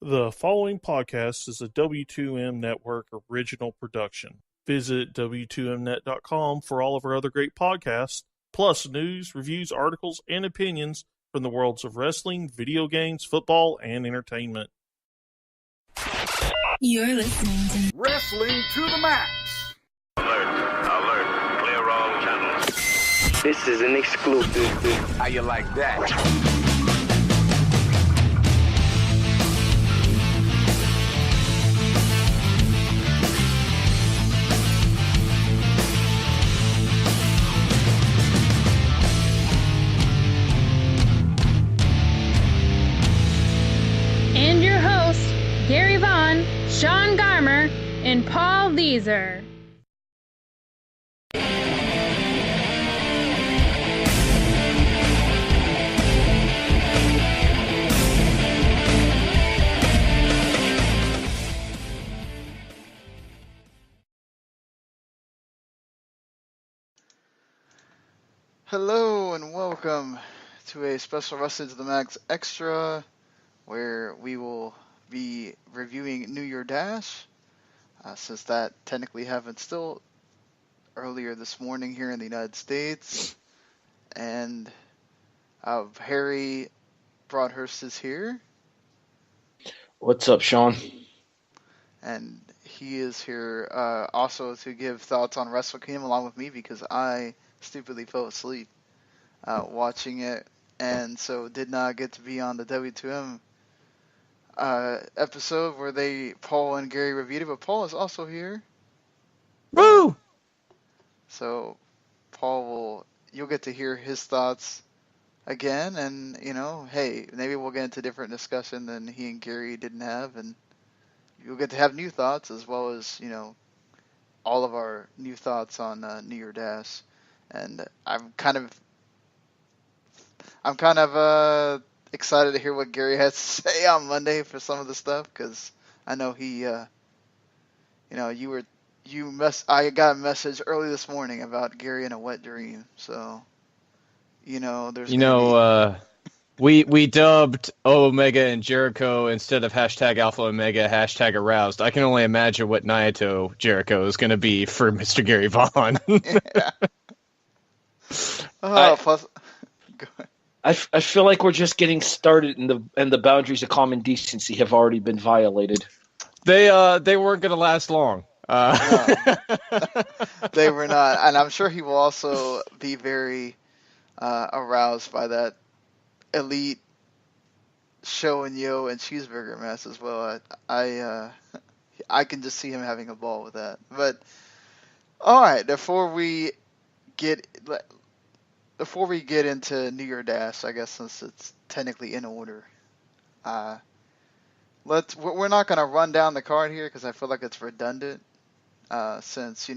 The following podcast is a W2M Network original production. Visit W2Mnet.com for all of our other great podcasts, plus news, reviews, articles, and opinions from the worlds of wrestling, video games, football, and entertainment. You're listening to Wrestling to the Max. Alert, clear all channels. This is an exclusive. How you like that? And your hosts, Gary Vaughn, Sean Garmer, and Paul Leazar. Hello and welcome to a special Wrestling to the Max Extra, where we will be reviewing New Year Dash, since that technically happened still earlier this morning here in the United States. And Harry Broadhurst is here. What's up, Sean? And he is here also to give thoughts on Wrestle Kingdom along with me, because I stupidly fell asleep watching it, and so did not get to be on the W2M episode where Paul and Gary reviewed it, but Paul is also here. Woo! So you'll get to hear his thoughts again, and hey, maybe we'll get into different discussion than he and Gary didn't have, and you'll get to have new thoughts as well as all of our new thoughts on New Year Dash. And I'm kind of excited to hear what Gary has to say on Monday for some of the stuff, because I know he, I got a message early this morning about Gary in a wet dream, so we dubbed Omega and Jericho instead of hashtag Alpha Omega hashtag aroused. I can only imagine what Naito Jericho is going to be for Mr. Gary Vaughn. Yeah. I feel like we're just getting started, and the boundaries of common decency have already been violated. They weren't going to last long. No, they were not, and I'm sure he will also be very aroused by that elite show and yo and cheeseburger mess as well. I can just see him having a ball with that. But all right, before we get into New Year Dash, I guess, since it's technically in order, we're not going to run down the card here because I feel like it's redundant, since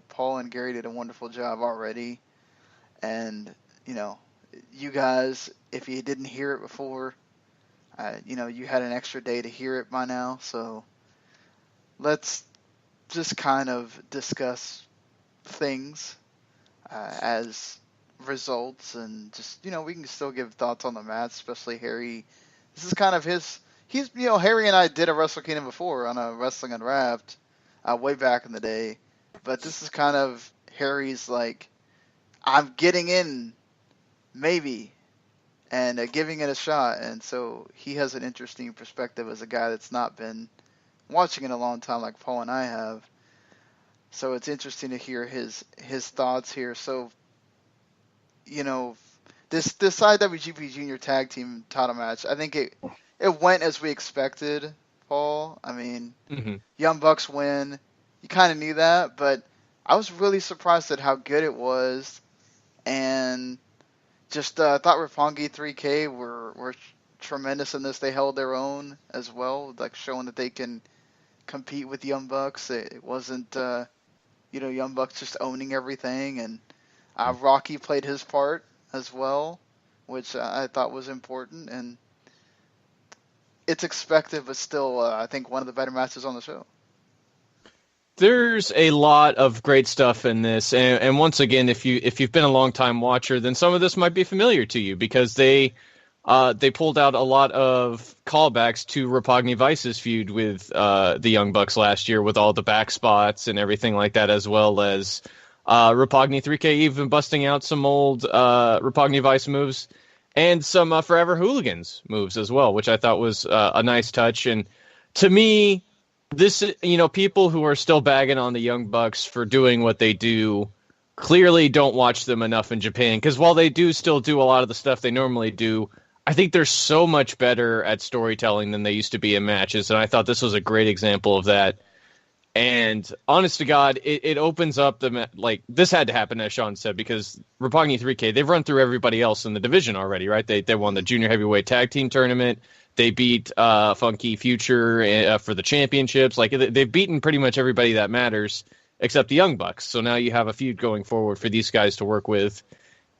Paul and Gary did a wonderful job already, and you guys, if you didn't hear it before, you had an extra day to hear it by now, so let's just kind of discuss things as results, and just we can still give thoughts on the match, especially Harry. This is kind of Harry and I did a Wrestle Kingdom before on a Wrestling Unwrapped way back in the day, but this is kind of Harry's I'm getting in maybe and giving it a shot, and so he has an interesting perspective as a guy that's not been watching in a long time like Paul and I have. So it's interesting to hear his thoughts here. So, this IWGP Junior Tag Team title match, I think it went as we expected, Paul. I mean, Young Bucks win. You kind of knew that, but I was really surprised at how good it was, and just thought Roppongi 3K were tremendous in this. They held their own as well, showing that they can compete with Young Bucks. It wasn't Young Bucks just owning everything, and Rocky played his part as well, which I thought was important, and it's expected, but still, I think one of the better matches on the show. There's a lot of great stuff in this, and once again, if you've been a long time watcher, then some of this might be familiar to you, because they they pulled out a lot of callbacks to Roppongi Vice's feud with the Young Bucks last year, with all the back spots and everything like that, as well as Roppongi 3K even busting out some old Roppongi Vice moves and some Forever Hooligans moves as well, which I thought was a nice touch. And to me, this, people who are still bagging on the Young Bucks for doing what they do clearly don't watch them enough in Japan, because while they do still do a lot of the stuff they normally do, I think they're so much better at storytelling than they used to be in matches, and I thought this was a great example of that. And honest to God, it opens up this had to happen, as Sean said, because Roppongi 3K, they've run through everybody else in the division already, right? They won the Junior Heavyweight Tag Team Tournament. They beat Funky Future for the championships. They've beaten pretty much everybody that matters except the Young Bucks. So now you have a feud going forward for these guys to work with.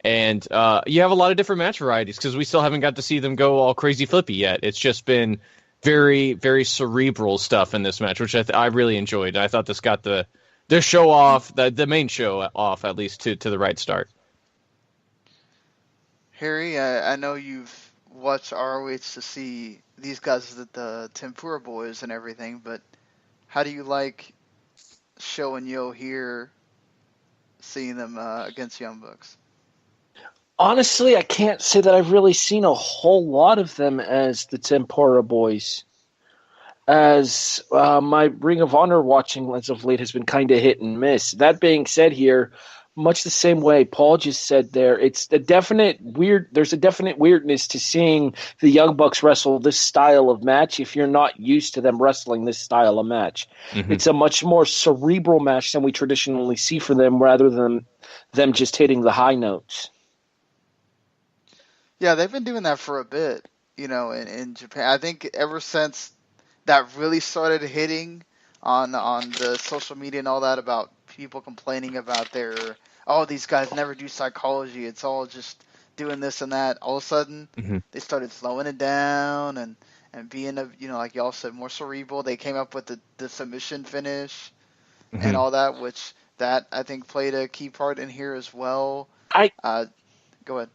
And you have a lot of different match varieties, because we still haven't got to see them go all crazy flippy yet. It's just been very, very cerebral stuff in this match, which I really enjoyed. I thought this got the show off, the main show off, at least to the right start. Harry, I know you've watched ROH to see these guys, the Tempura Boys and everything, but how do you like Sho and Yo here, seeing them against Young Bucks? Honestly, I can't say that I've really seen a whole lot of them as the Tempura Boys. As my Ring of Honor watching as of late has been kind of hit and miss. That being said here, much the same way Paul just said there, there's a definite weirdness to seeing the Young Bucks wrestle this style of match if you're not used to them wrestling this style of match. Mm-hmm. It's a much more cerebral match than we traditionally see for them, rather than them just hitting the high notes. Yeah, they've been doing that for a bit, in Japan. I think ever since that really started hitting on the social media and all that, about people complaining about these guys never do psychology. It's all just doing this and that. All of a sudden, they started slowing it down and being, like y'all said, more cerebral. They came up with the submission finish and all that, which that I think played a key part in here as well. Go ahead.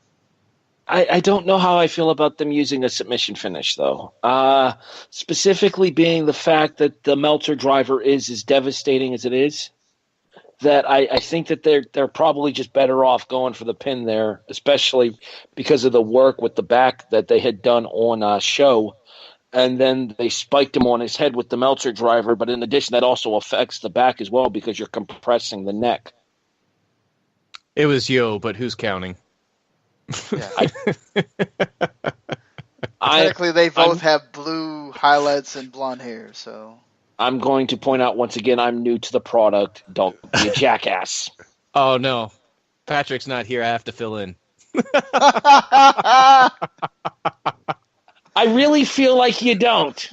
I don't know how I feel about them using a submission finish, though. Specifically being the fact that the Meltzer driver is as devastating as it is, that I think that they're probably just better off going for the pin there, especially because of the work with the back that they had done on Show. And then they spiked him on his head with the Meltzer driver, but in addition, that also affects the back as well because you're compressing the neck. It was Yo, but who's counting? Yeah. Technically, they both have blue highlights and blonde hair, so... I'm going to point out once again, I'm new to the product. Don't be a jackass. Oh, no. Patrick's not here. I have to fill in. I really feel like you don't.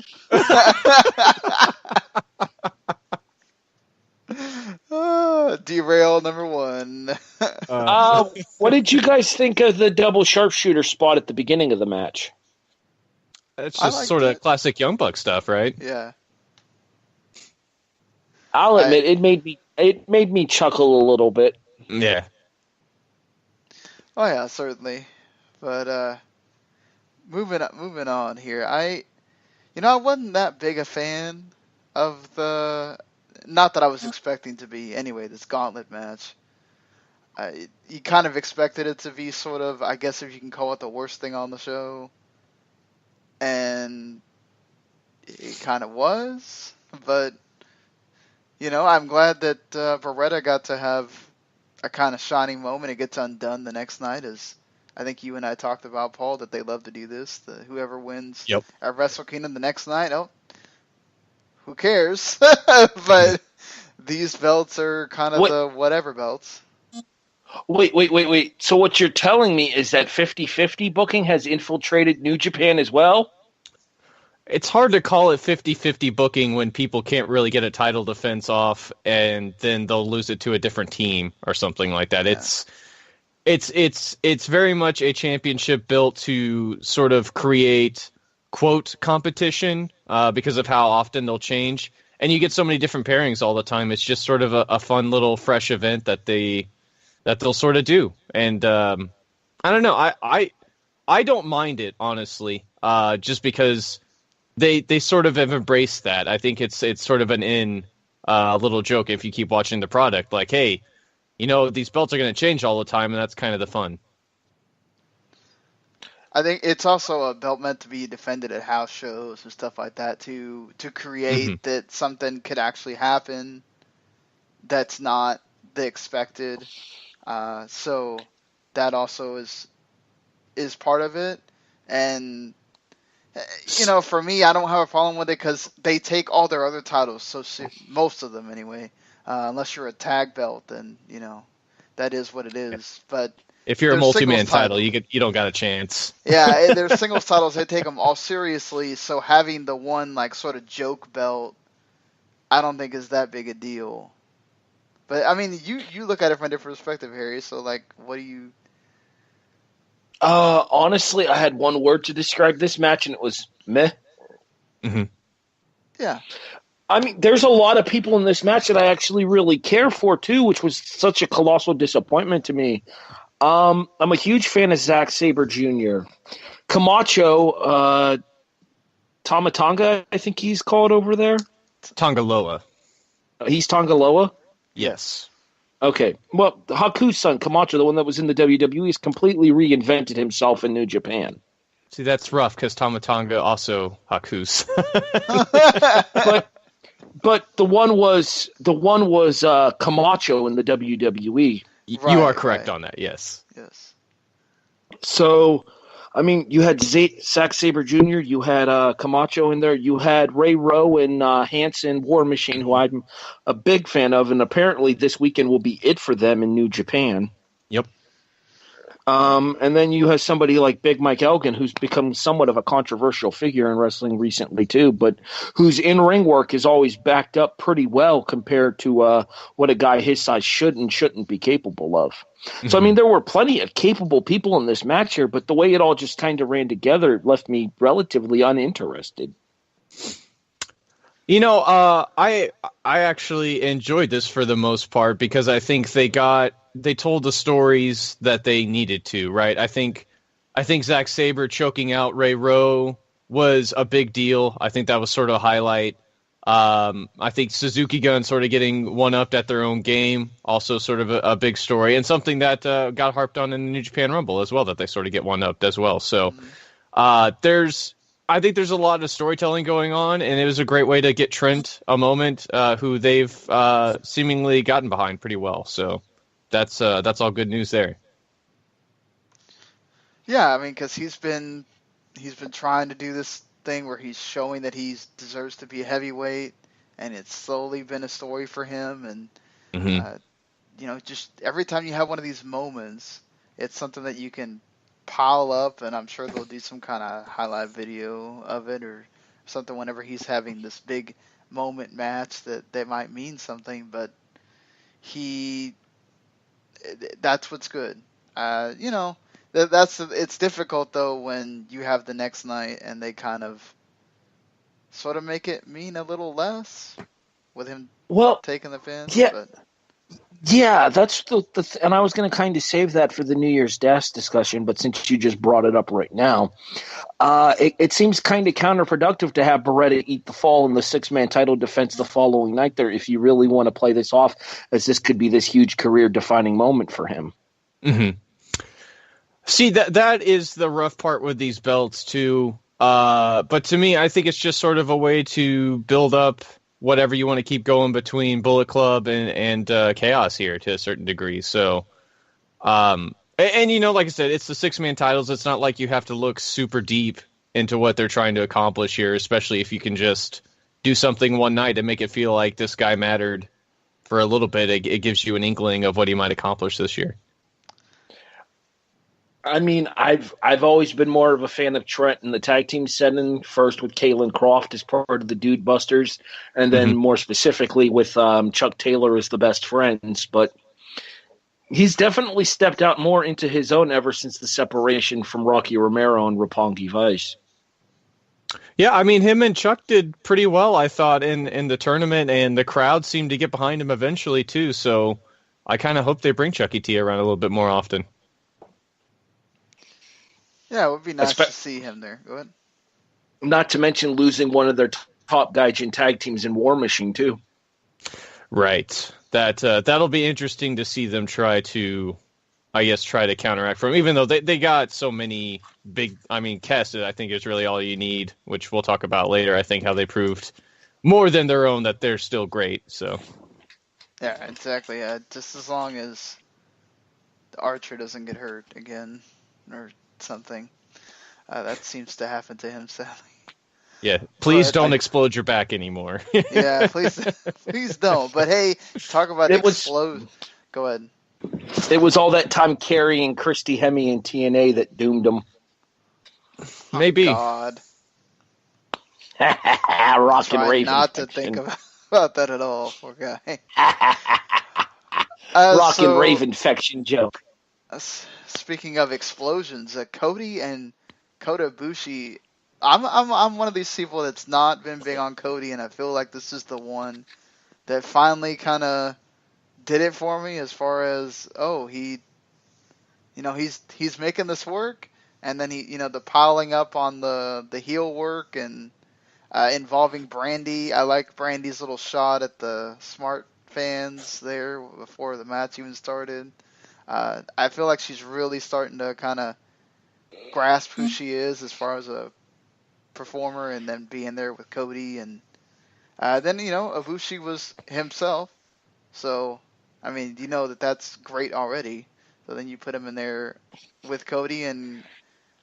Derail number one. What did you guys think of the double sharpshooter spot at the beginning of the match? It's just sort of classic Young Buck stuff, right? Yeah. I'll admit it made me chuckle a little bit. Yeah. Oh yeah, certainly. But moving on here, I wasn't that big a fan of the. Not that I was expecting to be anyway. This gauntlet match. You kind of expected it to be sort of, I guess if you can call it, the worst thing on the show, and it kind of was. But I'm glad that Beretta got to have a kind of shining moment. It gets undone the next night, as I think you and I talked about, Paul, that they love to do this. Whoever wins at Wrestle Kingdom the next night, who cares? But these belts are kind of the whatever belts. Wait. So what you're telling me is that 50-50 booking has infiltrated New Japan as well? It's hard to call it 50-50 booking when people can't really get a title defense off, and then they'll lose it to a different team or something like that. Yeah. It's very much a championship built to sort of create quote competition because of how often they'll change, and you get so many different pairings all the time. It's just sort of a fun little fresh event that they'll sort of do. And I don't know. I don't mind it, honestly, just because they sort of have embraced that. I think it's sort of an little joke if you keep watching the product. Like, hey, these belts are going to change all the time, and that's kind of the fun. I think it's also a belt meant to be defended at house shows and stuff like that to create that something could actually happen that's not the expected. So that also is part of it. And, for me, I don't have a problem with it because they take all their other titles, most of them anyway. Unless you're a tag belt, then, that is what it is. But if you're a multi-man title, you don't got a chance. Yeah, there's singles titles. They take them all seriously. So having the one sort of joke belt, I don't think is that big a deal. But I mean, you look at it from a different perspective, Harry. So what do you? Honestly, I had one word to describe this match, and it was meh. Mm-hmm. Yeah. I mean, there's a lot of people in this match that I actually really care for too, which was such a colossal disappointment to me. I'm a huge fan of Zack Sabre Jr. Camacho, Tamatanga, I think he's called over there. Tongaloa. He's Tongaloa? Yes. Okay. Well, Haku's son, Camacho, the one that was in the WWE, has completely reinvented himself in New Japan. See, that's rough because Tamatanga also Haku's. but the one was Camacho in the WWE. Right, you are correct on that, yes. Yes. So, I mean, you had Zack Sabre Jr., you had Camacho in there, you had Ray Rowe and Hanson War Machine, who I'm a big fan of, and apparently this weekend will be it for them in New Japan. Yep. And then you have somebody like Big Mike Elgin, who's become somewhat of a controversial figure in wrestling recently too, but whose in-ring work is always backed up pretty well compared to what a guy his size should and shouldn't be capable of. Mm-hmm. So, I mean, there were plenty of capable people in this match here, but the way it all just kind of ran together left me relatively uninterested. I actually enjoyed this for the most part because I think they told the stories that they needed to, right? I think Zack Sabre choking out Ray Rowe was a big deal. I think that was sort of a highlight. I think Suzuki Gun sort of getting one-upped at their own game, also sort of a big story, and something that got harped on in the New Japan Rumble as well, that they sort of get one-upped as well. So I think there's a lot of storytelling going on, and it was a great way to get Trent a moment, who they've seemingly gotten behind pretty well. So that's all good news there. Yeah, I mean, because he's been trying to do this thing where he's showing that he deserves to be a heavyweight, and it's slowly been a story for him. And just every time you have one of these moments, it's something that you can pile up, and I'm sure they'll do some kind of highlight video of it or something whenever he's having this big moment match that might mean something. But that's what's good. It's difficult though when you have the next night and they kind of sort of make it mean a little less with him taking the pin. Yeah, that's and I was going to kind of save that for the New Year's Dash discussion, but since you just brought it up right now, it seems kind of counterproductive to have Beretta eat the fall in the 6-man title defense the following night there if you really want to play this off as this could be this huge career-defining moment for him. Mm-hmm. See, that is the rough part with these belts, too. But to me, I think it's just sort of a way to build up whatever you want to keep going between Bullet Club and Chaos here to a certain degree. So, like I said, it's the 6-man titles. It's not like you have to look super deep into what they're trying to accomplish here, especially if you can just do something one night and make it feel like this guy mattered for a little bit. It gives you an inkling of what he might accomplish this year. I mean, I've always been more of a fan of Trent in the tag team setting, first with Kalen Croft as part of the Dude Busters, and then more specifically with Chuck Taylor as the best friends. But he's definitely stepped out more into his own ever since the separation from Rocky Romero and Roppongi Vice. Yeah, I mean, him and Chuck did pretty well, I thought, in the tournament, and the crowd seemed to get behind him eventually, too. So I kind of hope they bring Chucky T around a little bit more often. Yeah, it would be nice Espe- to see him there. Go ahead. Not to mention losing one of their top Gaijin tag teams in War Machine, too. Right. That'll be interesting to see them try to counteract from, even though they got so many big. I mean, Cassid, I think, is really all you need, which we'll talk about later. I think how they proved more than their own that they're still great. So. Yeah, exactly. Just as long as the Archer doesn't get hurt again or something. That seems to happen to him, sadly. Yeah, please don't explode your back anymore. Yeah, please don't. But hey, talk about explode. Go ahead. It was all that time carrying Christy Hemme in TNA that doomed him. Maybe. Oh, God. Rockin' Raven. Not to think about that at all, poor guy. Rockin' Raven infection joke. Speaking of explosions, Cody and Kota Ibushi. I'm one of these people that's not been big on Cody, and I feel like this is the one that finally kind of did it for me. As far as he's making this work, and then the piling up on the heel work and involving Brandy. I like Brandy's little shot at the Smart fans there before the match even started. I feel like she's really starting to kind of grasp who she is as far as a performer, and then being there with Cody, and then Ibushi was himself, so I mean that's great already. So then you put him in there with Cody, and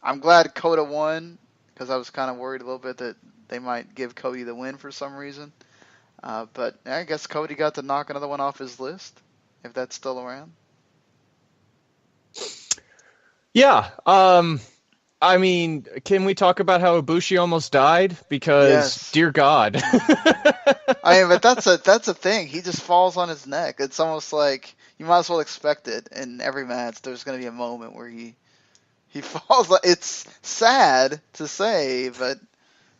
I'm glad Kota won, because I was kind of worried a little bit that they might give Cody the win for some reason, but I guess Cody got to knock another one off his list, if that's still around. Yeah, I mean, can we talk about how Ibushi almost died? Because, yes. Dear God. I mean, but that's a thing. He just falls on his neck. It's almost like you might as well expect it in every match. There's going to be a moment where he falls. It's sad to say, but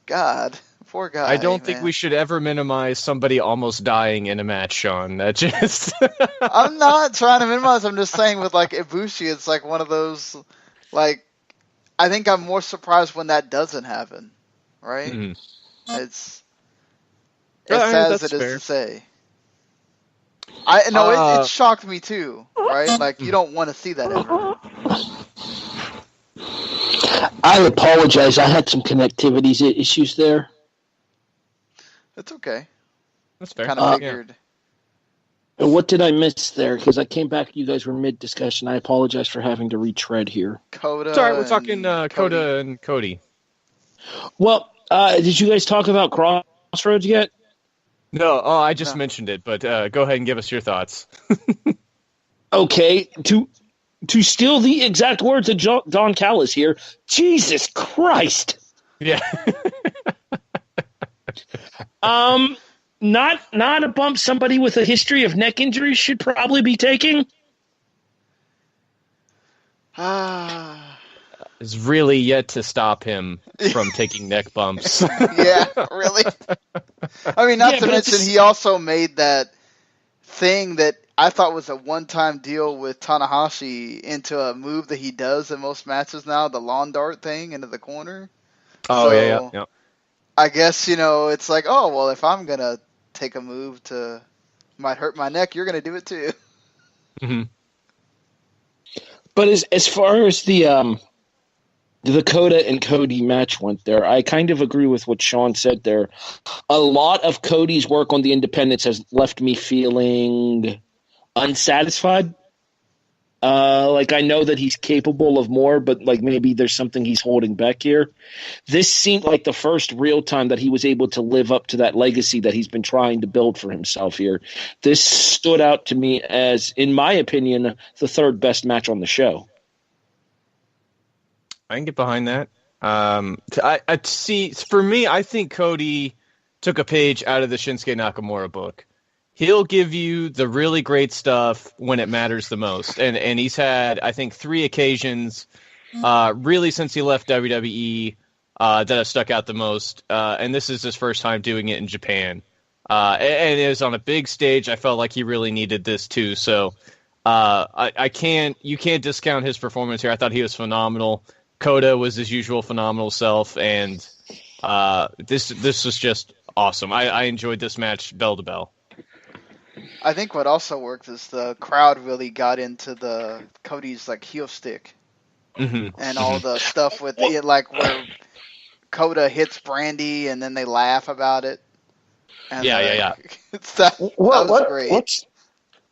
God, poor guy. I don't think we should ever minimize somebody almost dying in a match, Sean. That just... I'm not trying to minimize. I'm just saying with like Ibushi, it's like one of those like. I think I'm more surprised when that doesn't happen, right? Mm-hmm. It's sad as it is to say. It shocked me too, right? Like, you don't want to see that ever. I apologize. I had some connectivity issues there. It's okay. That's fair. Kind of figured. What did I miss there? Because I came back, you guys were mid-discussion. I apologize for having to retread here. Sorry, we're talking Kota and Cody. Well, did you guys talk about Crossroads yet? No, I just mentioned it, but go ahead and give us your thoughts. Okay, to steal the exact words of Don Callis here, Jesus Christ! Yeah. Not a bump somebody with a history of neck injuries should probably be taking. Is really yet to stop him from taking neck bumps. Yeah, really. I mean, not to mention he also made that thing that I thought was a one-time deal with Tanahashi into a move that he does in most matches now, the lawn dart thing into the corner. Oh, so, yeah. I guess, it's like, oh, well, if I'm going to take a move to might hurt my neck, you're going to do it too. Mm-hmm. But as far as the Kota and Cody match went there, I kind of agree with what Sean said there. A lot of Cody's work on the independents has left me feeling unsatisfied. Like, I know that he's capable of more, but like maybe there's something he's holding back here. This seemed like the first real time that he was able to live up to that legacy that he's been trying to build for himself here. This stood out to me as, in my opinion, the third best match on the show. I can get behind that. I see. For me, I think Cody took a page out of the Shinsuke Nakamura book. He'll give you the really great stuff when it matters the most. And he's had, I think, 3 occasions, really since he left WWE, that have stuck out the most. And this is his first time doing it in Japan. And it was on a big stage. I felt like he really needed this too. So you can't discount his performance here. I thought he was phenomenal. Coda was his usual phenomenal self, and this was just awesome. I enjoyed this match bell to bell. I think what also worked is the crowd really got into the Cody's like heel stick and all the stuff with it, like where Coda hits Brandy and then they laugh about it. And Yeah. that was great.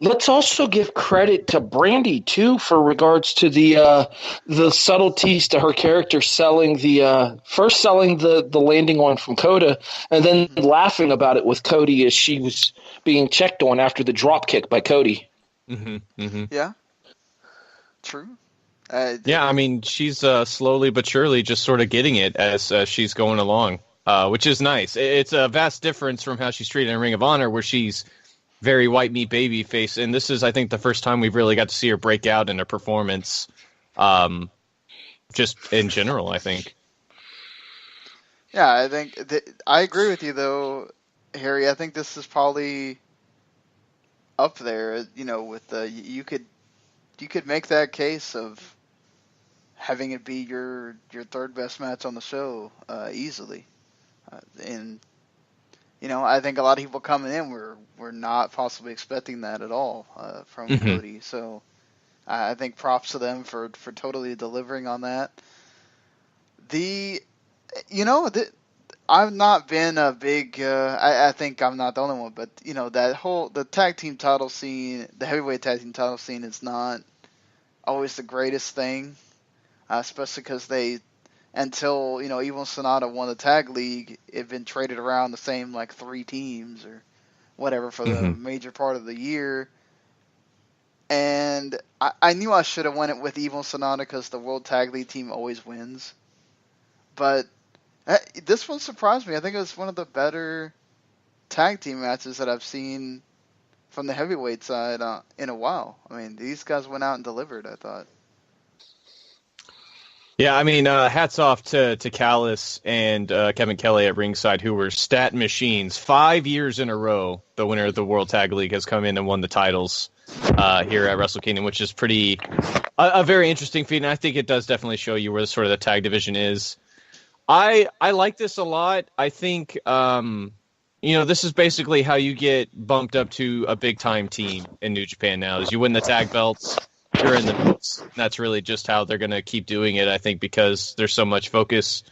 Let's also give credit to Brandy too for regards to the subtleties to her character selling first selling the landing one from Coda and then laughing about it with Cody as she was being checked on after the drop kick by Cody. Yeah, true. Yeah, I mean she's slowly but surely just sort of getting it as she's going along, which is nice. It's a vast difference from how she's treated in Ring of Honor, where she's very white meat baby face, and this is, I think, the first time we've really got to see her break out in a performance, just in general, I think. Yeah, I think I agree with you though, Harry. I think this is probably up there. With you could make that case of having it be your third best match on the show easily, and. I think a lot of people coming in were not possibly expecting that at all from Cody. So I think props to them for totally delivering on that. I've not been a big. I think I'm not the only one, but the tag team title scene, the heavyweight tag team title scene, is not always the greatest thing, especially because until Evil and Sonata won the tag league, it had been traded around the same like 3 teams or whatever for the major part of the year. And I knew I should have won it with Evil and Sonata because the World Tag League team always wins. But this one surprised me. I think it was one of the better tag team matches that I've seen from the heavyweight side in a while. I mean, these guys went out and delivered, I thought. Yeah, I mean, hats off to Callis and Kevin Kelly at ringside, who were stat machines. 5 years in a row, the winner of the World Tag League has come in and won the titles here at Wrestle Kingdom, which is a very interesting feat, and I think it does definitely show you where sort of the tag division is. I like this a lot. I think, this is basically how you get bumped up to a big-time team in New Japan now, is you win the tag belts, you're in the mix. That's really just how they're going to keep doing it, I think, because there's so much focus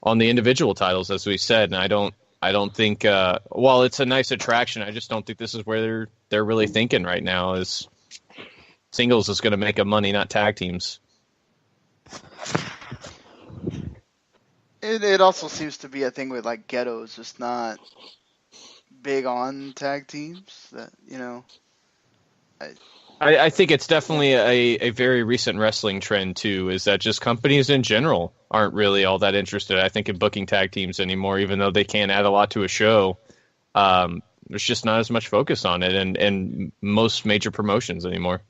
on the individual titles, as we said. And I don't think, while it's a nice attraction, I just don't think this is where they're really thinking right now, is singles is going to make them money, not tag teams. It also seems to be a thing with like Ghetto's just not big on tag teams. That I think it's definitely a very recent wrestling trend, too, is that just companies in general aren't really all that interested, I think, in booking tag teams anymore, even though they can add a lot to a show. There's just not as much focus on it in most major promotions anymore.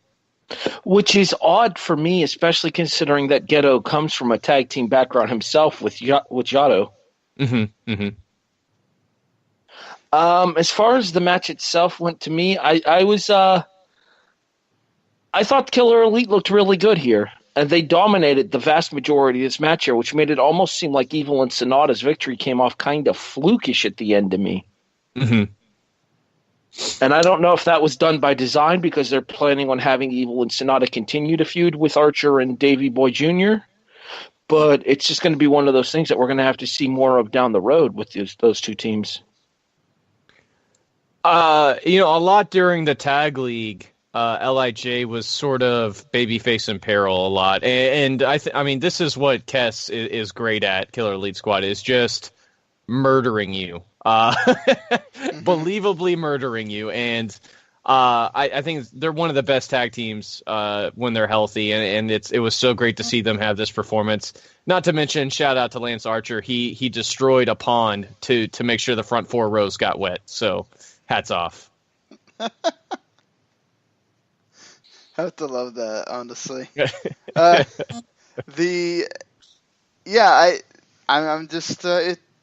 Which is odd for me, especially considering that Ghetto comes from a tag team background himself with Yado. As far as the match itself went, to me, I thought Killer Elite looked really good here, and they dominated the vast majority of this match here, which made it almost seem like Evil and Sonata's victory came off kind of flukish at the end to me. And I don't know if that was done by design because they're planning on having Evil and Sonata continue to feud with Archer and Davey Boy Jr., but it's just going to be one of those things that we're going to have to see more of down the road with those two teams. A lot during the tag league, LIJ was sort of babyface in peril a lot, and I mean this is what Kess is great at. Killer Elite Squad is just murdering you, believably murdering you, and I think they're one of the best tag teams when they're healthy, and it was so great to see them have this performance. Not to mention, shout out to Lance Archer, he destroyed a pond to make sure the front 4 rows got wet. So hats off. I have to love that, honestly. I'm just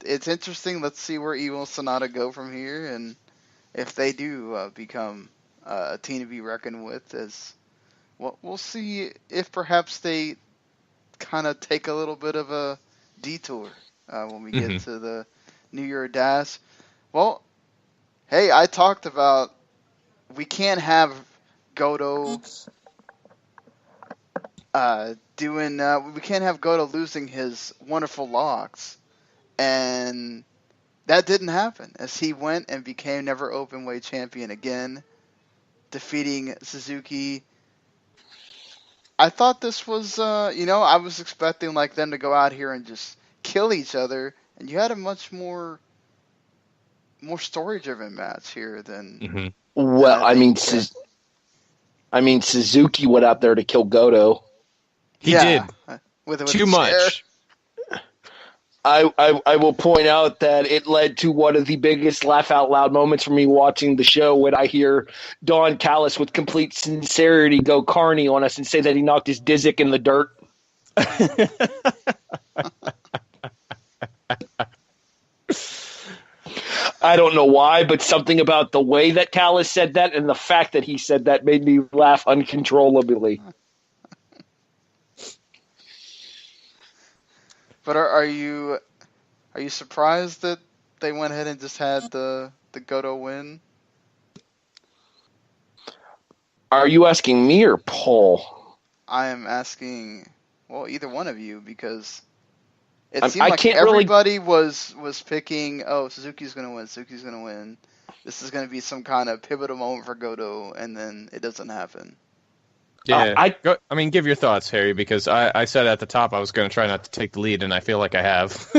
it's interesting. Let's see where Evil and Sonata go from here, and if they do become a team to be reckoned with, as well, we'll see if perhaps they kind of take a little bit of a detour when we get to the New Year Dash. Well, hey, I talked about we can't have Goto we can't have Goto losing his wonderful locks, and that didn't happen as he went and became Never Openweight champion again, defeating Suzuki. I thought this was, I was expecting like them to go out here and just kill each other, and you had a much more story-driven match here than. Well, Suzuki went out there to kill Goto. He did. With too much. I will point out that it led to one of the biggest laugh out loud moments for me watching the show when I hear Don Callis with complete sincerity go carny on us and say that he knocked his Dizzy in the dirt. I don't know why, but something about the way that Callis said that and the fact that he said that made me laugh uncontrollably. But are you surprised that they went ahead and just had the Goto win? Are you asking me or Paul? I am asking, well, either one of you, because it seemed like everybody was picking, Suzuki's going to win, Suzuki's going to win. This is going to be some kind of pivotal moment for Goto, and then it doesn't happen. Yeah, give your thoughts, Harry, because I said at the top I was going to try not to take the lead, and I feel like I have.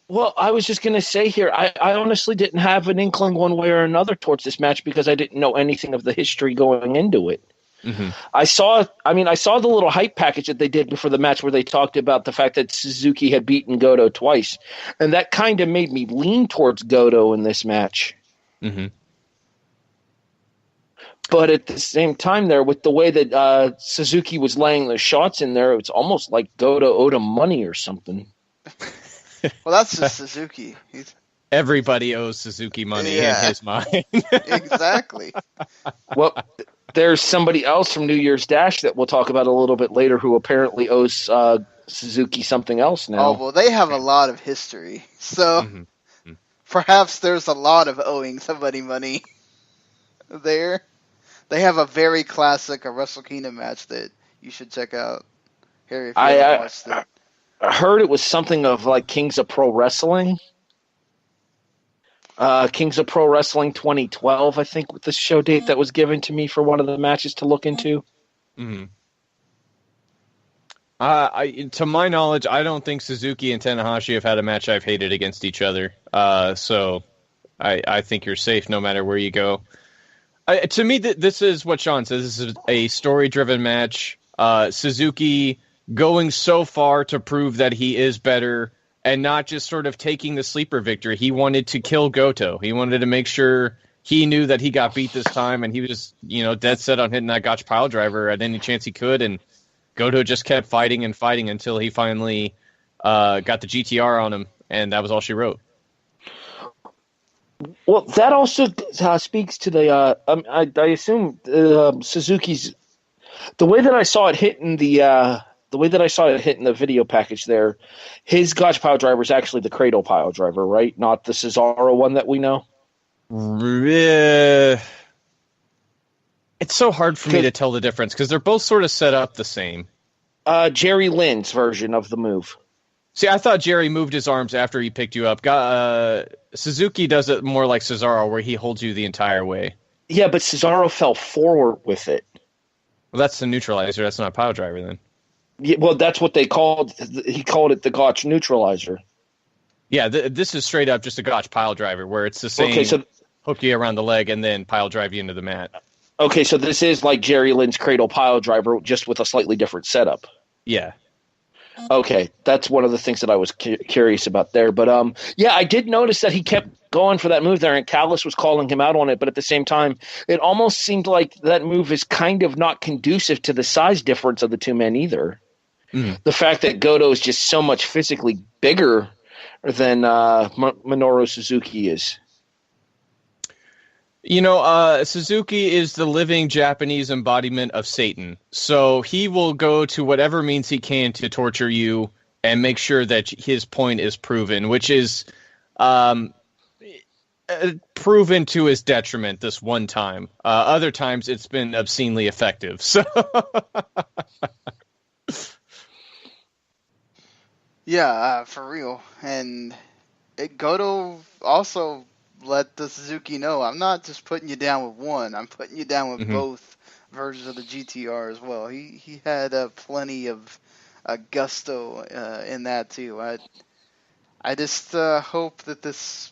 Well, I was just going to say here, I honestly didn't have an inkling one way or another towards this match because I didn't know anything of the history going into it. Mm-hmm. I saw the little hype package that they did before the match where they talked about the fact that Suzuki had beaten Goto twice, and that kind of made me lean towards Goto in this match. Mm-hmm. But at the same time there, with the way that Suzuki was laying the shots in there, it's almost like Goto owed him money or something. Well, that's just Suzuki. Everybody owes Suzuki money in his mind. Exactly. Well, there's somebody else from New Year's Dash that we'll talk about a little bit later who apparently owes Suzuki something else now. Oh, well, they have a lot of history. So perhaps there's a lot of owing somebody money there. They have a very classic Wrestle Kingdom match that you should check out, Harry, if you haven't watched it. I heard it was something of like Kings of Pro Wrestling. Kings of Pro Wrestling 2012, I think, with the show date that was given to me for one of the matches to look into. Mm-hmm. To my knowledge, I don't think Suzuki and Tanahashi have had a match I've hated against each other. So I think you're safe no matter where you go. To me, this is what Sean says. This is a story-driven match. Suzuki going so far to prove that he is better and not just sort of taking the sleeper victory. He wanted to kill Goto. He wanted to make sure he knew that he got beat this time, and he was, dead set on hitting that Gotch pile driver at any chance he could, and Goto just kept fighting and fighting until he finally got the GTR on him, and that was all she wrote. Well, that also speaks to the. I assume Suzuki's. The way that I saw it hitting the video package there, his Gotch pile driver is actually the Cradle pile driver, right? Not the Cesaro one that we know. It's so hard for me to tell the difference because they're both sort of set up the same. Jerry Lynn's version of the move. See, I thought Jerry moved his arms after he picked you up. Suzuki does it more like Cesaro, where he holds you the entire way. Yeah, but Cesaro fell forward with it. Well, that's the neutralizer. That's not a pile driver, then. Yeah, well, that's what they called. He called it the Gotch neutralizer. Yeah, this is straight up just a Gotch pile driver, where it's the same. Okay, so hook you around the leg and then pile drive you into the mat. Okay, so this is like Jerry Lynn's Cradle pile driver, just with a slightly different setup. Yeah. Okay, that's one of the things that I was curious about there. But yeah, I did notice that he kept going for that move there, and Callis was calling him out on it. But at the same time, it almost seemed like that move is kind of not conducive to the size difference of the two men either. Mm. The fact that Goto is just so much physically bigger than Minoru Suzuki is. Suzuki is the living Japanese embodiment of Satan. So he will go to whatever means he can to torture you and make sure that his point is proven, which is proven to his detriment this one time. Other times it's been obscenely effective. So Yeah, for real. And Goto also let the Suzuki know, I'm not just putting you down with one. I'm putting you down with both versions of the GTR as well. He had plenty of gusto in that too. I just hope that this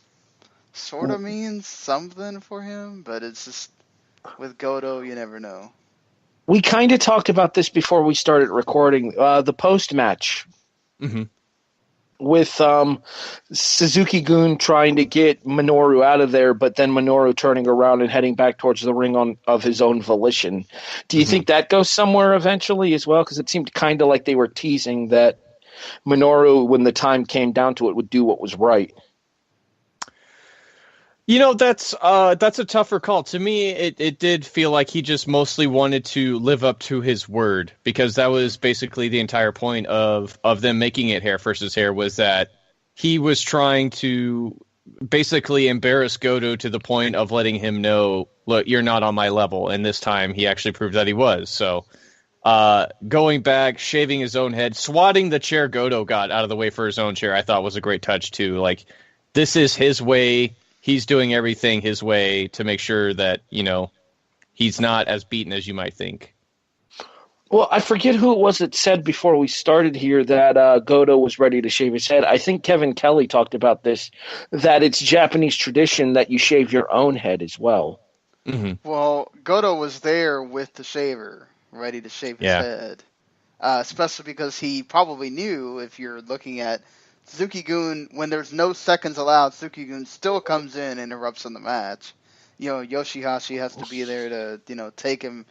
sort of means something for him, but it's just with Goto, you never know. We kind of talked about this before we started recording. The post-match with Suzuki-gun trying to get Minoru out of there, but then Minoru turning around and heading back towards the ring of his own volition. Do you think that goes somewhere eventually as well? Because it seemed kind of like they were teasing that Minoru, when the time came down to it, would do what was right. That's a tougher call. To me, it did feel like he just mostly wanted to live up to his word, because that was basically the entire point of them making it hair versus hair, was that he was trying to basically embarrass Goto to the point of letting him know, look, you're not on my level. And this time he actually proved that he was. So going back, shaving his own head, swatting the chair Goto got out of the way for his own chair, I thought was a great touch too. Like, this is his way. He's doing everything his way to make sure that, he's not as beaten as you might think. Well, I forget who it was that said before we started here that Goto was ready to shave his head. I think Kevin Kelly talked about this, that it's Japanese tradition that you shave your own head as well. Well, Goto was there with the shaver, ready to shave his head. Especially because he probably knew, if you're looking at Suzuki-gun, when there's no seconds allowed, Suzuki-gun still comes in and interrupts in the match. Yoshihashi has to be there to, take him,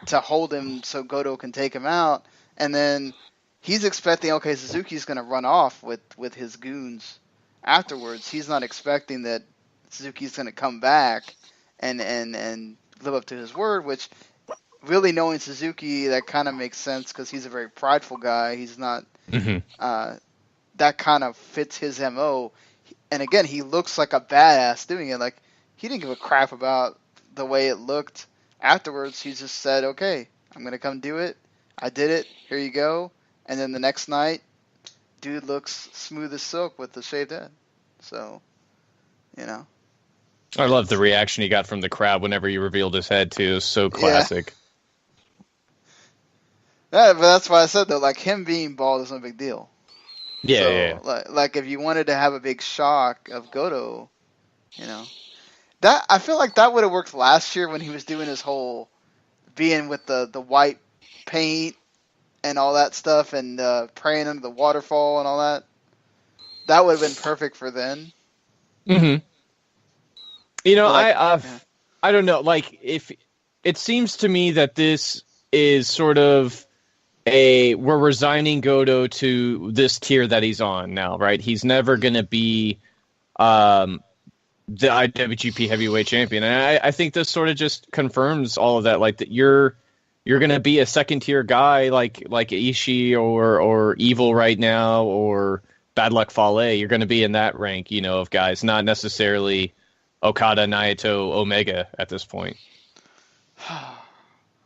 to hold him so Goto can take him out. And then he's expecting, okay, Suzuki's going to run off with his goons afterwards. He's not expecting that Suzuki's going to come back and live up to his word, which, really knowing Suzuki, that kind of makes sense because he's a very prideful guy. He's not... that kind of fits his MO. And again, he looks like a badass doing it. Like, he didn't give a crap about the way it looked afterwards. He just said, okay, I'm going to come do it. I did it. Here you go. And then the next night, dude looks smooth as silk with the shaved head. So, I love the reaction he got from the crowd whenever he revealed his head, too. It was so classic. Yeah, but that's why I said, though, like, him being bald is no big deal. Yeah. Like if you wanted to have a big shock of Goto, that I feel like that would have worked last year when he was doing his whole being with the white paint and all that stuff and praying under the waterfall and all that. That would have been perfect for then. I don't know. Like, if it seems to me that this is sort of we're resigning Goto to this tier that he's on now, right? He's never going to be the IWGP Heavyweight Champion, and I think this sort of just confirms all of that. Like, that you're going to be a second tier guy, like Ishii or Evil right now, or Bad Luck Fale. You're going to be in that rank, of guys, not necessarily Okada, Naito, Omega at this point.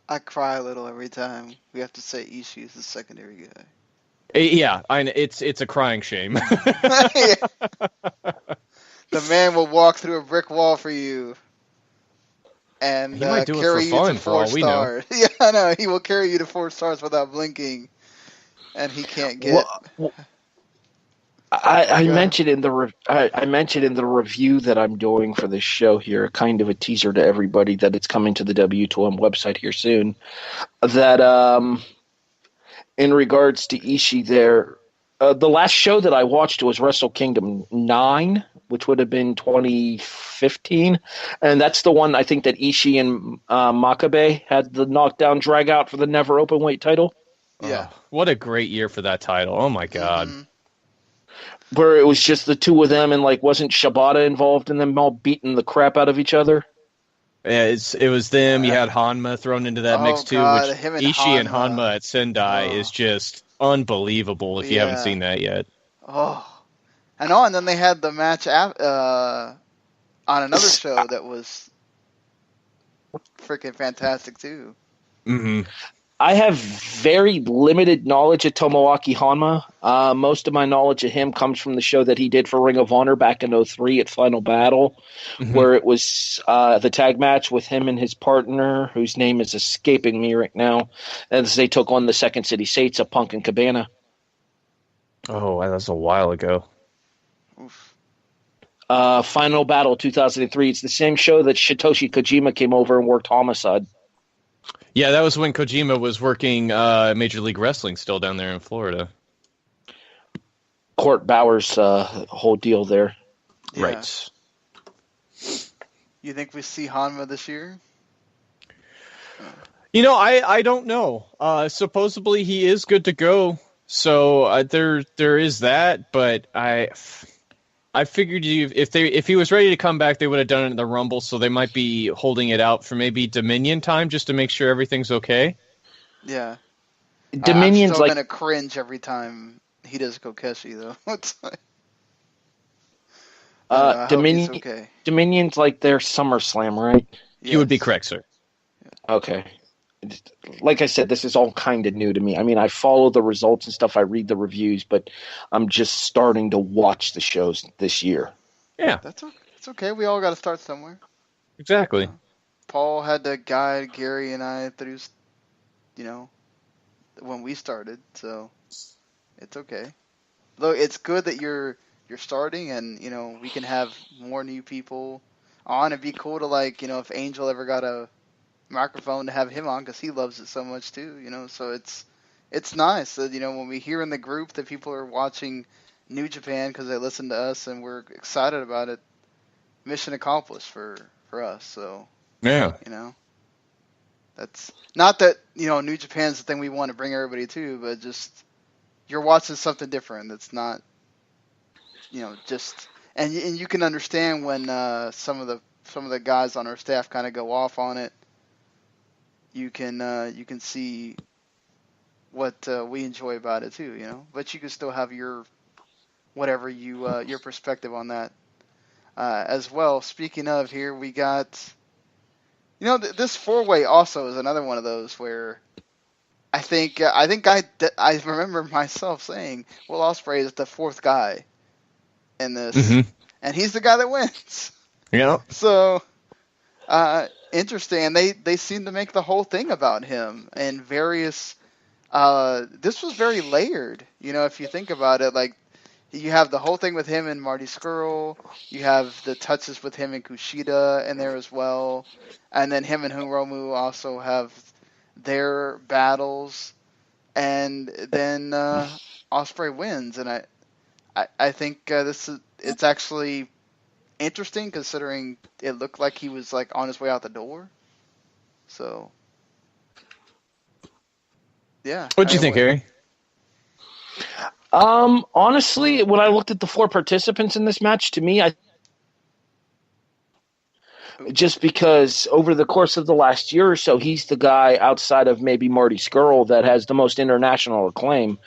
I cry a little every time we have to say Ishii is the secondary guy. Yeah, it's a crying shame. The man will walk through a brick wall for you and he might do carry it for you fun, to for all 4 we know. stars. Yeah, I know. He will carry you to 4 stars without blinking, and he can't get... I mentioned in the review that I'm doing for this show here, kind of a teaser to everybody that it's coming to the W2M website here soon, that in regards to Ishii there, the last show that I watched was Wrestle Kingdom 9, which would have been 2015, and that's the one I think that Ishii and Makabe had the knockdown drag out for the never openweight title. Yeah. What a great year for that title. Oh my God. Where it was just the two of them, and wasn't Shibata involved in them all beating the crap out of each other? Yeah, it was them. You had Hanma thrown into that mix too, God, which him and Ishii and Hanma. Hanma at Sendai is just unbelievable if you haven't Yeah. seen that yet. Oh, I know. And then they had the match on another show that was freaking fantastic too. Mm-hmm. I have very limited knowledge of Tomoaki Hanma. Most of my knowledge of him comes from the show that he did for Ring of Honor back in '03 at Final Battle, where it was the tag match with him and his partner, whose name is escaping me right now, as they took on the Second City Saints of Punk and Cabana. Oh, that was a while ago. Oof. Final Battle 2003. It's the same show that Satoshi Kojima came over and worked Homicide. Yeah, that was when Kojima was working Major League Wrestling still down there in Florida. Court Bauer's whole deal there. Yeah. Right. You think we see Hanma this year? You know, I don't know. Supposedly he is good to go, so there is that. But I figured if he was ready to come back, they would have done it in the Rumble. So they might be holding it out for maybe Dominion time just to make sure everything's okay. Yeah. Dominion's I'm still like gonna cringe every time he does Kokeshi though. It's like, I hope he's okay. Dominion's like their SummerSlam, right? You would be Yes. correct, sir. Okay. Like I said, this is all kind of new to me. I mean, I follow the results and stuff. I read the reviews, but I'm just starting to watch the shows this year. Yeah, It's okay. We all got to start somewhere. exactly. Paul had to guide Gary and I through, when we started, so it's okay. Though it's good that you're starting, and we can have more new people on. It'd be cool to if Angel ever got a microphone to have him on because he loves it so much too. So it's nice that when we hear in the group that people are watching New Japan because they listen to us and we're excited about it. Mission accomplished for us. So Yeah. that's not that New Japan's the thing we want to bring everybody to, but just you're watching something different that's not just and you can understand when some of the guys on our staff kind of go off on it. You can see what we enjoy about it too, but you can still have your whatever your perspective on that as well. Speaking of, here we got this 4-way also is another one of those where I think I remember myself saying Will Ospreay is the fourth guy in this, and he's the guy that wins. Yeah. So interesting, and they seem to make the whole thing about him and various. This was very layered, if you think about it. Like you have the whole thing with him and Marty Scurll, you have the touches with him and Kushida in there as well, and then him and Hiromu also have their battles, and then Ospreay wins, and I think it's actually interesting considering it looked like he was on his way out the door. So yeah. What'd you think, Harry? Honestly, when I looked at the 4 participants in this match, to me, just because over the course of the last year or so, he's the guy outside of maybe Marty Scurll that has the most international acclaim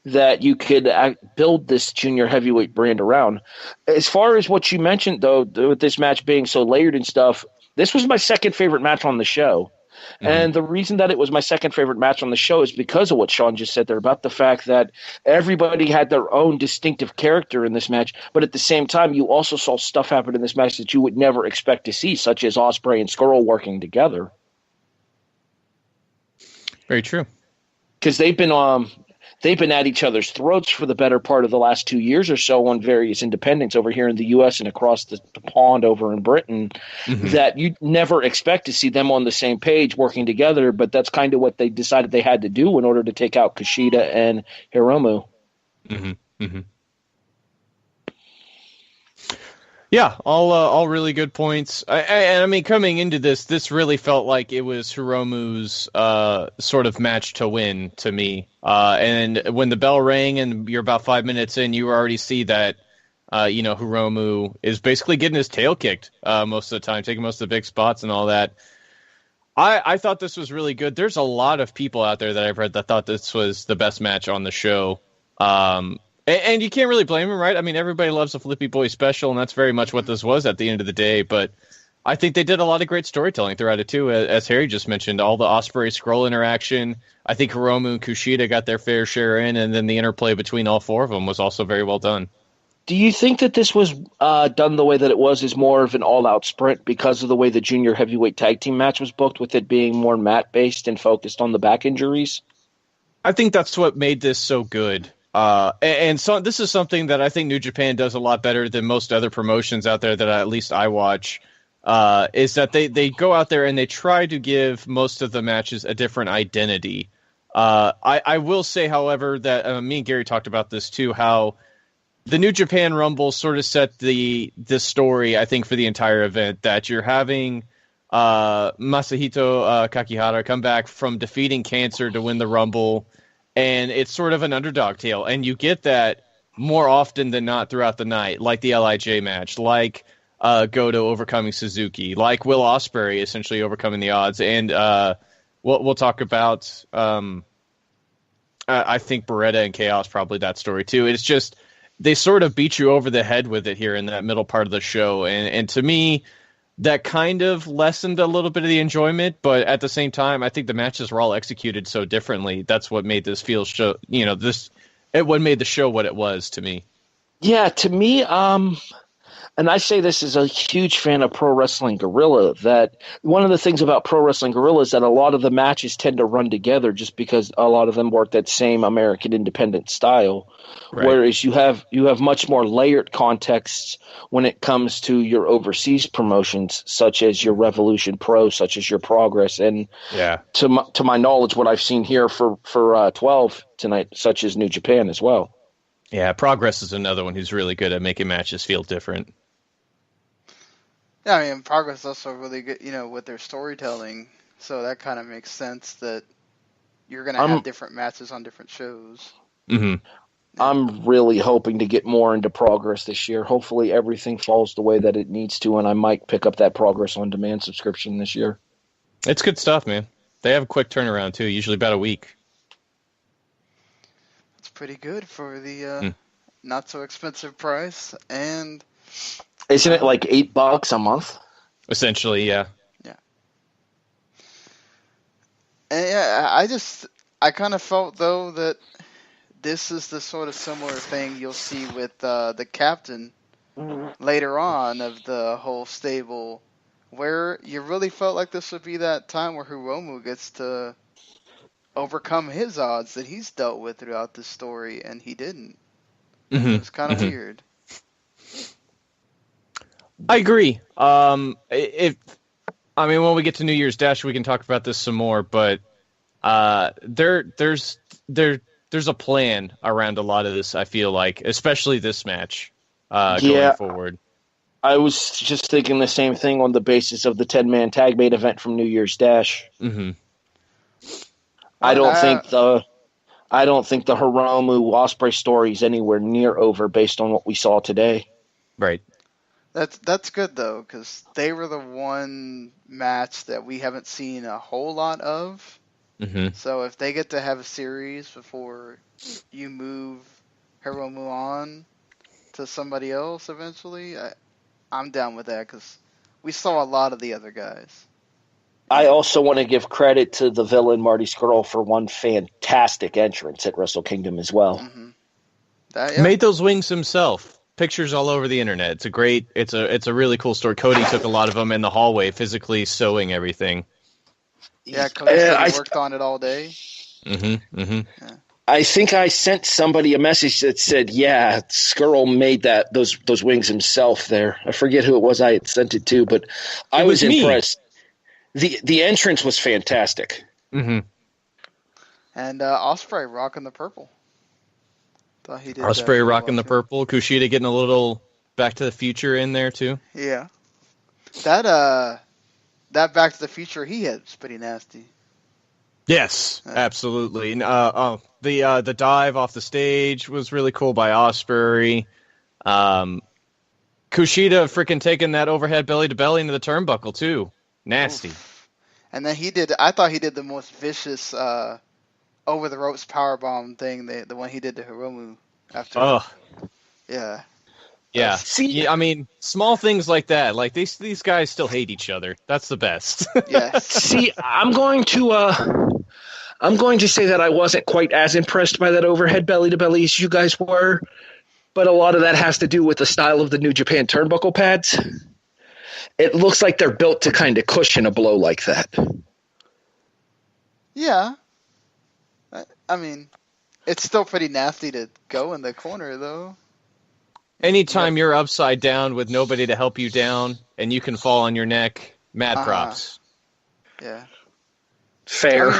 that you could build this junior heavyweight brand around. As far as what you mentioned, though, with this match being so layered and stuff, this was my second favorite match on the show. And the reason that it was my second favorite match on the show is because of what Sean just said there about the fact that everybody had their own distinctive character in this match, but at the same time, you also saw stuff happen in this match that you would never expect to see, such as Ospreay and Scurll working together. Very true. Because they've been at each other's throats for the better part of the last 2 years or so on various independents over here in the U.S. and across the pond over in Britain that you never expect to see them on the same page working together, but that's kind of what they decided they had to do in order to take out Kushida and Hiromu. Yeah, all really good points. I mean, coming into this really felt like it was Hiromu's sort of match to win to me. And when the bell rang and you're about 5 minutes in, you already see that Hiromu is basically getting his tail kicked most of the time, taking most of the big spots and all that. I thought this was really good. There's a lot of people out there that I've read that thought this was the best match on the show. And you can't really blame him, right? I mean, everybody loves a Flippy Boy special, and that's very much what this was at the end of the day. But I think they did a lot of great storytelling throughout it, too. As Harry just mentioned, all the Ospreay-Skrull interaction. I think Hiromu and Kushida got their fair share in, and then the interplay between all four of them was also very well done. Do you think that this was done the way that it was is more of an all-out sprint because of the way the junior heavyweight tag team match was booked, with it being more mat-based and focused on the back injuries? I think that's what made this so good. And so this is something that I think New Japan does a lot better than most other promotions out there that at least I watch, is that they go out there and they try to give most of the matches a different identity. I will say, however, that me and Gary talked about this too, how the New Japan Rumble sort of set the story, I think, for the entire event, that you're having Masahito Kakihara come back from defeating cancer to win the Rumble, and it's sort of an underdog tale, and you get that more often than not throughout the night, like the LIJ match, like Goto overcoming Suzuki, like Will Ospreay essentially overcoming the odds, and we'll talk about, I think, Beretta and Chaos, probably that story too. It's just, they sort of beat you over the head with it here in that middle part of the show. And to me, that kind of lessened a little bit of the enjoyment. But at the same time, I think the matches were all executed so differently. That's what made this feel what made the show what it was to me. Yeah, to me, and I say this as a huge fan of Pro Wrestling Guerrilla, that one of the things about Pro Wrestling Guerrilla is that a lot of the matches tend to run together just because a lot of them work that same American independent style. Right. Whereas you have much more layered contexts when it comes to your overseas promotions, such as your Revolution Pro, such as your Progress, and to my knowledge, what I've seen here for 12 tonight, such as New Japan as well. Yeah, Progress is another one who's really good at making matches feel different. Yeah, I mean, Progress is also really good, with their storytelling. So that kind of makes sense that you're going to have different matches on different shows. Mm-hmm. I'm really hoping to get more into Progress this year. Hopefully everything falls the way that it needs to, and I might pick up that Progress on Demand subscription this year. It's good stuff, man. They have a quick turnaround, too, usually about a week. It's pretty good for the not so expensive price, and isn't it like $8 a month? Essentially, yeah. Yeah. And yeah, I kind of felt though that this is the sort of similar thing you'll see with the captain later on of the whole stable, where you really felt like this would be that time where Hiromu gets to overcome his odds that he's dealt with throughout the story, and he didn't. Mm-hmm. It was kind of weird. I agree. When we get to New Year's Dash, we can talk about this some more, but there's a plan around a lot of this, I feel like, especially this match going forward. I was just thinking the same thing on the basis of the 10-man tag main event from New Year's Dash. Mm-hmm. I don't think the Hiromu Ospreay story is anywhere near over based on what we saw today. Right. That's good though, because they were the one match that we haven't seen a whole lot of. Mm-hmm. So if they get to have a series before you move Hiromu on to somebody else eventually, I'm down with that, because we saw a lot of the other guys. I also want to give credit to the villain Marty Scurll for one fantastic entrance at Wrestle Kingdom as well. Mm-hmm. Made those wings himself. Pictures all over the internet. It's a really cool story. Cody took a lot of them in the hallway, physically sewing everything. Yeah, Cody worked on it all day. Mm-hmm. Mm-hmm. Yeah. I think I sent somebody a message that said, "Yeah, Scurll made those wings himself." There, I forget who it was I had sent it to, but I was impressed. The entrance was fantastic. Mm-hmm. And Ospreay rocking the purple. Thought he did Ospreay rocking the purple. Kushida getting a little Back to the Future in there too. Yeah. That Back to the Future he had was pretty nasty. Yes, absolutely. The dive off the stage was really cool by Ospreay. Kushida freaking taking that overhead belly to belly into the turnbuckle too. Nasty. Oof. And then I thought he did the most vicious over the ropes powerbomb thing, the one he did to Hiromu after. Oh. Yeah. Yeah. See, Yeah, I mean, small things like that. Like these guys still hate each other. That's the best. Yes. see, I'm going to say that I wasn't quite as impressed by that overhead belly to belly as you guys were, but a lot of that has to do with the style of the New Japan turnbuckle pads. It looks like they're built to kind of cushion a blow like that. Yeah. I mean, it's still pretty nasty to go in the corner, though. Anytime you're upside down with nobody to help you down and you can fall on your neck, mad props. Yeah. Fair.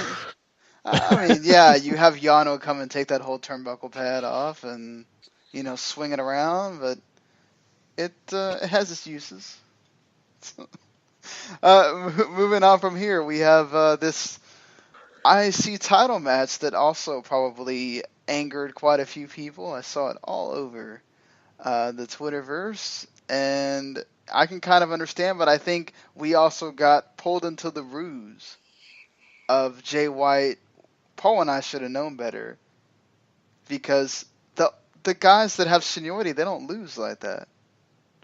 I mean, yeah, you have Yano come and take that whole turnbuckle pad off and, swing it around, but it has its uses. Moving on from here, we have this IC title match that also probably angered quite a few people. I saw it all over the Twitterverse, and I can kind of understand, but I think we also got pulled into the ruse of Jay White. Paul and I should have known better, because the guys that have seniority, they don't lose like that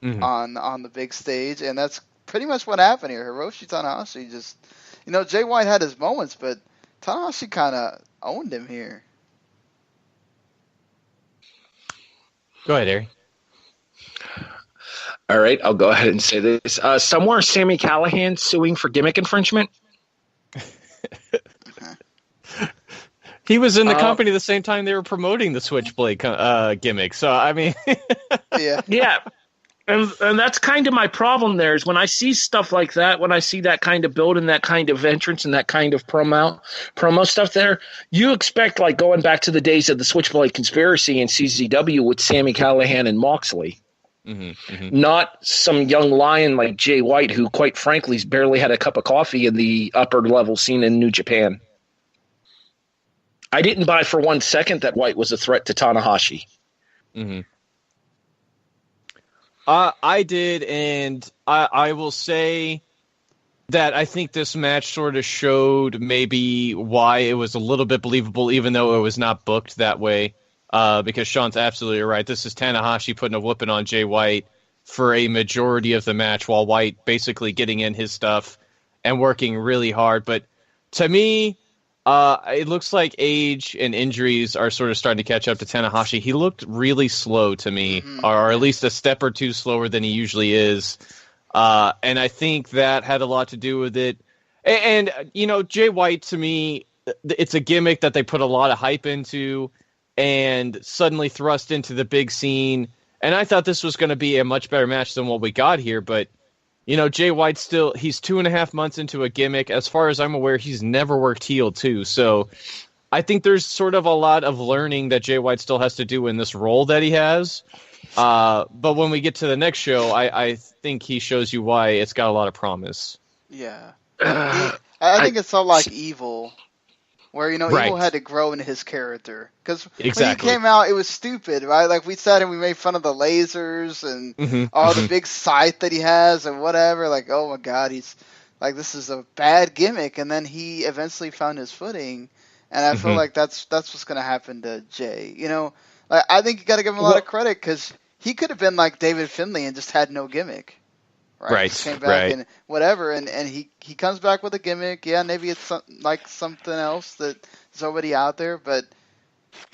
on the big stage, and that's pretty much what happened here. Hiroshi Tanahashi just, Jay White had his moments, but Tanahashi kind of owned him here. Go ahead, Harry. All right, I'll go ahead and say this. Somewhere Sami Callihan suing for gimmick infringement. He was in the company the same time they were promoting the Switchblade gimmick. So, I mean... Yeah. Yeah. And that's kind of my problem there is when I see stuff like that, when I see that kind of build and that kind of entrance and that kind of promo stuff there, you expect, like, going back to the days of the Switchblade Conspiracy and CZW with Sami Callihan and Moxley. Not some young lion like Jay White, who, quite frankly, has barely had a cup of coffee in the upper level scene in New Japan. I didn't buy for 1 second that White was a threat to Tanahashi. I did, and I will say that I think this match sort of showed maybe why it was a little bit believable, even though it was not booked that way. Because Sean's absolutely right. This is Tanahashi putting a whooping on Jay White for a majority of the match, while White basically getting in his stuff and working really hard. But to me, it looks like age and injuries are sort of starting to catch up to Tanahashi. He looked really slow to me, or at least a step or two slower than he usually is. And I think that had a lot to do with it. And Jay White, to me, it's a gimmick that they put a lot of hype into and suddenly thrust into the big scene. And I thought this was going to be a much better match than what we got here. But, Jay White he's 2.5 months into a gimmick. As far as I'm aware, he's never worked heel too. So I think there's sort of a lot of learning that Jay White still has to do in this role that he has. But when we get to the next show, I think he shows you why it's got a lot of promise. Yeah. I think it's all like Evil, where, Right. Evil had to grow into his character. Because Exactly. when he came out, it was stupid, right? Like, we sat and we made fun of the lasers and all the big scythe that he has and whatever. Like, oh my God, he's like, this is a bad gimmick. And then he eventually found his footing. And I feel like that's what's going to happen to Jay. Like, I think you got to give him a lot of credit, because he could have been like David Finlay and just had no gimmick. Right. Just came back and whatever, and he comes back with a gimmick. Yeah, maybe it's something else that's already out there, but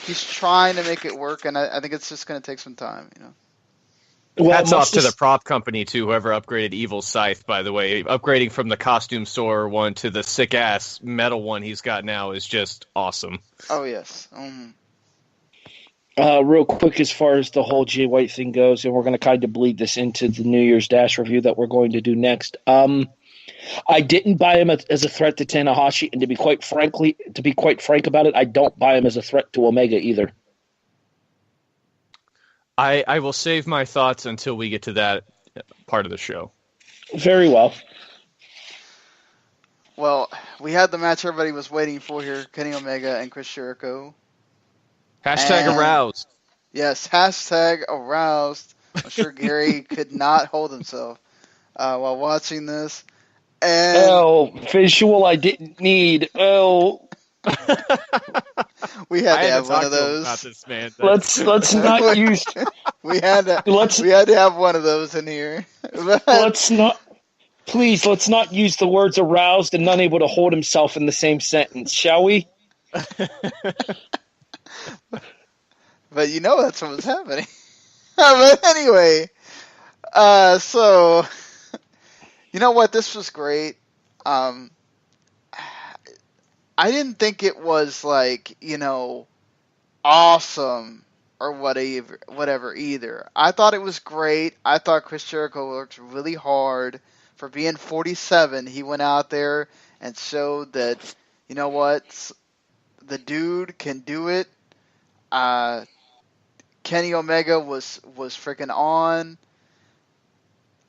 he's trying to make it work, and I think it's just going to take some time. Well, Hats off to the prop company, too, whoever upgraded Evil's Scythe, by the way. Upgrading from the costume store one to the sick-ass metal one he's got now is just awesome. Oh, yes. Real quick, as far as the whole Jay White thing goes, and we're going to kind of bleed this into the New Year's Dash review that we're going to do next. I didn't buy him as a threat to Tanahashi, and to be quite frank about it, I don't buy him as a threat to Omega either. I will save my thoughts until we get to that part of the show. Very well. Well, we had the match everybody was waiting for here: Kenny Omega and Chris Jericho. Hashtag aroused. Yes, hashtag aroused. I'm sure Gary could not hold himself while watching this. And Oh, visual I didn't need. Oh, we had I to had have to one talk of to him those. about this, man. let's not use We had to let's have one of those in here. let's not please let's not use the words aroused and unable to hold himself in the same sentence, shall we? But you know that's what was happening. But anyway, so you know what? This was great. I didn't think it was like, awesome or whatever either. I thought it was great. I thought Chris Jericho worked really hard for being 47. He went out there and showed that, you know what, the dude can do it. Kenny Omega was freaking on.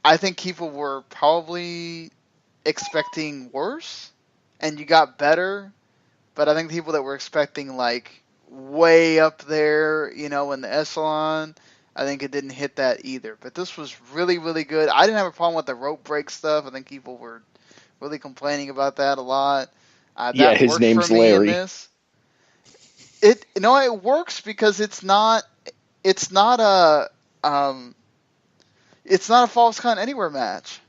I think people were probably expecting worse, and you got better. But I think people that were expecting like way up there, in the echelon, I think it didn't hit that either. But this was really, really good. I didn't have a problem with the rope break stuff. I think people were really complaining about that a lot. That his worked name's for me Larry. in this. It works because it's not a Falls Count Anywhere match.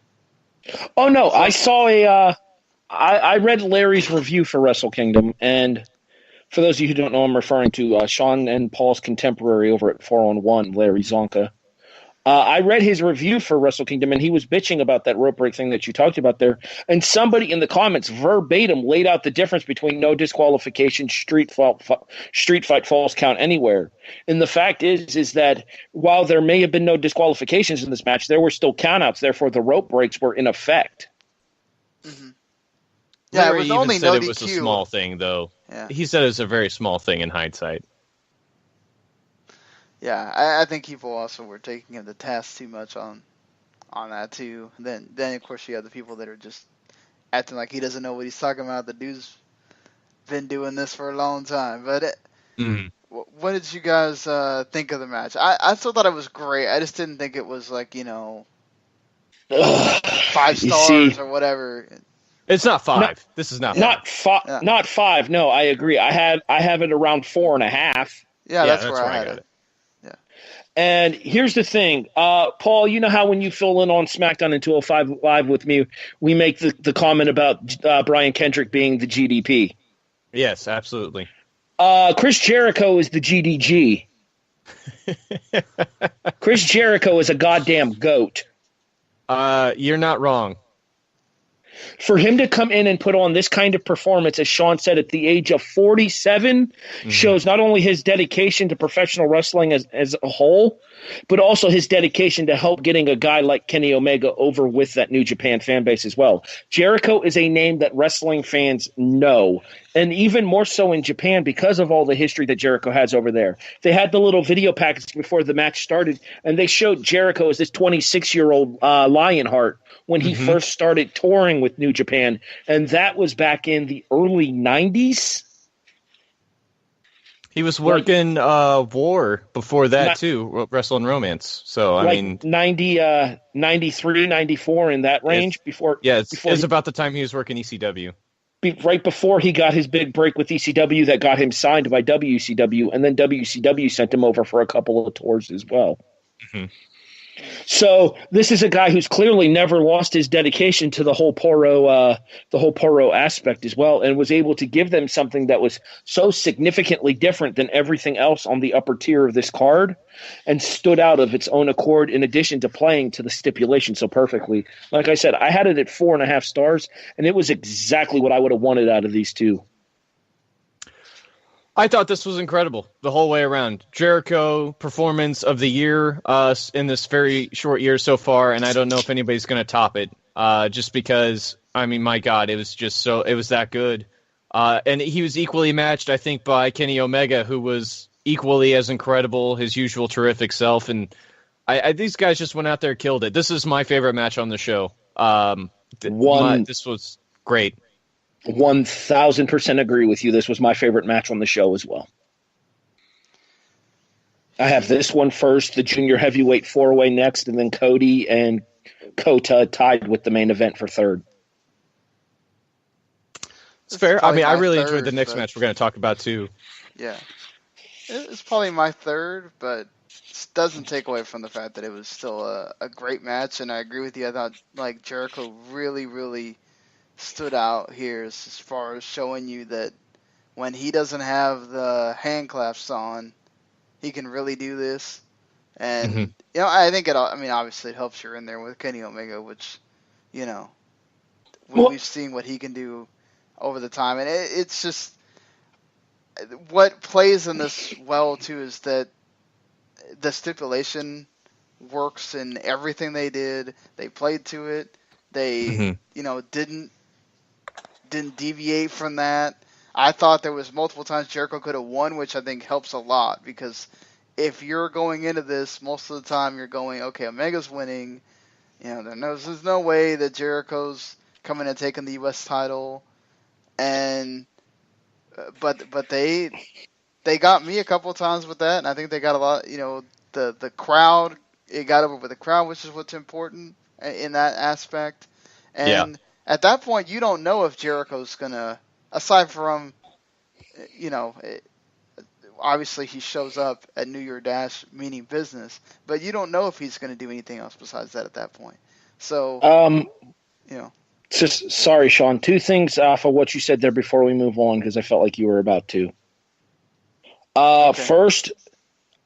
Oh no, I saw I read Larry's review for Wrestle Kingdom, and for those of you who don't know, I'm referring to Sean and Paul's contemporary over at 4-on-1, Larry Zonka. I read his review for Wrestle Kingdom, and he was bitching about that rope break thing that you talked about there. And somebody in the comments verbatim laid out the difference between no disqualification, street fight, falls count anywhere. And the fact is that while there may have been no disqualifications in this match, there were still countouts. Therefore, the rope breaks were in effect. Mm-hmm. Yeah, Larry it was even only said no it DQ. was a small thing, though. Yeah. He said it was a very small thing in hindsight. Yeah, I think people also were taking him to task too much on that too. Then of course you have the people that are just acting like he doesn't know what he's talking about. The dude's been doing this for a long time. But what did you guys think of the match? I still thought it was great. I just didn't think it was like 5 stars or whatever. It's not 5. This is not 5. Not 5. No, I agree. I have it around 4.5. Yeah, that's where I had it. And here's the thing, Paul, you know how when you fill in on SmackDown and 205 Live with me, we make the comment about Brian Kendrick being the GDP. Yes, absolutely. Chris Jericho is the GDG. Chris Jericho is a goddamn goat. You're not wrong. For him to come in and put on this kind of performance, as Sean said, at the age of 47, shows not only his dedication to professional wrestling as a whole, but also his dedication to help getting a guy like Kenny Omega over with that New Japan fan base as well. Jericho is a name that wrestling fans know, and even more so in Japan because of all the history that Jericho has over there. They had the little video package before the match started, and they showed Jericho as this 26-year-old Lionheart when he first started touring with New Japan, and that was back in the early 90s. He was working War before that, too, Wrestle and Romance. So, I mean... 93, 94, in that range. It's about the time he was working ECW. Right before he got his big break with ECW that got him signed by WCW, and then WCW sent him over for a couple of tours as well. Mm-hmm. So this is a guy who's clearly never lost his dedication to the whole Poro aspect as well, and was able to give them something that was so significantly different than everything else on the upper tier of this card, and stood out of its own accord in addition to playing to the stipulation so perfectly. Like I said, I had it at 4.5 stars, and it was exactly what I would have wanted out of these two. I thought this was incredible the whole way around. Jericho performance of the year in this very short year so far, and I don't know if anybody's going to top it. Just because, I mean, my God, it was that good. And he was equally matched, I think, by Kenny Omega, who was equally as incredible, his usual terrific self. And these guys just went out there and killed it. This is my favorite match on the show. This was great. 1,000% agree with you. This was my favorite match on the show as well. I have this one first, the junior heavyweight 4-way next, and then Cody and Kota tied with the main event for third. It's fair. I mean, I really third, enjoyed the next match we're going to talk about, too. Yeah. It's probably my third, but it doesn't take away from the fact that it was still a great match, and I agree with you. I thought, like, Jericho really, really stood out here as far as showing you that when he doesn't have the hand clasps on, he can really do this. And, I think obviously it helps you're in there with Kenny Omega, which, we've seen what he can do over the time. And it's just, what plays in this well, too, is that the stipulation works in everything they did. They played to it. They, didn't deviate from that. I thought there was multiple times Jericho could have won, which I think helps a lot, because if you're going into this, most of the time you're going, okay, Omega's winning. There's no way that Jericho's coming and taking the U.S. title. And but they got me a couple of times with that, and I think they got a lot. The crowd, it got over with the crowd, which is what's important in that aspect. And at that point, you don't know if Jericho's gonna, aside from, obviously he shows up at New Year Dash meaning business, but you don't know if he's gonna do anything else besides that at that point. So, Just, sorry, Sean. Two things off of what you said there before we move on, because I felt like you were about to. Okay. First,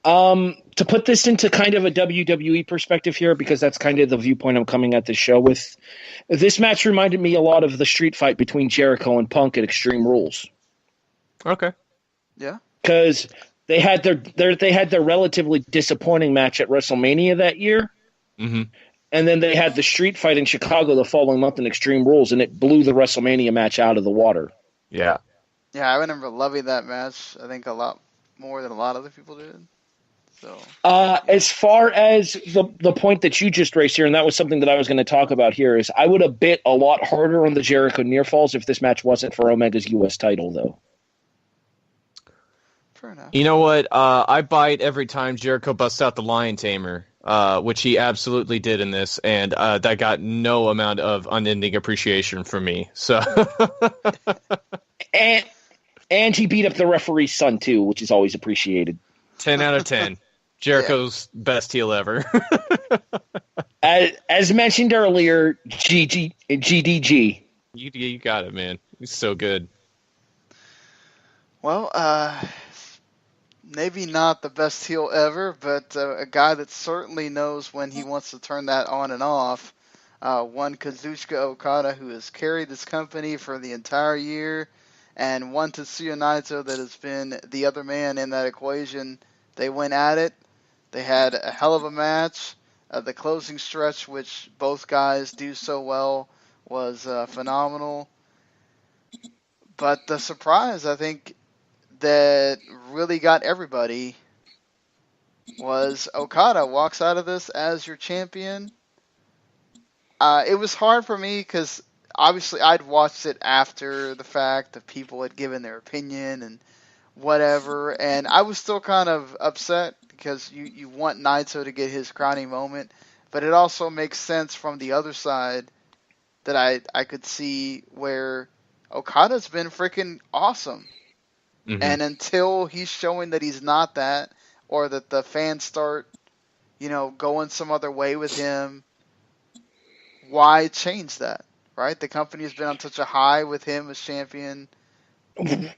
to put this into kind of a WWE perspective here, because that's kind of the viewpoint I'm coming at this show with. This match reminded me a lot of the street fight between Jericho and Punk at Extreme Rules. Okay. Yeah. Because they had their relatively disappointing match at WrestleMania that year. Mm-hmm. And then they had the street fight in Chicago the following month in Extreme Rules, and it blew the WrestleMania match out of the water. Yeah. Yeah, I remember loving that match. I think a lot more than a lot of other people did. So. As far as the point that you just raised here, and that was something that I was going to talk about here, is I would have bit a lot harder on the Jericho near falls if this match wasn't for Omega's U.S. title, though. Fair enough. You know what? I bite every time Jericho busts out the Lion Tamer. Which he absolutely did in this, and that got no amount of unending appreciation from me. So, and he beat up the referee's son too, which is always appreciated. 10 out of 10. Jericho's best heel ever. As mentioned earlier, GDG. You got it, man. He's so good. Well, maybe not the best heel ever, but a guy that certainly knows when he wants to turn that on and off. One Kazuchika Okada, who has carried this company for the entire year, and one Tetsuya Naito that has been the other man in that equation. They went at it. They had a hell of a match. The closing stretch, which both guys do so well, was phenomenal. But the surprise, I think, that really got everybody was Okada walks out of this as your champion. It was hard for me because obviously I'd watched it after the fact that people had given their opinion and whatever, and I was still kind of upset because you want Naito to get his crowning moment, but it also makes sense from the other side that I could see where Okada's been freaking awesome. Mm-hmm. And until he's showing that he's not that, or that the fans start, going some other way with him, why change that, right? The company has been on such a high with him as champion, and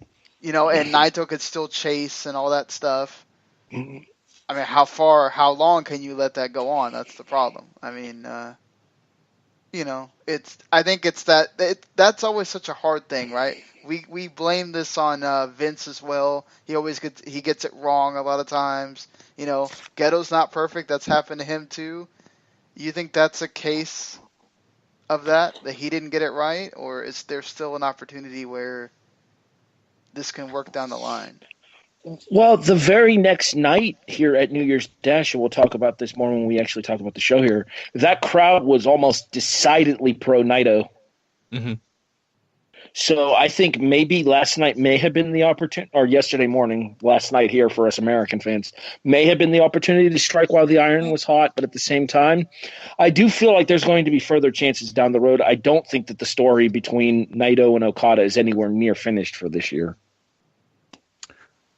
Naito could still chase and all that stuff. I mean, how long can you let that go on? That's the problem. I mean, I think it's that's always such a hard thing, right? We blame this on Vince as well. He gets it wrong a lot of times. Ghetto's not perfect. That's happened to him too. You think that's a case of that he didn't get it right, or is there still an opportunity where this can work down the line? Well, the very next night here at New Year's Dash, and we'll talk about this more when we actually talk about the show here, that crowd was almost decidedly pro Naito. Mm-hmm. So I think maybe last night may have been the opportunity, or yesterday morning, last night here for us American fans, may have been the opportunity to strike while the iron was hot. But at the same time, I do feel like there's going to be further chances down the road. I don't think that the story between Naito and Okada is anywhere near finished for this year.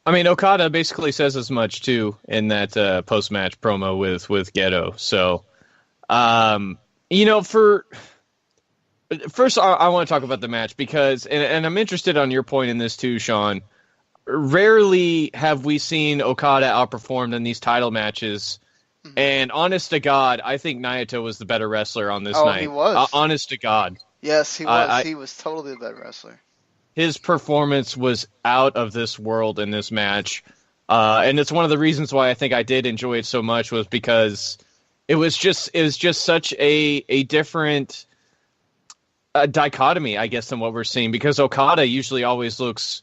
I mean, Okada basically says as much, too, in that post-match promo with Geto. So, first, I want to talk about the match because, and I'm interested on your point in this too, Sean. Rarely have we seen Okada outperformed in these title matches. Mm-hmm. And honest to God, I think Naito was the better wrestler on this night. He was. Honest to God. Yes, he was. He was totally the better wrestler. His performance was out of this world in this match. And it's one of the reasons why I think I did enjoy it so much was because it was just such a different dichotomy, I guess, than what we're seeing, because Okada usually always looks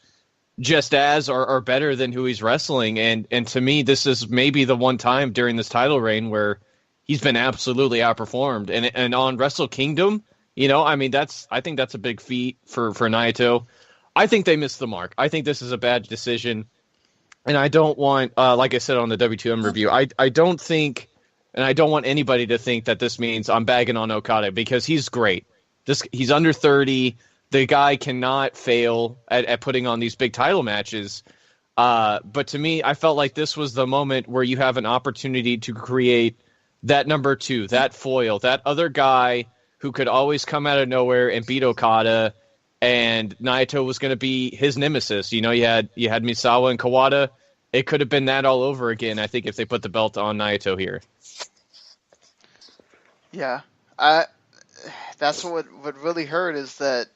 just as or better than who he's wrestling. And to me, this is maybe the one time during this title reign where he's been absolutely outperformed. And on Wrestle Kingdom, I think that's a big feat for Naito. I think they missed the mark. I think this is a bad decision. And I don't want, like I said on the W2M review, I don't think, and I don't want anybody to think that this means I'm bagging on Okada, because he's great. He's under 30. The guy cannot fail at putting on these big title matches. But to me, I felt like this was the moment where you have an opportunity to create that number two, that foil, that other guy who could always come out of nowhere and beat Okada. And Naito was going to be his nemesis. You had Misawa and Kawada. It could have been that all over again, I think, if they put the belt on Naito here. Yeah. That's what really hurt, is that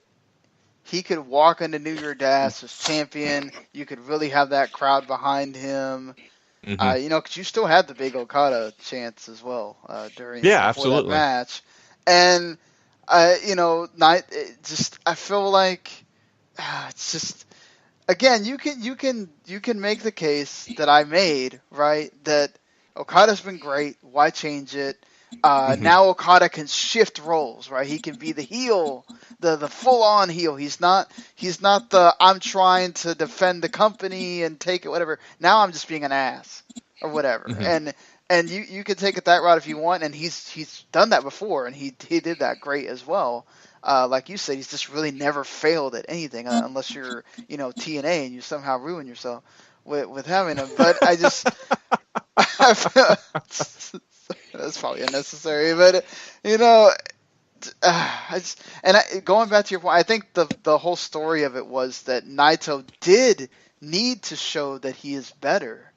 he could walk into New Year's Dash as champion. You could really have that crowd behind him. Mm-hmm. Because you still had the big Okada chance as well during absolutely. that match. And I feel like it's just, again, you can make the case that I made, right? That Okada's been great. Why change it? Now Okada can shift roles, right? He can be the heel, the full on heel. He's not the I'm trying to defend the company and take it, whatever. Now I'm just being an ass or whatever. Mm-hmm. And you can take it that route if you want, and he's done that before, and he did that great as well. Like you said, he's just really never failed at anything unless you're TNA and you somehow ruin yourself with having him. But I just that's probably unnecessary, but going back to your point, I think the whole story of it was that Naito did need to show that he is better.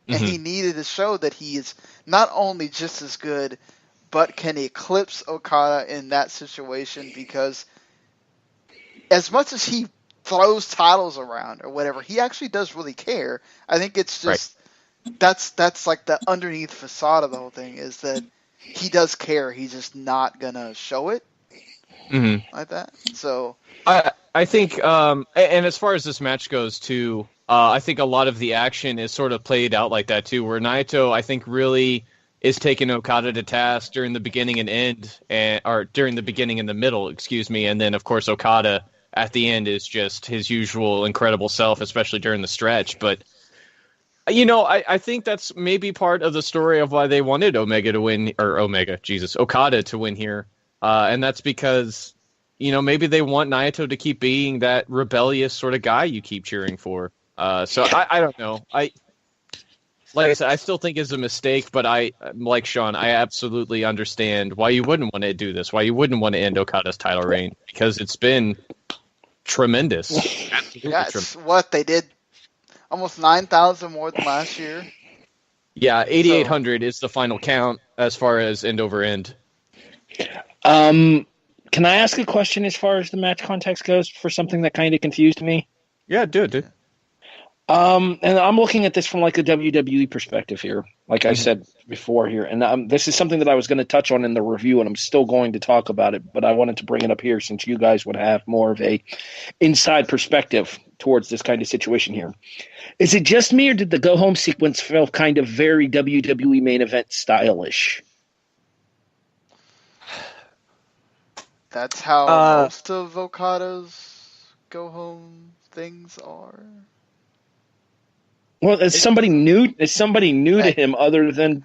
And he needed to show that he is not only just as good, but can eclipse Okada in that situation, because as much as he throws titles around or whatever, he actually does really care. I think it's just that's like the underneath facade of the whole thing, is that he does care. He's just not gonna show it like that. So I think, and as far as this match goes too, I think a lot of the action is sort of played out like that too, where Naito, I think, really is taking Okada to task during the beginning and end, or during the beginning and the middle, and then of course Okada at the end is just his usual incredible self, especially during the stretch. But I think that's maybe part of the story of why they wanted Okada to win here, and that's because maybe they want Naito to keep being that rebellious sort of guy you keep cheering for. So I don't know. Like I said, I still think it's a mistake, but like Sean, I absolutely understand why you wouldn't want to do this, why you wouldn't want to end Okada's title reign, because it's been tremendous. Yeah, it's what they did, almost 9,000 more than last year. Yeah, 8,800 is the final count as far as end over end. Can I ask a question as far as the match context goes for something that kind of confused me? Yeah, do it, dude. And I'm looking at this from like a WWE perspective here, like I said before here. And this is something that I was going to touch on in the review, and I'm still going to talk about it, but I wanted to bring it up here since you guys would have more of a inside perspective towards this kind of situation here. Is it just me, or did the go home sequence feel kind of very WWE main event stylish? That's how most of Okada's go home things are? Well, is somebody new to him other than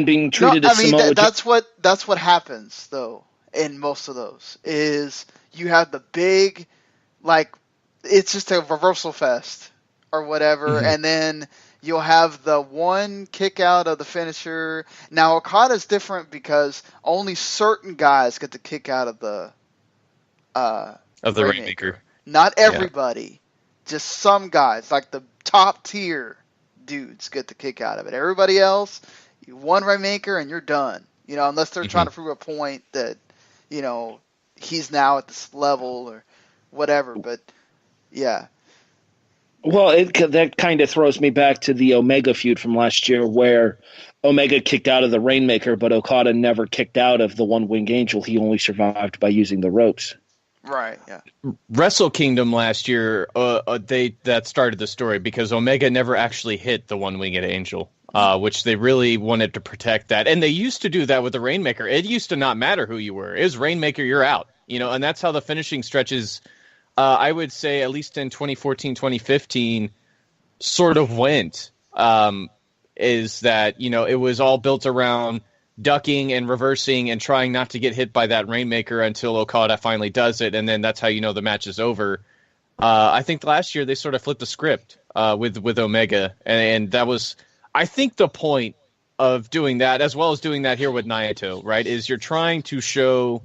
being treated as Samoa Joe? That's what happens though in most of those is you have the big, like, it's just a reversal fest or whatever, and then you'll have the one kick out of the finisher. Now Okada's different because only certain guys get to kick out of the Rainmaker. Not everybody, just some guys, like the top tier dudes get to kick out of it. Everybody else, one Rainmaker and you're done. Unless they're trying to prove a point that, he's now at this level or whatever. But yeah. Well, that kind of throws me back to the Omega feud from last year where Omega kicked out of the Rainmaker, but Okada never kicked out of the One-Winged Angel. He only survived by using the ropes. Right, yeah. Wrestle Kingdom last year, that started the story because Omega never actually hit the One-Winged Angel, which they really wanted to protect that. And they used to do that with the Rainmaker. It used to not matter who you were. It was Rainmaker, you're out. And that's how the finishing stretches, I would say, at least in 2014, 2015, sort of went. Is that, it was all built around ducking and reversing and trying not to get hit by that Rainmaker until Okada finally does it, and then that's how the match is over. I think last year they sort of flipped the script with Omega, and that was, I think, the point of doing that, as well as doing that here with Naito, right, is you're trying to show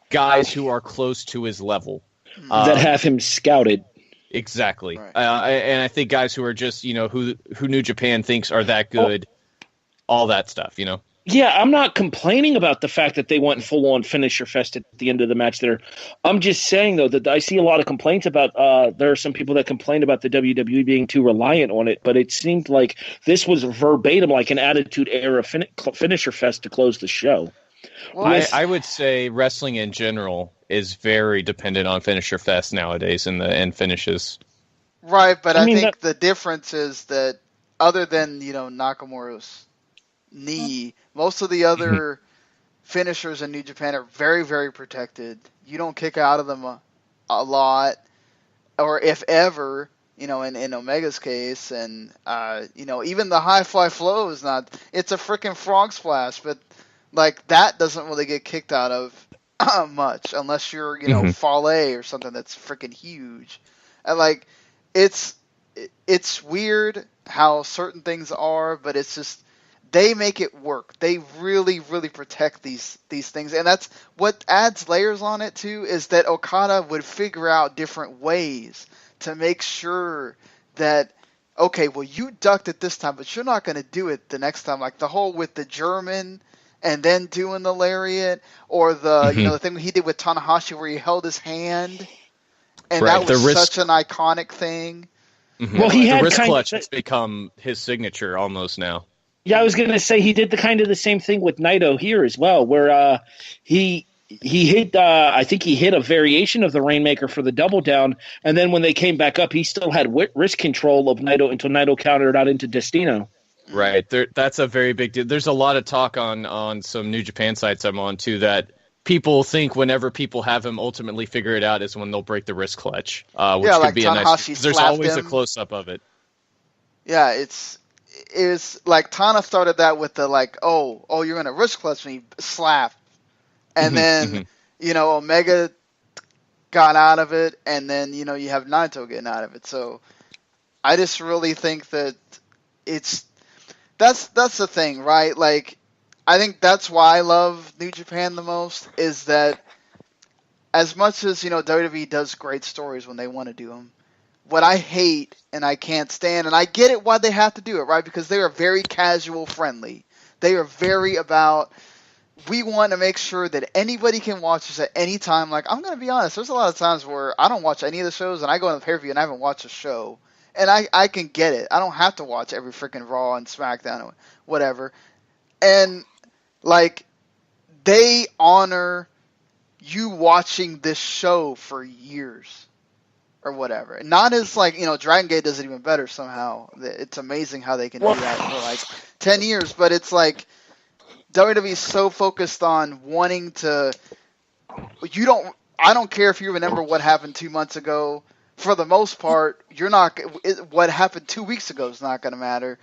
guys who are close to his level. That have him scouted. Exactly. Right. And I think guys who are just, who New Japan thinks are that good, all that stuff, Yeah, I'm not complaining about the fact that they went full-on finisher fest at the end of the match there. I'm just saying, though, that I see a lot of complaints about there are some people that complain about the WWE being too reliant on it, but it seemed like this was verbatim like an Attitude Era finisher fest to close the show. Well, I would say wrestling in general is very dependent on finisher fest nowadays and finishes. Right, but I think the difference is that other than, Nakamura's knee, most of the other finishers in New Japan are very, very protected. You don't kick out of them a lot, or if ever, in Omega's case, and, even the high fly flow is not, it's a freaking frog splash, but, like, that doesn't really get kicked out of much, unless you're, Fale or something that's freaking huge. And, like, it's weird how certain things are, but it's just, they make it work. They really, really protect these things. And that's what adds layers on it, too, is that Okada would figure out different ways to make sure that, okay, well, you ducked it this time, but you're not going to do it the next time. Like the whole with the German and then doing the lariat, or the the thing he did with Tanahashi where he held his hand, and that was such an iconic thing. Well, he had the wrist clutch has become his signature almost now. Yeah, I was going to say he did the same thing with Naito here as well, where he hit I think he hit a variation of the Rainmaker for the double down, and then when they came back up, he still had wrist control of Naito until Naito countered out into Destino. Right, that's a very big deal. There's a lot of talk on some New Japan sites I'm on too that people think whenever people have him ultimately figure it out is when they'll break the wrist clutch, which could like be a nice. There's always a close up of it. Yeah, it's like Tana started that with the oh you're gonna wrist clutch me, slap, and then Omega got out of it, and then you have Naito getting out of it. So I just really think that that's the thing, right? Like, I think that's why I love New Japan the most, is that as much as, WWE does great stories when they want to do them, what I hate and I can't stand, and I get it why they have to do it, right? Because they are very casual friendly. They are very about, we want to make sure that anybody can watch this at any time. Like, I'm going to be honest, there's a lot of times where I don't watch any of the shows, and I go on the pay-per-view and I haven't watched a show. And I can get it. I don't have to watch every freaking Raw and SmackDown or whatever. And, like, they honor you watching this show for years or whatever. And not as, like, Dragon Gate does it even better somehow. It's amazing how they can do that for, like, 10 years. But it's like WWE is so focused on wanting to – I don't care if you remember what happened 2 months ago. For the most part, what happened 2 weeks ago is not going to matter.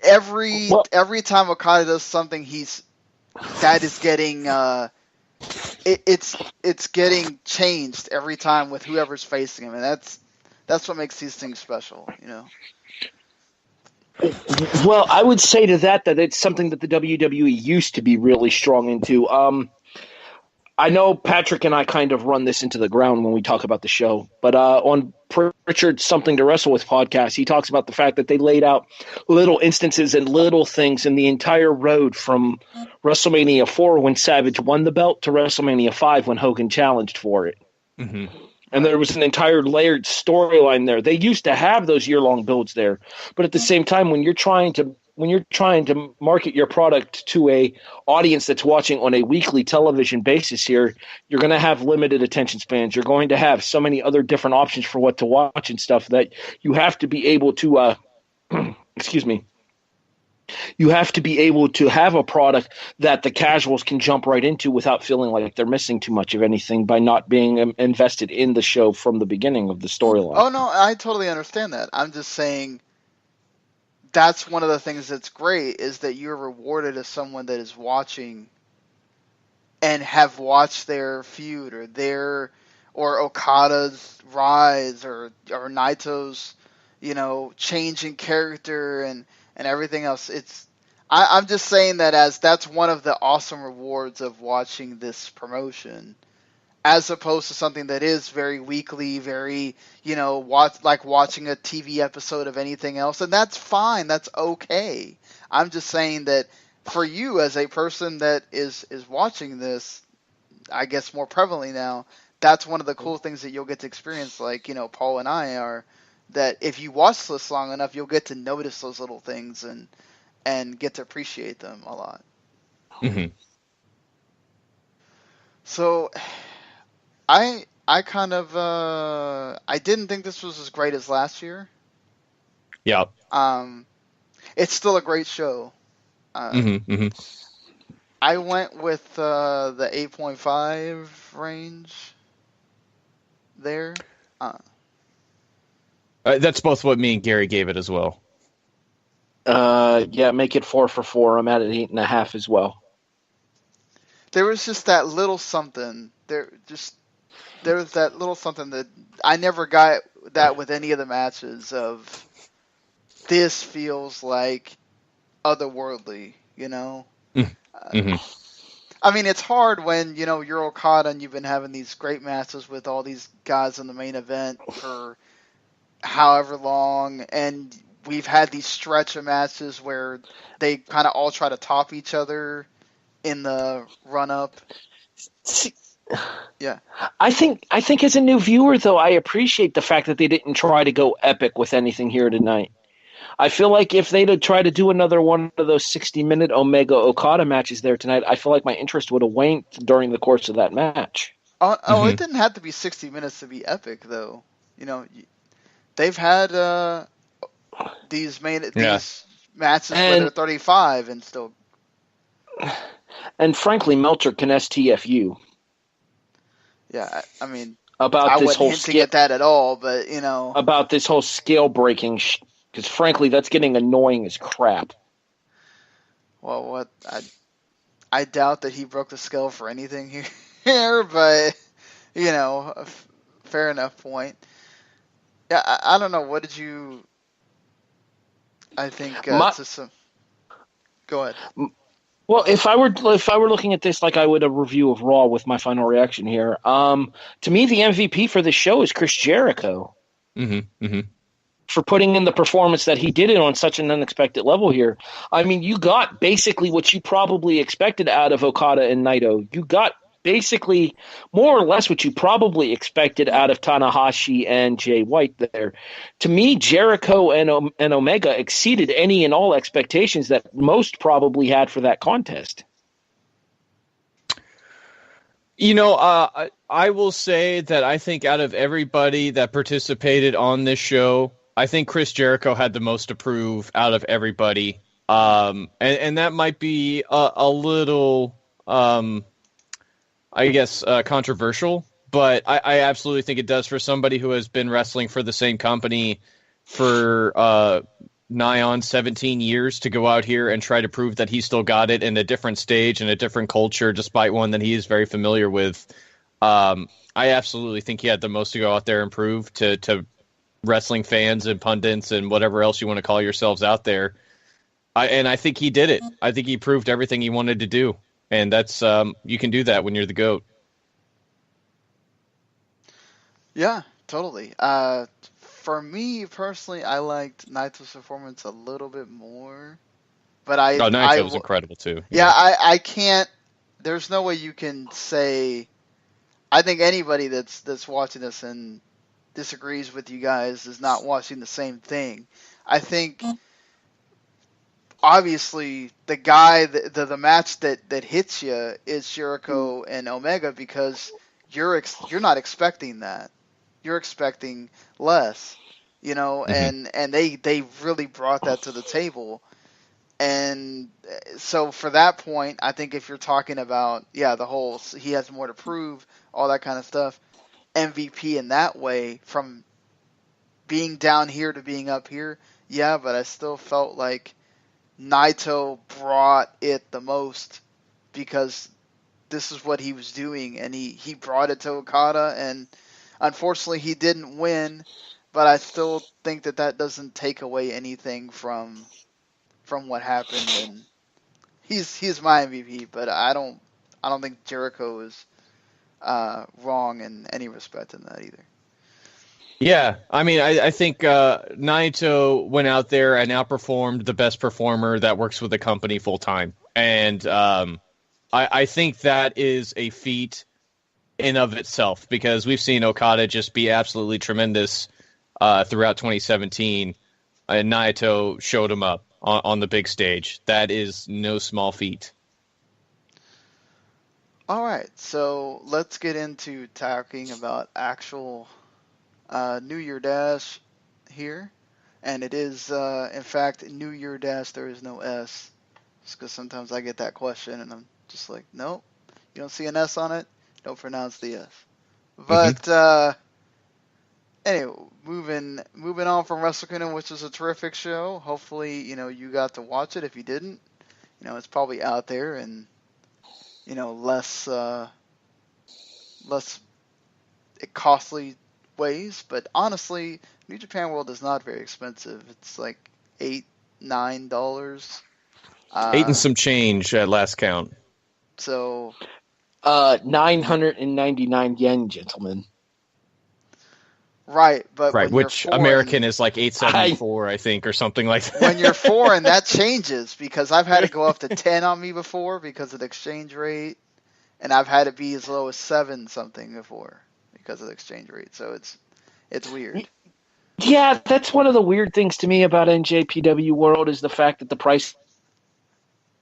Every time Okada does something, that is getting it's getting changed every time with whoever's facing him, and that's what makes these things special, you know. Well, I would say to that it's something that the WWE used to be really strong into. I know Patrick and I kind of run this into the ground when we talk about the show, but on Pritchard's Something to Wrestle With podcast, he talks about the fact that they laid out little instances and little things in the entire road from WrestleMania 4 when Savage won the belt to WrestleMania 5 when Hogan challenged for it. Mm-hmm. And there was an entire layered storyline there. They used to have those year-long builds there, but at the same time, when you're trying to market your product to a audience that's watching on a weekly television basis here, you're going to have limited attention spans. You're going to have so many other different options for what to watch and stuff that you have to be able to excuse me. You have to be able to have a product that the casuals can jump right into without feeling like they're missing too much of anything by not being invested in the show from the beginning of the storyline. Oh, no, I totally understand that. I'm just saying that's one of the things that's great is that you're rewarded as someone that is watching and have watched their feud or Okada's rise or Naito's, you know, change in character and everything else. I'm just saying that that's one of the awesome rewards of watching this promotion, as opposed to something that is very weekly, very, you know, watching a TV episode of anything else. And that's fine. That's okay. I'm just saying that for you as a person that is watching this, I guess more prevalently now, that's one of the cool things that you'll get to experience. Like, you know, Paul and I are, that if you watch this long enough, you'll get to notice those little things and get to appreciate them a lot. Mm-hmm. So I kind of I didn't think this was as great as last year. Yeah. It's still a great show. Mm-hmm. I went with the 8.5 range there. That's both what me and Gary gave it as well. Yeah, make it 4 for 4. I'm at 8.5 as well. There was just that little something. There was that little something that I never got that with any of the matches of this feels like otherworldly, you know? Mm-hmm. I mean, it's hard when, you know, you're Okada and you've been having these great matches with all these guys in the main event for however long, and we've had these stretch of matches where they kind of all try to top each other in the run-up. Yeah. I think as a new viewer, though, I appreciate the fact that they didn't try to go epic with anything here tonight. I feel like if they'd have tried to do another one of those 60-minute Omega Okada matches there tonight, I feel like my interest would have waned during the course of that match. It didn't have to be 60 minutes to be epic, though. You know, they've had these matches where they're 35 and still. And frankly, Meltzer can STFU. Yeah, I mean, about I this wouldn't whole hint to get that at all, but you know, about this whole scale breaking, because frankly, that's getting annoying as crap. Well, I doubt that he broke the scale for anything here, but you know, fair enough point. Yeah, I don't know. What did you? I think go ahead. Well, if I were looking at this like I would a review of Raw with my final reaction here, to me the MVP for this show is Chris Jericho. Mm-hmm. Mm-hmm. For putting in the performance that he did it on such an unexpected level here. I mean, you got basically what you probably expected out of Okada and Naito. You got basically more or less what you probably expected out of Tanahashi and Jay White there. To me, Jericho and Omega exceeded any and all expectations that most probably had for that contest. You know, I will say that I think out of everybody that participated on this show, I think Chris Jericho had the most to prove out of everybody. And that might be a little I guess, controversial, but I absolutely think it does for somebody who has been wrestling for the same company for nigh on 17 years to go out here and try to prove that he still got it in a different stage and a different culture, despite one that he is very familiar with. I absolutely think he had the most to go out there and prove to wrestling fans and pundits and whatever else you want to call yourselves out there. And I think he did it. I think he proved everything he wanted to do. And that's you can do that when you're the GOAT. Yeah, totally. For me personally, I liked Naito's performance a little bit more, but Naito was incredible too. Yeah, I can't. There's no way you can say. I think anybody that's watching this and disagrees with you guys is not watching the same thing. I think obviously the guy, the match that hits you is Jericho and Omega because you're not expecting that. You're expecting less, and they really brought that to the table. And so for that point, I think if you're talking about, the whole, he has more to prove, all that kind of stuff, MVP in that way, from being down here to being up here, but I still felt like Naito brought it the most because this is what he was doing, and he brought it to Okada, and unfortunately he didn't win, but I still think that doesn't take away anything from what happened, and he's my MVP, but I don't think Jericho is wrong in any respect in that either. Yeah, I mean, I think Naito went out there and outperformed the best performer that works with the company full time, and I think that is a feat in of itself because we've seen Okada just be absolutely tremendous throughout 2017, and Naito showed him up on the big stage. That is no small feat. All right, so let's get into talking about actual New Year Dash here. And it is, in fact, New Year Dash, there is no S. Just because sometimes I get that question, and I'm just like, nope, you don't see an S on it, don't pronounce the S. But, anyway, moving on from Wrestle Kingdom, which is a terrific show. Hopefully, you got to watch it. If you didn't, it's probably out there and, less costly ways. But honestly, New Japan World is not very expensive. It's like $8-9. 8 and some change at last count. So 999 yen, gentlemen. Right, but right, when which you're American is like 874, I think, or something like that. When you're foreign, that changes because I've had to go up to 10 on me before because of the exchange rate, and I've had it be as low as 7 something before because of the exchange rate. So it's weird. Yeah, that's one of the weird things to me about NJPW World is the fact that the price.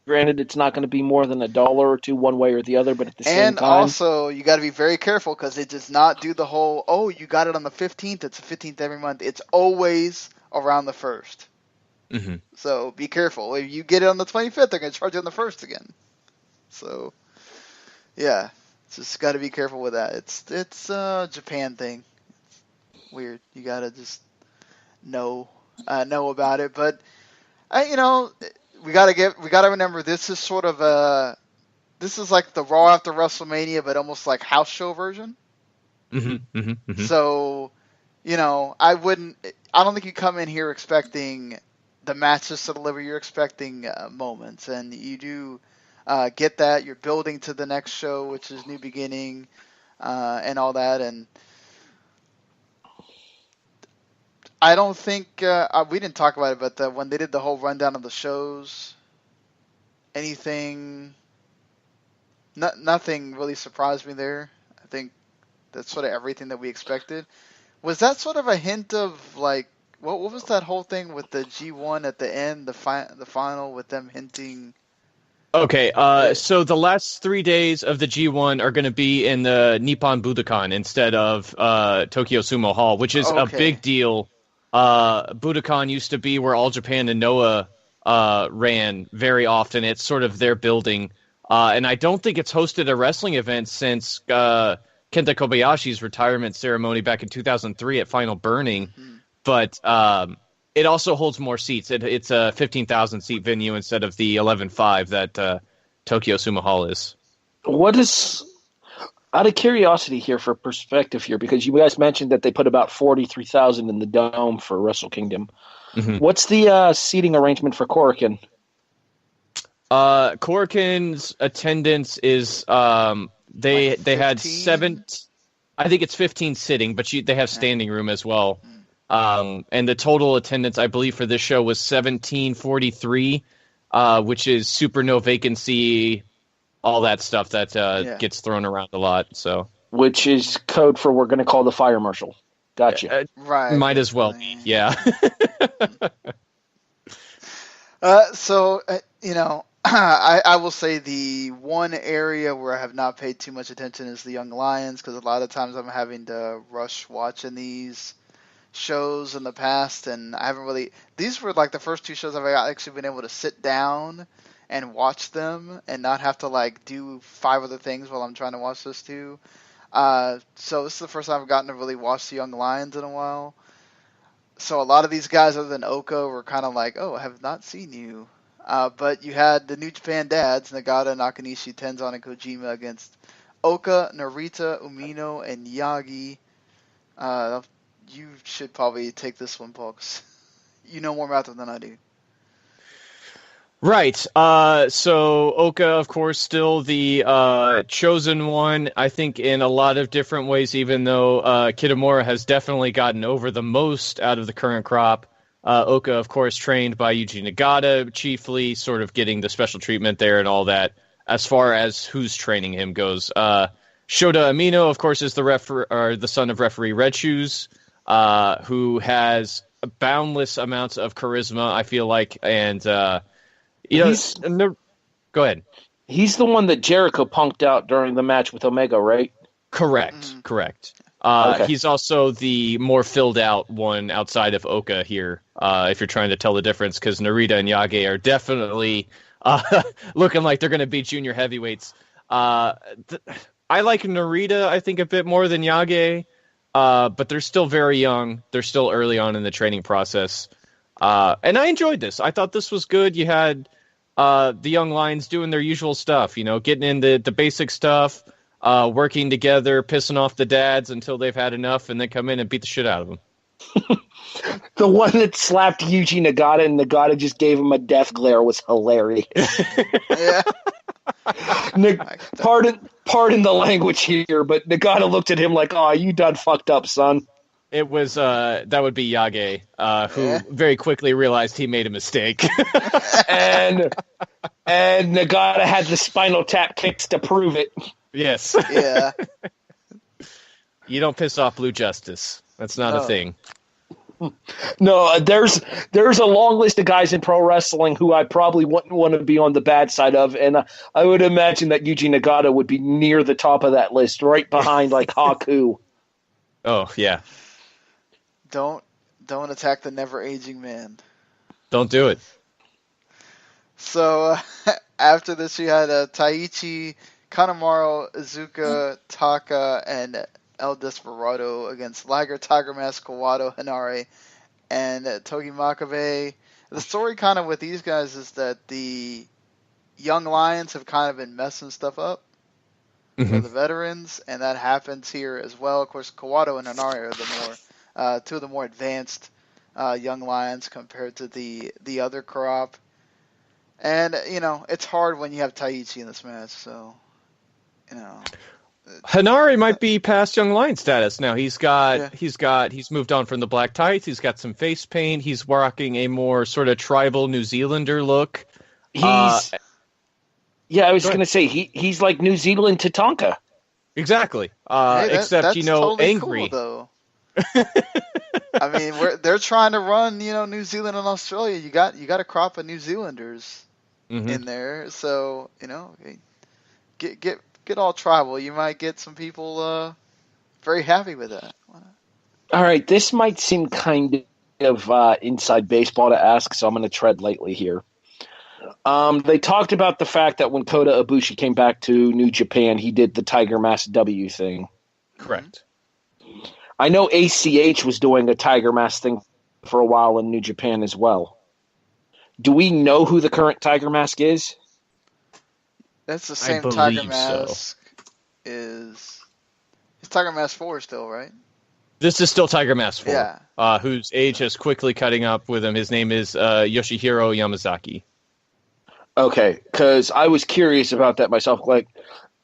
Granted, it's not going to be more than $1 or $2 one way or the other, but at the same time. And also, you got to be very careful because it does not do the whole, you got it on the 15th, it's the 15th every month. It's always around the 1st. Mm-hmm. So be careful. If you get it on the 25th, they're going to charge you on the 1st again. So, yeah, just got to be careful with that. It's a Japan thing. It's weird. You got to just know about it. But, we gotta remember this is sort of this is like the Raw after WrestleMania, but almost like house show version. Mm-hmm, mm-hmm, mm-hmm. So, I don't think you come in here expecting the matches to deliver. You're expecting moments, and you do get that. You're building to the next show, which is New Beginning, and all that, and. I don't think we didn't talk about it, but when they did the whole rundown of the shows, nothing really surprised me there. I think that's sort of everything that we expected. Was that sort of a hint of like what was that whole thing with the G1 at the end, the final with them hinting? Okay, so the last 3 days of the G1 are going to be in the Nippon Budokan instead of Tokyo Sumo Hall, which is a big deal. Budokan used to be where All Japan and Noah ran very often. It's sort of their building. And I don't think it's hosted a wrestling event since Kenta Kobayashi's retirement ceremony back in 2003 at Final Burning. Mm-hmm. But it also holds more seats. It's a 15,000 seat venue instead of the 11.5 that Tokyo Sumo Hall is. What is, out of curiosity here for perspective here, because you guys mentioned that they put about 43,000 in the dome for Wrestle Kingdom. Mm-hmm. What's the seating arrangement for Korakuen? Korakuen's attendance is they had 7. I think it's 15 sitting, but they have standing room as well. And the total attendance, I believe, for this show was 1743, which is super no vacancy, all that stuff that gets thrown around a lot. So, which is code for we're going to call the fire marshal. Gotcha. Right. Might as well be, yeah. I will say the one area where I have not paid too much attention is the Young Lions, because a lot of times I'm having to rush watching these shows in the past, and I haven't really. These were like the first 2 shows I've actually been able to sit down and watch them and not have to like do 5 other things while I'm trying to watch this too. So this is the first time I've gotten to really watch the Young Lions in a while. So a lot of these guys, other than Oka, were kind of like, oh, I have not seen you. But you had the New Japan dads, Nagata, Nakanishi, Tenzan, and Kojima against Oka, Narita, Umino, and Yagi. You should probably take this one, Paul, 'cause you know more about them than I do. Right. So Oka, of course, still the chosen one, I think, in a lot of different ways, even though Kitamura has definitely gotten over the most out of the current crop. Oka, of course, trained by Yuji Nagata, chiefly, sort of getting the special treatment there and all that, as far as who's training him goes. Shota Amino, of course, is the son of referee Red Shoes, who has boundless amounts of charisma, I feel like, and go ahead. He's the one that Jericho punked out during the match with Omega, right? Correct. Okay. He's also the more filled out one outside of Oka here, if you're trying to tell the difference, because Narita and Yage are definitely looking like they're going to beat junior heavyweights. I like Narita, I think, a bit more than Yage, but they're still very young. They're still early on in the training process. And I enjoyed this. I thought this was good. You had the young lions doing their usual stuff, getting into the basic stuff, working together, pissing off the dads until they've had enough, and then come in and beat the shit out of them. The one that slapped Yuji Nagata and Nagata just gave him a death glare was hilarious. Yeah. Pardon the language here, but Nagata looked at him like, "Oh, you done fucked up, son." It was that would be Yage, who very quickly realized he made a mistake, and Nagata had the spinal tap kicks to prove it. Yes. Yeah. You don't piss off Blue Justice. That's not a thing. No, there's a long list of guys in pro wrestling who I probably wouldn't want to be on the bad side of, and I would imagine that Yuji Nagata would be near the top of that list, right behind like Haku. Oh yeah. Don't attack the never aging man. Don't do it. So after this, you had Taichi, Kanemaru, Izuka, Taka, and El Desperado against Liger, Tiger Mask, Kawato, Hinare, and Togi Makabe. The story kind of with these guys is that the young lions have kind of been messing stuff up for the veterans, and that happens here as well. Of course, Kawato and Hinare are the more two of the more advanced young lions compared to the other crop. And, it's hard when you have Taichi in this match, so, Hinare might be past young lion status now. He's moved on from the black tights. He's got some face paint. He's rocking a more sort of tribal New Zealander look. I was going to say, he's like New Zealand Tatanka. Exactly. Except, that's totally angry. Cool, though. I mean, they're trying to run, New Zealand and Australia. You got a crop of New Zealanders in there, so get all tribal. You might get some people very happy with that. All right, this might seem kind of inside baseball to ask, so I'm going to tread lightly here. They talked about the fact that when Kota Ibushi came back to New Japan, he did the Tiger Mask W thing. Correct. I know ACH was doing a Tiger Mask thing for a while in New Japan as well. Do we know who the current Tiger Mask is? That's the same believe Tiger so. Mask it's Tiger Mask 4 still, right? This is still Tiger Mask 4, Yeah. whose age is quickly cutting up with him. His name is Yoshihiro Yamazaki. Okay, because I was curious about that myself. Like,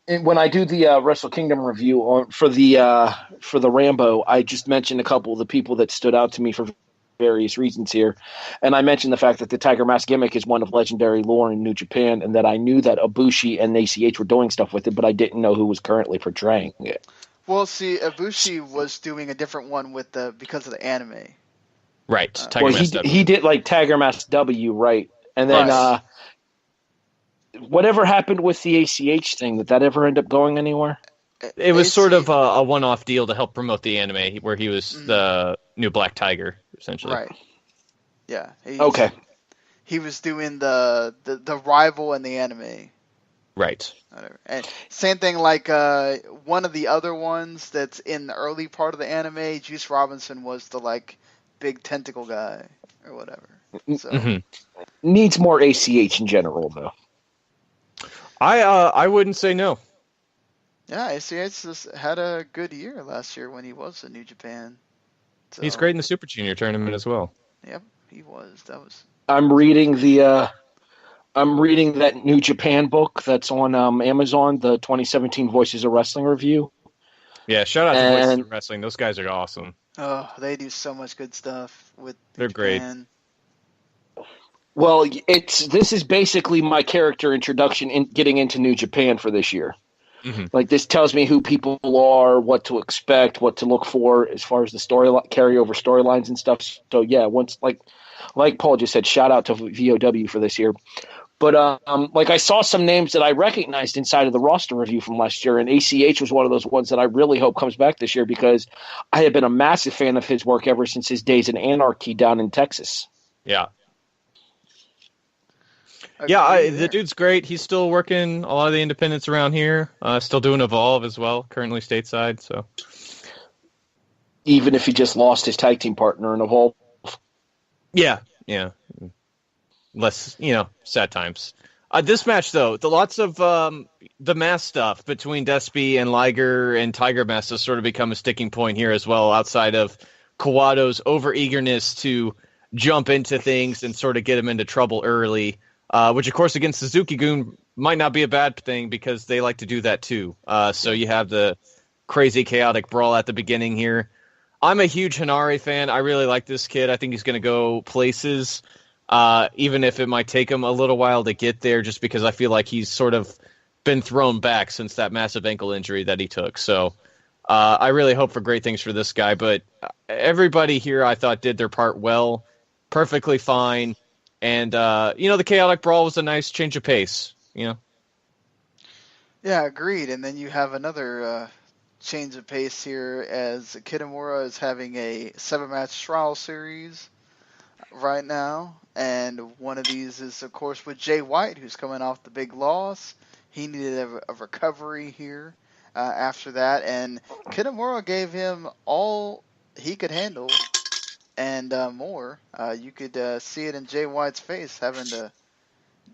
when I do the Wrestle Kingdom review for the Rambo, I just mentioned a couple of the people that stood out to me for various reasons here, and I mentioned the fact that the Tiger Mask gimmick is one of legendary lore in New Japan, and that I knew that Ibushi and ACH were doing stuff with it, but I didn't know who was currently portraying it. Well, see, Ibushi was doing a different one because of the anime. Right, Tiger Mask W. He did like Tiger Mask W, right? And then whatever happened with the ACH thing? Did that ever end up going anywhere? It was sort of a one-off deal to help promote the anime, where he was the new Black Tiger, essentially. Right. Yeah. Okay. He was doing the rival in the anime. Right. Whatever. And same thing like one of the other ones that's in the early part of the anime, Juice Robinson was the like big tentacle guy or whatever. So Needs more ACH in general, though. I wouldn't say no. Yeah, ACH just had a good year last year when he was in New Japan. So, He's great in the Super Junior tournament as well. Yep, he was. I'm reading that New Japan book that's on Amazon, the 2017 Voices of Wrestling review. Yeah, shout out to Voices of Wrestling. Those guys are awesome. Oh, they do so much good stuff with They're great. Well, this is basically my character introduction in getting into New Japan for this year. Mm-hmm. Like, this tells me who people are, what to expect, what to look for as far as the carryover storylines and stuff. So yeah, once like Paul just said, shout out to VOW for this year. But like, I saw some names that I recognized inside of the roster review from last year, and ACH was one of those ones that I really hope comes back this year, because I have been a massive fan of his work ever since his days in Anarchy down in Texas. Yeah. Yeah, the dude's great. He's still working a lot of the independents around here. Still doing Evolve as well, currently stateside. So, even if he just lost his tag team partner in Evolve. Yeah. Less, sad times. This match, though, lots of the mask stuff between Despy and Liger and Tiger Mask has sort of become a sticking point here as well, outside of Kawato's over-eagerness to jump into things and sort of get him into trouble early. Which, of course, against Suzuki-gun might not be a bad thing, because they like to do that too. So you have the crazy, chaotic brawl at the beginning here. I'm a huge Hanare fan. I really like this kid. I think he's going to go places, even if it might take him a little while to get there, just because I feel like he's sort of been thrown back since that massive ankle injury that he took. So I really hope for great things for this guy. But everybody here, I thought, did their part well, perfectly fine. And, the chaotic brawl was a nice change of pace, Yeah, agreed. And then you have another change of pace here, as Kitamura is having a 7-match trial series right now. And one of these is, of course, with Jay White, who's coming off the big loss. He needed a recovery here after that. And Kitamura gave him all he could handle. And more. You could see it in Jay White's face, having to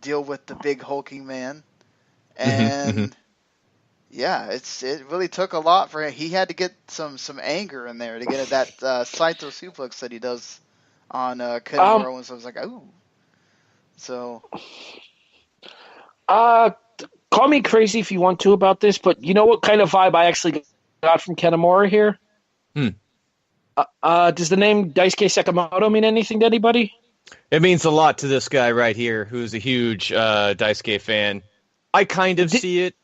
deal with the big hulking man. And yeah, it really took a lot for him. He had to get some anger in there to get at that Saito suplex that he does on Kitamura. And so I was like, ooh. So. Call me crazy if you want to about this, but you know what kind of vibe I actually got from Kitamura here? Does the name Daisuke Sekimoto mean anything to anybody? It means a lot to this guy right here, who's a huge Daisuke fan. I kind of see it.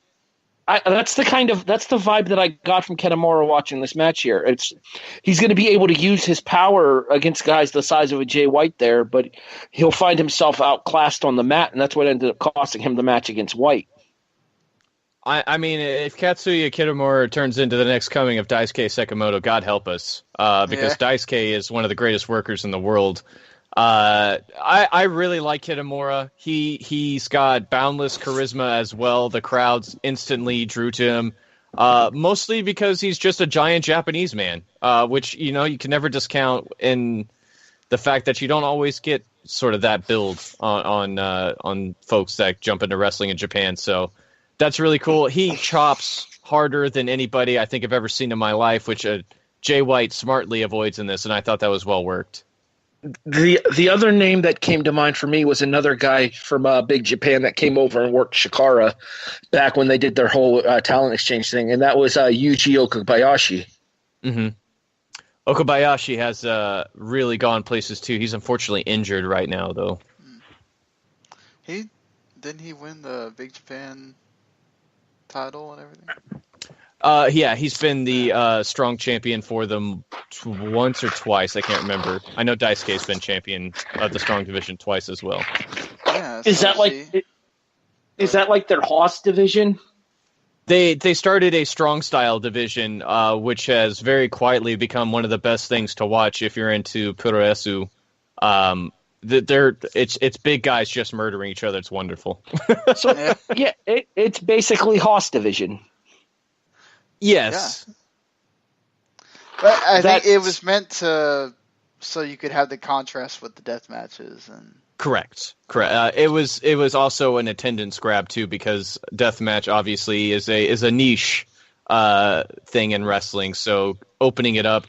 That's the vibe that I got from Kitamura watching this match here. He's going to be able to use his power against guys the size of a Jay White there, but he'll find himself outclassed on the mat, and that's what ended up costing him the match against White. I mean, if Katsuya Kitamura turns into the next coming of Daisuke Sekimoto, God help us, because Daisuke is one of the greatest workers in the world. I really like Kitamura. He's got boundless charisma as well. The crowds instantly drew to him. Mostly because he's just a giant Japanese man, which, you can never discount in the fact that you don't always get sort of that build on folks that jump into wrestling in Japan. So that's really cool. He chops harder than anybody I think I've ever seen in my life, which Jay White smartly avoids in this, and I thought that was well worked. The other name that came to mind for me was another guy from Big Japan that came over and worked Shikara back when they did their whole talent exchange thing, and that was Yuji Okabayashi. Mm-hmm. Okabayashi has really gone places too. He's unfortunately injured right now, though. Didn't he win the Big Japan title and everything? Yeah, he's been the strong champion for them once or twice. I can't remember. I know Daisuke's been champion of the strong division twice as well. Yeah, is that like their Haas division? They started a strong style division, which has very quietly become one of the best things to watch if you're into puroresu. It's big guys just murdering each other. It's wonderful. So yeah, it's basically Haas division. Yes. Yeah. But I think it was meant to so you could have the contrast with the death matches and Correct. It was also an attendance grab too, because deathmatch obviously is a niche thing in wrestling. So opening it up,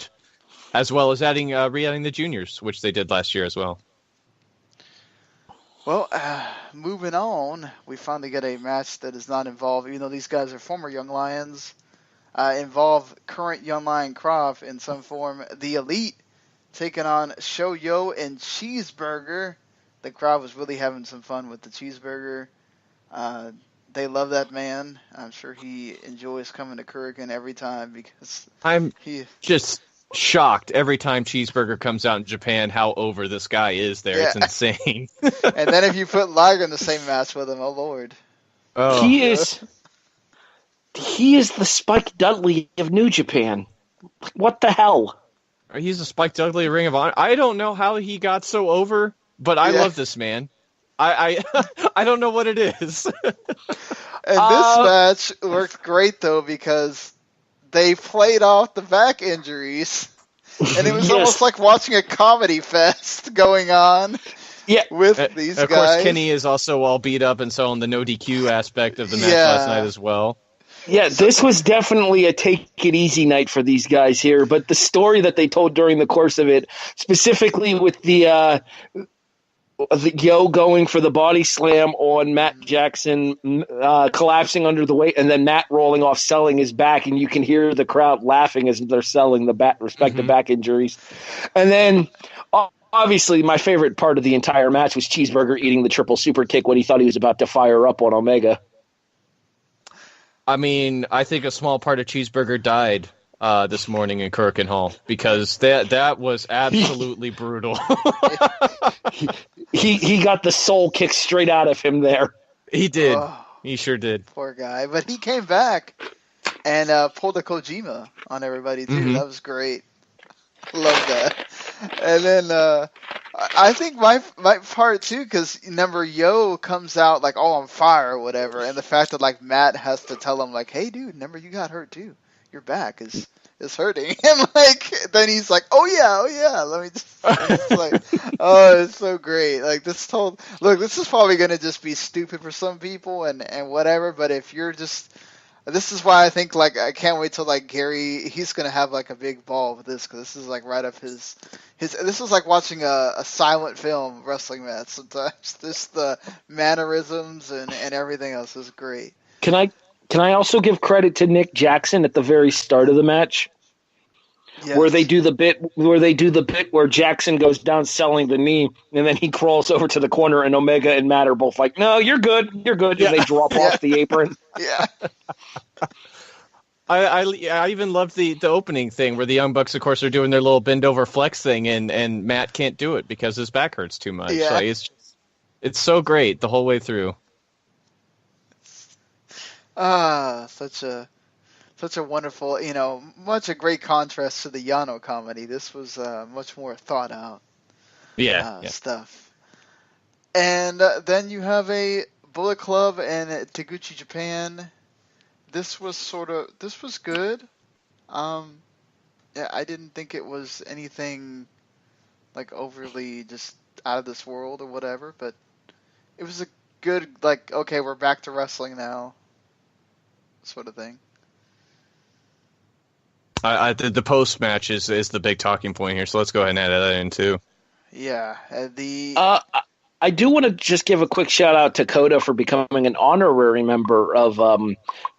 as well as re-adding the juniors, which they did last year as well. Well, moving on, we finally get a match that does not involve, even though these guys are former Young Lions, involve current Young Lion Croft in some form. The Elite taking on Shoyo and Cheeseburger. The crowd was really having some fun with the Cheeseburger. They love that man. I'm sure he enjoys coming to Kurikan every time because I'm just shocked every time Cheeseburger comes out in Japan how over this guy is there. Yeah. It's insane. And then if you put Liger in the same match with him, oh Lord. Oh. He is the Spike Dudley of New Japan. What the hell? He's a Spike Dudley of Ring of Honor. I don't know how he got so over, but I love this man. I don't know what it is. And this match worked great though because they played off the back injuries, and it was almost like watching a comedy fest going on. Yeah, with these guys. Of course, Kenny is also all beat up and so on the no DQ aspect of the match last night as well. Yeah, this was definitely a take it easy night for these guys here. But the story that they told during the course of it, specifically with the Yo going for the body slam on Matt Jackson, collapsing under the weight, and then Matt rolling off, selling his back, and you can hear the crowd laughing as they're selling the respective back injuries. And then, obviously, my favorite part of the entire match was Cheeseburger eating the triple super kick when he thought he was about to fire up on Omega. I mean, I think a small part of Cheeseburger died this morning in Kurikan Hall because that was absolutely brutal. He got the soul kicked straight out of him there. He did. He sure did. Poor guy. But he came back and pulled a Kojima on everybody, too. Mm-hmm. That was great. Love that. And then I think my part, too, because remember, Yo comes out like all on fire or whatever, and the fact that like Matt has to tell him like, hey, dude, remember you got hurt, too. Your back is hurting. And like then he's like, oh yeah, let me just it's like, oh, it's so great. Like this is probably gonna just be stupid for some people and whatever, but if you're just this is why I think like I can't wait till like Gary he's gonna have like a big ball with this because this is like right up his this is like watching a silent film wrestling match sometimes. Just the mannerisms and everything else is great. Can I also give credit to Nick Jackson at the very start of the match, where they do the bit where Jackson goes down selling the knee, and then he crawls over to the corner, and Omega and Matt are both like, "No, you're good, and they drop off the apron. Yeah. I even loved the opening thing where the Young Bucks, of course, are doing their little bend over flex thing, and Matt can't do it because his back hurts too much. Yeah. Like, it's so great the whole way through. Such a wonderful, a great contrast to the Yano comedy. This was much more thought out. Yeah. stuff. And then you have a Bullet Club and Taguchi Japan. This was good. Yeah, I didn't think it was anything like overly just out of this world or whatever, but it was a good, like, okay, we're back to wrestling now sort of thing. The post match is the big talking point here, so let's go ahead and add that in too. Yeah, I do want to just give a quick shout out to Coda for becoming an honorary member of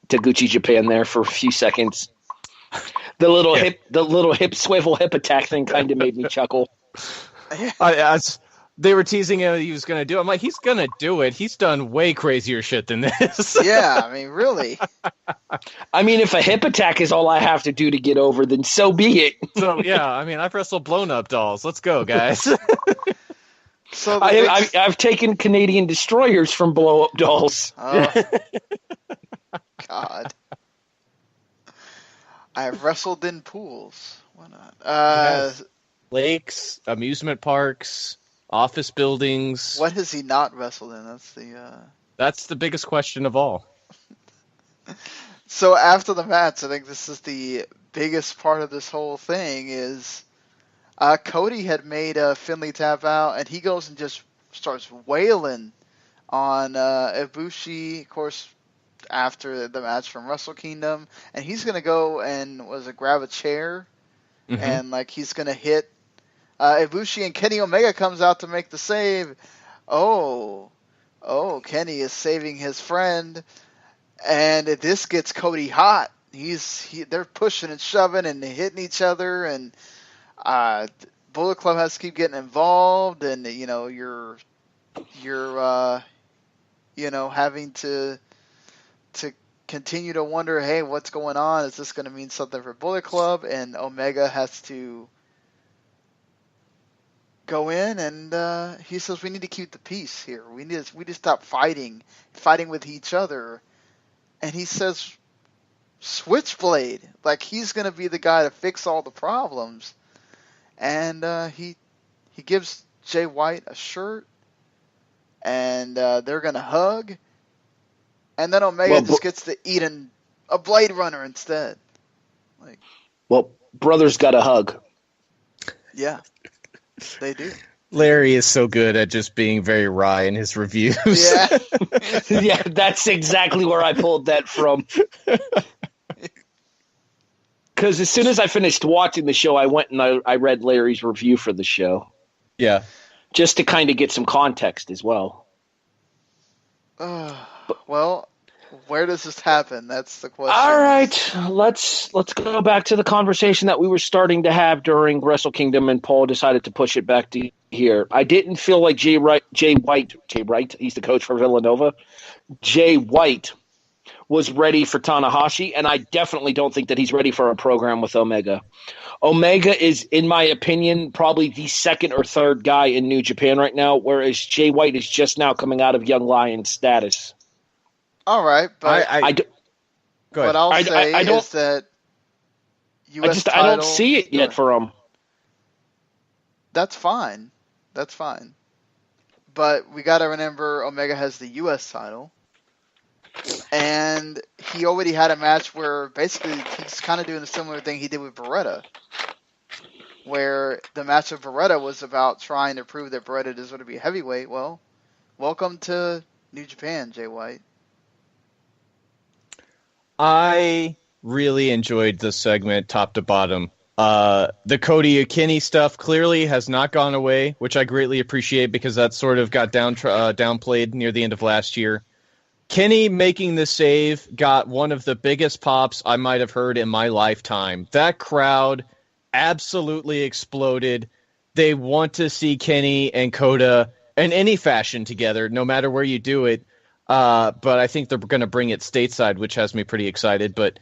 Taguchi Japan there for a few seconds. The little hip swivel hip attack thing kind of made me chuckle. As they were teasing him, he was going to do it. I'm like, he's going to do it. He's done way crazier shit than this. Yeah, I mean, really. I mean, if a hip attack is all I have to do to get over, then so be it. So yeah, I mean, I've wrestled blown up dolls. Let's go, guys. So I've taken Canadian destroyers from blow up dolls. Oh, God. I've wrestled in pools. Why not? Yes. Lakes, amusement parks, office buildings. What has he not wrestled in? That's the biggest question of all. So after the match, I think this is the biggest part of this whole thing is Cody had made Finlay tap out, and he goes and just starts wailing on Ibushi, of course, after the match from Wrestle Kingdom, and he's going to go and grab a chair, and like he's going to hit Ibushi, and Kenny Omega comes out to make the save. Oh, Kenny is saving his friend, and this gets Cody hot. They're pushing and shoving and hitting each other, and Bullet Club has to keep getting involved, and you're having to continue to wonder, hey, what's going on? Is this going to mean something for Bullet Club? And Omega has to go in, and he says, we need to keep the peace here. We need to stop fighting with each other. And he says, Switchblade, like he's going to be the guy to fix all the problems. And he gives Jay White a shirt, and they're going to hug. And then Omega just gets to eat a Blade Runner instead. Brothers got a hug. Yeah, they do. Larry is so good at just being very wry in his reviews. Yeah. Yeah, that's exactly where I pulled that from. Because as soon as I finished watching the show, I went and I read Larry's review for the show. Yeah. Just to kind of get some context as well. Well, where does this happen? That's the question. All right, let's go back to the conversation that we were starting to have during Wrestle Kingdom, and Paul decided to push it back to here. I didn't feel like Jay White, he's the coach for Villanova. Jay White was ready for Tanahashi, and I definitely don't think that he's ready for a program with Omega. Omega is, in my opinion, probably the second or third guy in New Japan right now, whereas Jay White is just now coming out of Young Lion status. All right, but go ahead. What I'll say is that U.S. title, I don't see it yet for him. That's fine. But we got to remember Omega has the U.S. title. And he already had a match where basically he's kind of doing a similar thing he did with Beretta. Where the match of Beretta was about trying to prove that Beretta is going to be a heavyweight. Well, welcome to New Japan, Jay White. I really enjoyed this segment top to bottom. The Cody Kenny stuff clearly has not gone away, which I greatly appreciate because that sort of got downplayed near the end of last year. Kenny making the save got one of the biggest pops I might have heard in my lifetime. That crowd absolutely exploded. They want to see Kenny and Coda in any fashion together, no matter where you do it. But I think they're going to bring it stateside, which has me pretty excited. But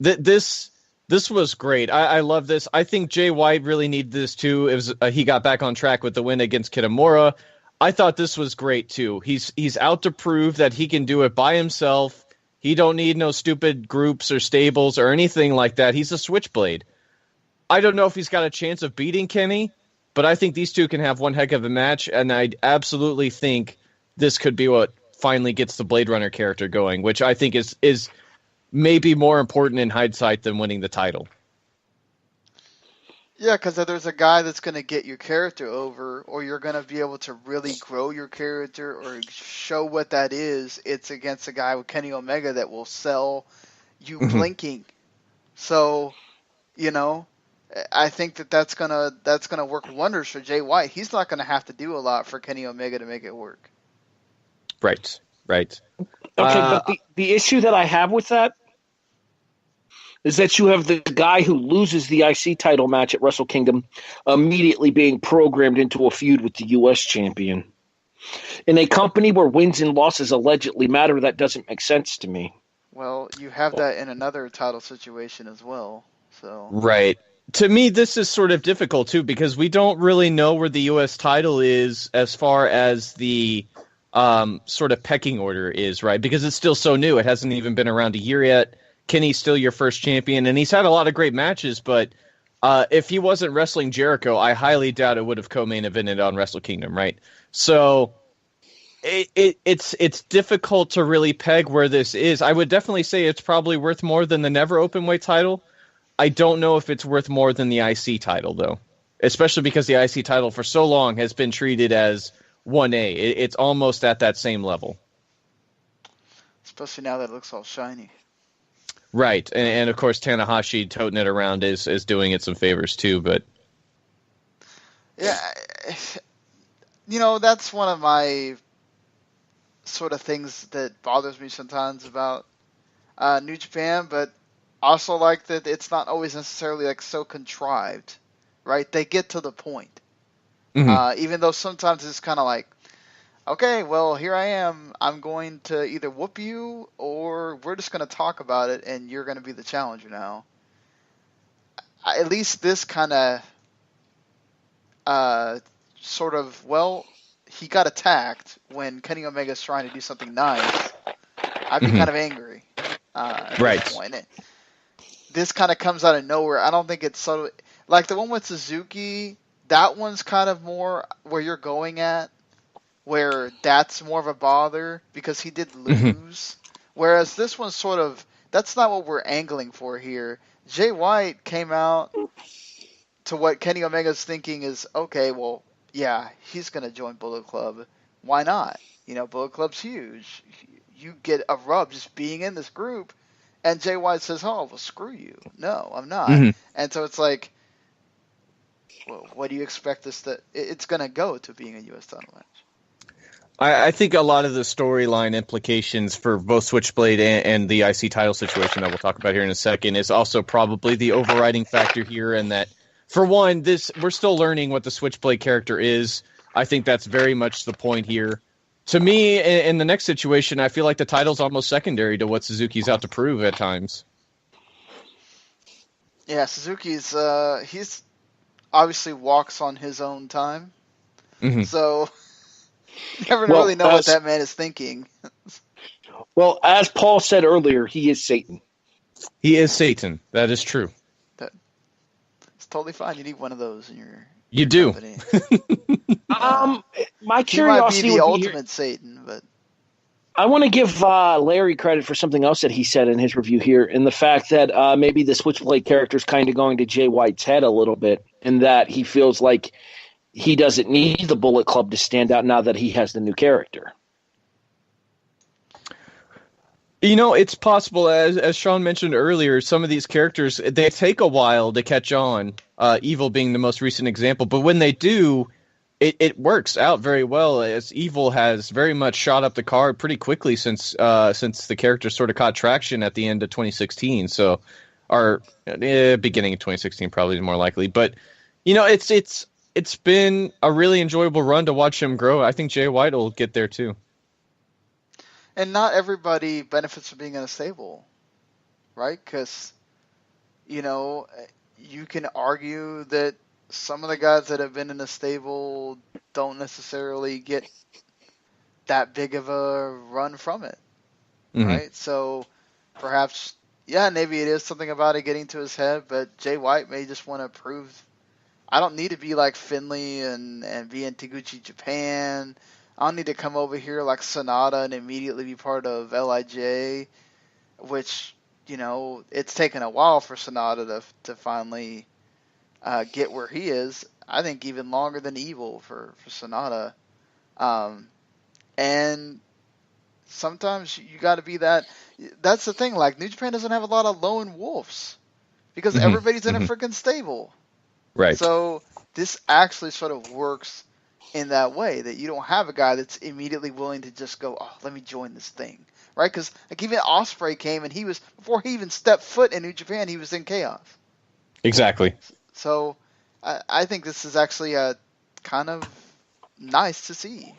this was great. I love this. I think Jay White really needed this too. It was he got back on track with the win against Kitamura. I thought this was great too. He's out to prove that he can do it by himself. He don't need no stupid groups or stables or anything like that. He's a switchblade. I don't know if he's got a chance of beating Kenny, But I think these two can have one heck of a match, and I absolutely think this could be what finally gets the Blade Runner character going, which I think is maybe more important in hindsight than winning the title. Yeah, because there's a guy that's going to get your character over, or you're going to be able to really grow your character or show what that is. It's against a guy with Kenny Omega that will sell you blinking. So, I think that's gonna work wonders for Jay White. He's not gonna have to do a lot for Kenny Omega to make it work. Right. Okay, but the issue that I have with that is that you have the guy who loses the IC title match at Wrestle Kingdom immediately being programmed into a feud with the U.S. champion. In a company where wins and losses allegedly matter, that doesn't make sense to me. Well, you have that in another title situation as well. So Right. To me, this is sort of difficult, too, because we don't really know where the U.S. title is as far as the sort of pecking order is, right? Because it's still so new. It hasn't even been around a year yet. Kenny's still your first champion, and he's had a lot of great matches, but if he wasn't wrestling Jericho, I highly doubt it would have co-main evented on Wrestle Kingdom, right? So it's difficult to really peg where this is. I would definitely say it's probably worth more than the Never Openweight title. I don't know if it's worth more than the IC title, though, especially because the IC title for so long has been treated as 1A. It's almost at that same level. Especially now that it looks all shiny. Right, and of course Tanahashi toting it around is doing it some favors too, but... Yeah, that's one of my sort of things that bothers me sometimes about New Japan, but also like that it's not always necessarily like so contrived, right? They get to the point. Even though sometimes it's kind of like, okay, well, here I am. I'm going to either whoop you or we're just going to talk about it and you're going to be the challenger now. At least this kind of sort of, well, he got attacked when Kenny Omega's trying to do something nice. I'd be kind of angry at this point. This kind of comes out of nowhere. I don't think it's so... Like the one with Suzuki, that one's kind of more where you're going at, where that's more of a bother because he did lose. Whereas this one's sort of... That's not what we're angling for here. Jay White came out to what Kenny Omega's thinking is, okay, well, yeah, he's going to join Bullet Club. Why not? Bullet Club's huge. You get a rub just being in this group. And Jay White says, oh, well, screw you. No, I'm not. And so it's like, well, what do you expect this to... It's going to go to being a U.S. title match. I think a lot of the storyline implications for both Switchblade and the IC title situation that we'll talk about here in a second is also probably the overriding factor here, and that, for one, we're still learning what the Switchblade character is. I think that's very much the point here. To me, in the next situation, I feel like the title's almost secondary to what Suzuki's out to prove at times. Yeah, Suzuki's he's obviously walks on his own time, so you never really know what that man is thinking. Well, as Paul said earlier, he is Satan. He is Satan. That is true. It's totally fine. You need one of those in your... You do. My curiosity might be the would be ultimate Satan, but I want to give Larry credit for something else that he said in his review here, in the fact that maybe the Switchblade character is kind of going to Jay White's head a little bit, in that he feels like he doesn't need the Bullet Club to stand out now that he has the new character. It's possible, as Sean mentioned earlier, some of these characters, they take a while to catch on, Evil being the most recent example, but when they do, it works out very well, as Evil has very much shot up the card pretty quickly since the character sort of caught traction at the end of 2016, or beginning of 2016 probably more likely, but, it's been a really enjoyable run to watch him grow. I think Jay White will get there too. And not everybody benefits from being in a stable, right? Because, you can argue that some of the guys that have been in a stable don't necessarily get that big of a run from it, right? So perhaps, maybe it is something about it getting to his head, but Jay White may just want to prove I don't need to be like Finley and be in Taguchi, Japan. I don't need to come over here like Sonata and immediately be part of LIJ, which, it's taken a while for Sonata to finally get where he is. I think even longer than Evil for Sonata. And sometimes you got to be that. That's the thing. Like, New Japan doesn't have a lot of lone wolves because everybody's in a freaking stable. Right. So this actually sort of works in that way, that you don't have a guy that's immediately willing to just go, oh, let me join this thing, right? Because like even Ospreay came and before he even stepped foot in New Japan, he was in Chaos. Exactly. So I think this is actually kind of nice to see.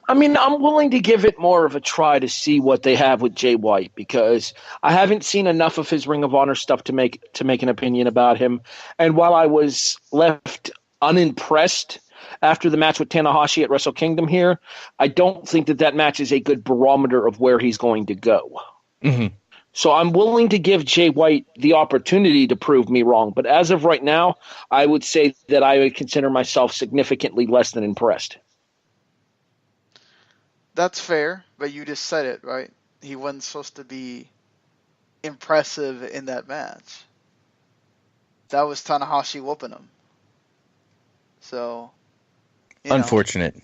I mean, I'm willing to give it more of a try to see what they have with Jay White, because I haven't seen enough of his Ring of Honor stuff to make an opinion about him. And while I was left unimpressed after the match with Tanahashi at Wrestle Kingdom here, I don't think that match is a good barometer of where he's going to go. Mm-hmm. So I'm willing to give Jay White the opportunity to prove me wrong. But as of right now, I would say that I would consider myself significantly less than impressed. That's fair, but you just said it, right? He wasn't supposed to be impressive in that match. That was Tanahashi whooping him. So, unfortunate.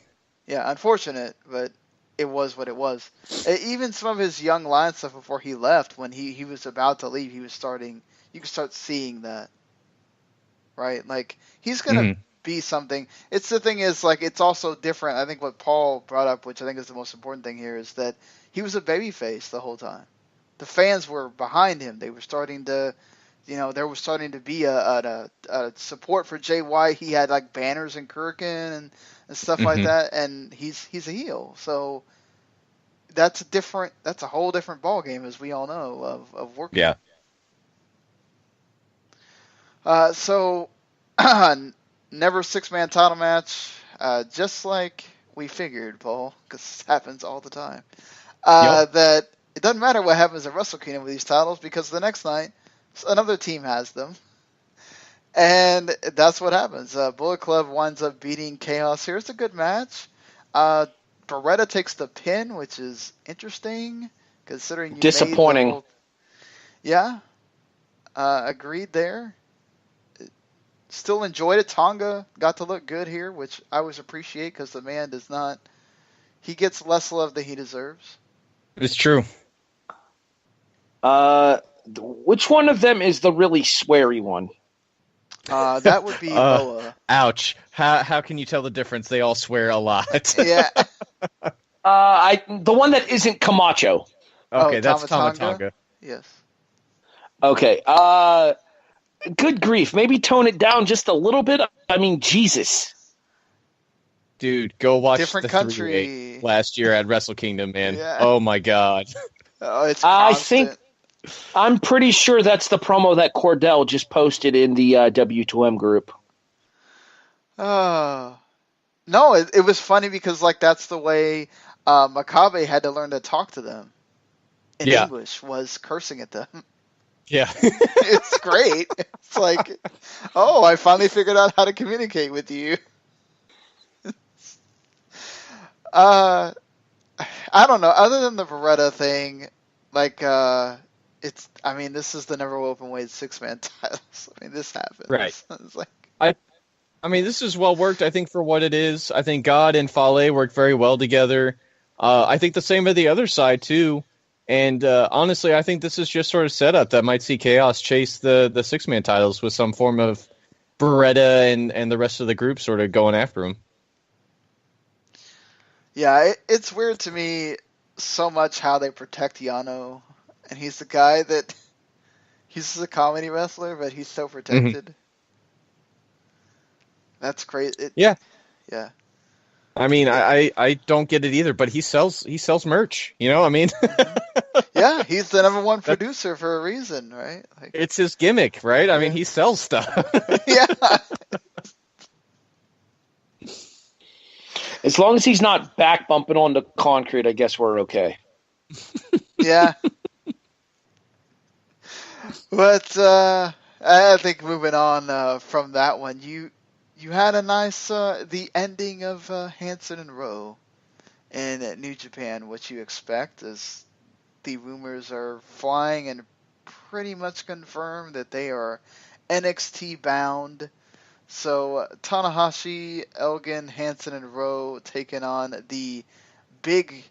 Yeah, unfortunate, but it was what it was. Even some of his young line stuff before he left, when he was about to leave, you could start seeing that, right? Like, he's going to be something. It's the thing is, like, it's also different. I think what Paul brought up, which I think is the most important thing here, is that he was a babyface the whole time. The fans were behind him. They were starting to, there was starting to be a support for Jay White. He had like banners in Kurikan and stuff like that, and he's a heel. So that's a whole different ball game, as we all know, of working. Yeah. So never 6-man title match, just like we figured, Paul, because this happens all the time. That it doesn't matter what happens at Wrestle Kingdom with these titles, because the next night another team has them, and that's what happens. Bullet Club winds up beating Chaos here. It's a good match. Beretta takes the pin, which is interesting considering you disappointing. Agreed there. Still enjoyed it. Tonga got to look good here, which I always appreciate, because the man does not. He gets less love than he deserves. It's true. Which one of them is the really sweary one? That would be Boa. Ouch. How can you tell the difference? They all swear a lot. Yeah. The one that isn't Camacho. Okay, that's Tama Tonga. Yes. Okay. Good grief. Maybe tone it down just a little bit. I mean, Jesus. Dude, go watch Different the country 3-8 last year at Wrestle Kingdom, man. Yeah. Oh my God. Oh, it's I constant. think I'm pretty sure that's the promo that Cordell just posted in the W2M group. No, it was funny because like that's the way Makabe had to learn to talk to them in English, was cursing at them. Yeah. It's great. It's like, oh, I finally figured out how to communicate with you. I don't know. Other than the Beretta thing, like, this is the never open weight 6-man titles. I mean, this happens. Right. It's like, I mean, this is well worked, I think, for what it is. I think God and Fale work very well together. I think the same with the other side, too. And honestly, I think this is just sort of setup that might see Chaos chase the 6-man titles with some form of Beretta and the rest of the group sort of going after him. Yeah, it's weird to me so much how they protect Yano. And he's the guy that... He's a comedy wrestler, but he's so protected. That's crazy. Yeah. Yeah. I mean, I don't get it either, but he sells merch. I mean... Yeah, he's the number one producer for a reason, right? Like, it's his gimmick, right? I mean, he sells stuff. Yeah. As long as he's not back bumping on the concrete, I guess we're okay. Yeah. But I think moving on from that one, you had a nice the ending of Hanson and Rowe in New Japan. What you expect is the rumors are flying and pretty much confirmed that they are NXT bound. So Tanahashi, Elgin, Hanson, and Rowe taking on the big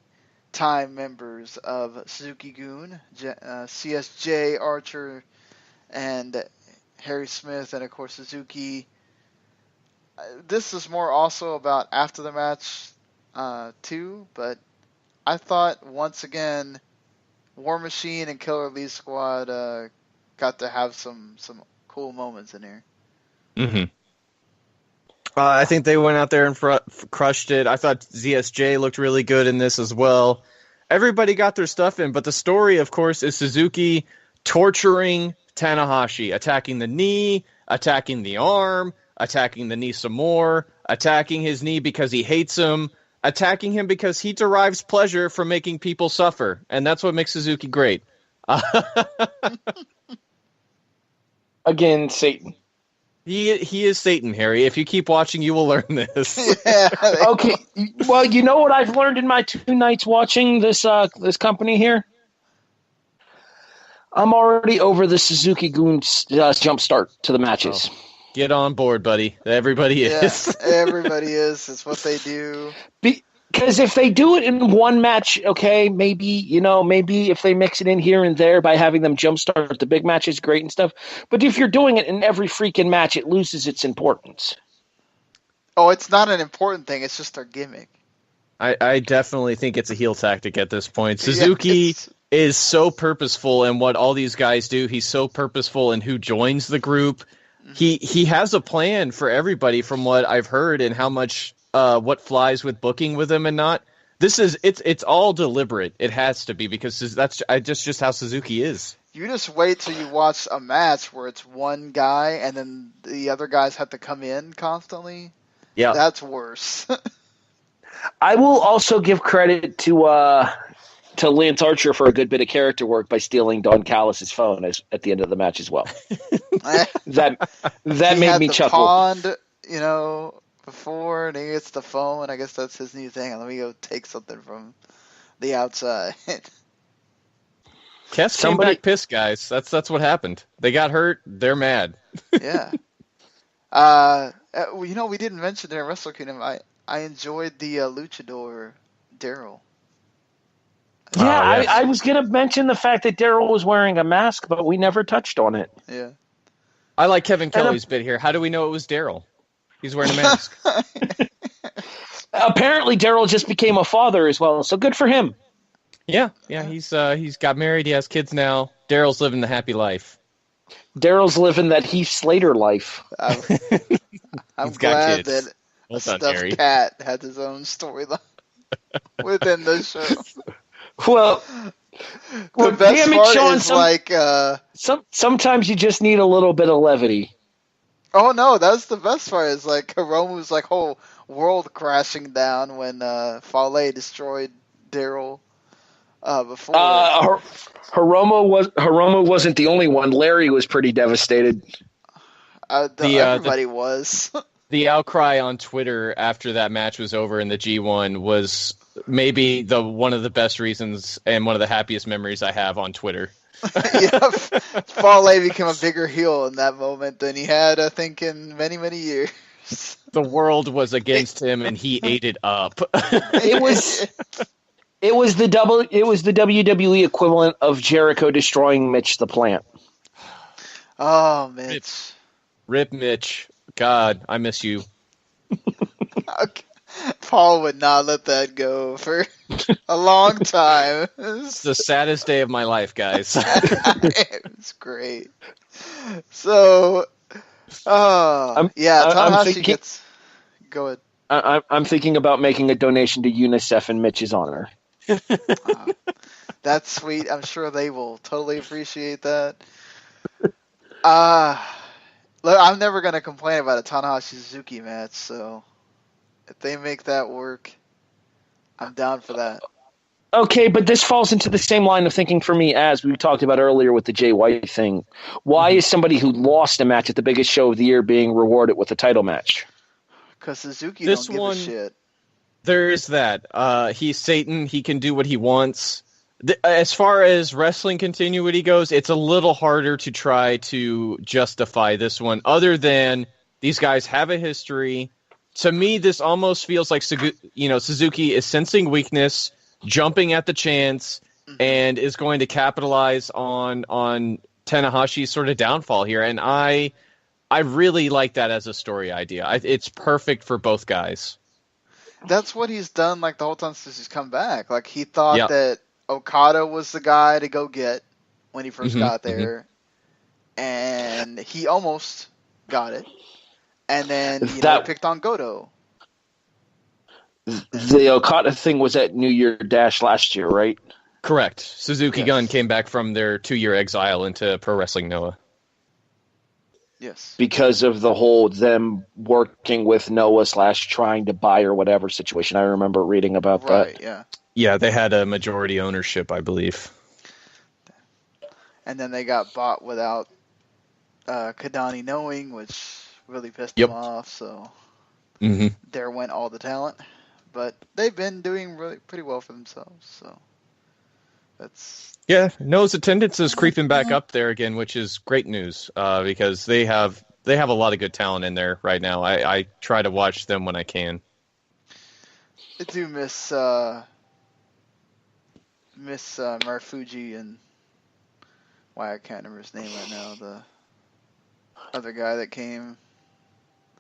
time members of Suzuki-gun, CSJ, Archer, and Harry Smith, and of course Suzuki. This is more also about after the match too, but I thought once again War Machine and Killer Elite Squad got to have some cool moments in here. Mm-hmm. I think they went out there and crushed it. I thought ZSJ looked really good in this as well. Everybody got their stuff in, but the story, of course, is Suzuki torturing Tanahashi, attacking the knee, attacking the arm, attacking the knee some more, attacking his knee because he hates him, attacking him because he derives pleasure from making people suffer, and that's what makes Suzuki great. Again, Satan. He is Satan, Harry. If you keep watching, you will learn this. Yeah. Okay, well, you know what I've learned in my 2 nights watching this company here? I'm already over the Suzuki-gun jump start to the matches. Oh. Get on board, buddy. Everybody is. Yeah, everybody is. It's what they do. Because if they do it in one match, okay, maybe if they mix it in here and there by having them jumpstart the big matches, great and stuff. But if you're doing it in every freaking match, it loses its importance. Oh, it's not an important thing. It's just their gimmick. I definitely think it's a heel tactic at this point. Suzuki is so purposeful in what all these guys do. He's so purposeful in who joins the group. He has a plan for everybody from what I've heard and how much what flies with booking with him and not. It's all deliberate. It has to be because that's just how Suzuki is. You just wait till you watch a match where it's one guy and then the other guys have to come in constantly. Yeah, that's worse. I will also give credit to Lance Archer for a good bit of character work by stealing Don Callis' phone at the end of the match as well. that made me chuckle. Pond, before, and he gets the phone. I guess that's his new thing. Let me go take something from the outside. Test came back pissed, guys. That's what happened. They got hurt. They're mad. Yeah. We didn't mention during Wrestle Kingdom. I enjoyed the Luchador Daryl. Yeah, yes. I was going to mention the fact that Daryl was wearing a mask, but we never touched on it. Yeah. I like Kevin Kelly's bit here. How do we know it was Daryl? He's wearing a mask. Apparently, Daryl just became a father as well, so good for him. Yeah. He's got married. He has kids now. Daryl's living the happy life. Daryl's living that Heath Slater life. I'm glad that a stuffed cat had his own storyline within the show. Well, the best part is sometimes you just need a little bit of levity. Oh no, that's the best part. Is like Hiromu's whole world crashing down when Fale destroyed Daryl before. Hiromu wasn't the only one. Larry was pretty devastated. Everybody was. The outcry on Twitter after that match was over in the G1 was maybe one of the best reasons and one of the happiest memories I have on Twitter. Yeah, Fale became a bigger heel in that moment than he had, I think, in many, many years. The world was against him, and he ate it up. It was the WWE equivalent of Jericho destroying Mitch the Plant. Oh, Mitch. Rip Mitch. God, I miss you. Okay. Paul would not let that go for a long time. It's the saddest day of my life, guys. It's great. So, Tanahashi gets... Go ahead. I'm thinking about making a donation to UNICEF in Mitch's honor. That's sweet. I'm sure they will totally appreciate that. Look, I'm never going to complain about a Tanahashi-Suzuki match, so if they make that work, I'm down for that. Okay, but this falls into the same line of thinking for me as we talked about earlier with the Jay White thing. Why is somebody who lost a match at the biggest show of the year being rewarded with a title match? Because Suzuki This don't give one- a shit. There is that. He's Satan. He can do what he wants. As far as wrestling continuity goes, it's a little harder to try to justify this one, other than these guys have a history. To me, this almost feels like Suzuki is sensing weakness, jumping at the chance, and is going to capitalize on Tanahashi's sort of downfall here. And I really like that as a story idea. It's perfect for both guys. That's what he's done like the whole time since he's come back. Like he thought that Okada was the guy to go get when he first got there, and he almost got it. And then he picked on Goto. The Okada thing was at New Year Dash last year, right? Correct. Suzuki Gun came back from their 2-year exile into Pro Wrestling Noah. Yes. Because of the whole them working with Noah / trying to buy or whatever situation. I remember reading about that. Right, yeah. Yeah, they had a majority ownership, I believe. And then they got bought without Kadani knowing, which really pissed him off. So there went all the talent. But they've been doing really pretty well for themselves. So that's Noah's attendance is creeping back up there again, which is great news because they have a lot of good talent in there right now. I try to watch them when I can. I do miss Marufuji and why I can't remember his name right now. The other guy that came.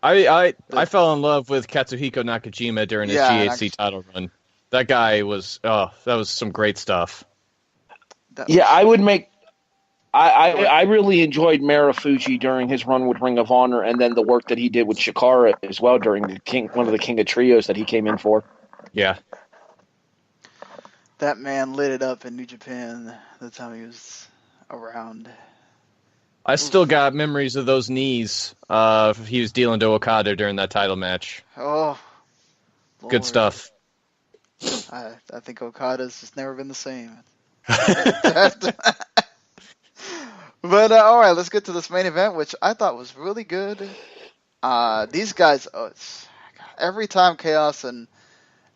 I fell in love with Katsuhiko Nakajima during his GHC title run. That guy was that was some great stuff. I would make. I really enjoyed Marufuji during his run with Ring of Honor, and then the work that he did with Shikara as well during one of the King of Trios that he came in for. Yeah. That man lit it up in New Japan the time he was around. I still got memories of those knees he was dealing to Okada during that title match. Oh, Good Lord. stuff. I think Okada's just never been the same. But all right, let's get to this main event, which I thought was really good. These guys, every time Chaos and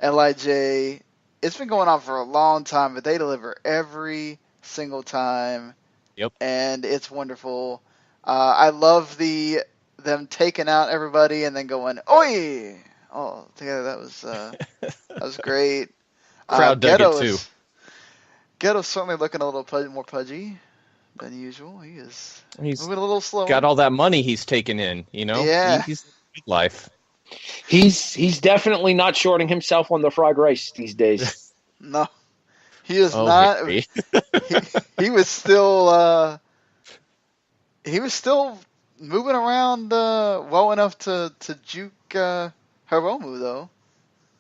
LIJ, it's been going on for a long time, but they deliver every single time. Yep. And it's wonderful. I love them taking out everybody and then going, "Oi!" Oh, together that was great. Crowd dug it too. Ghetto's certainly looking a little more pudgy than usual. He's moving a little slower. Got all that money he's taken in, Yeah. He's life. He's definitely not shorting himself on the fried rice these days. No, he is not. He was still moving around well enough to juke Hiromu though.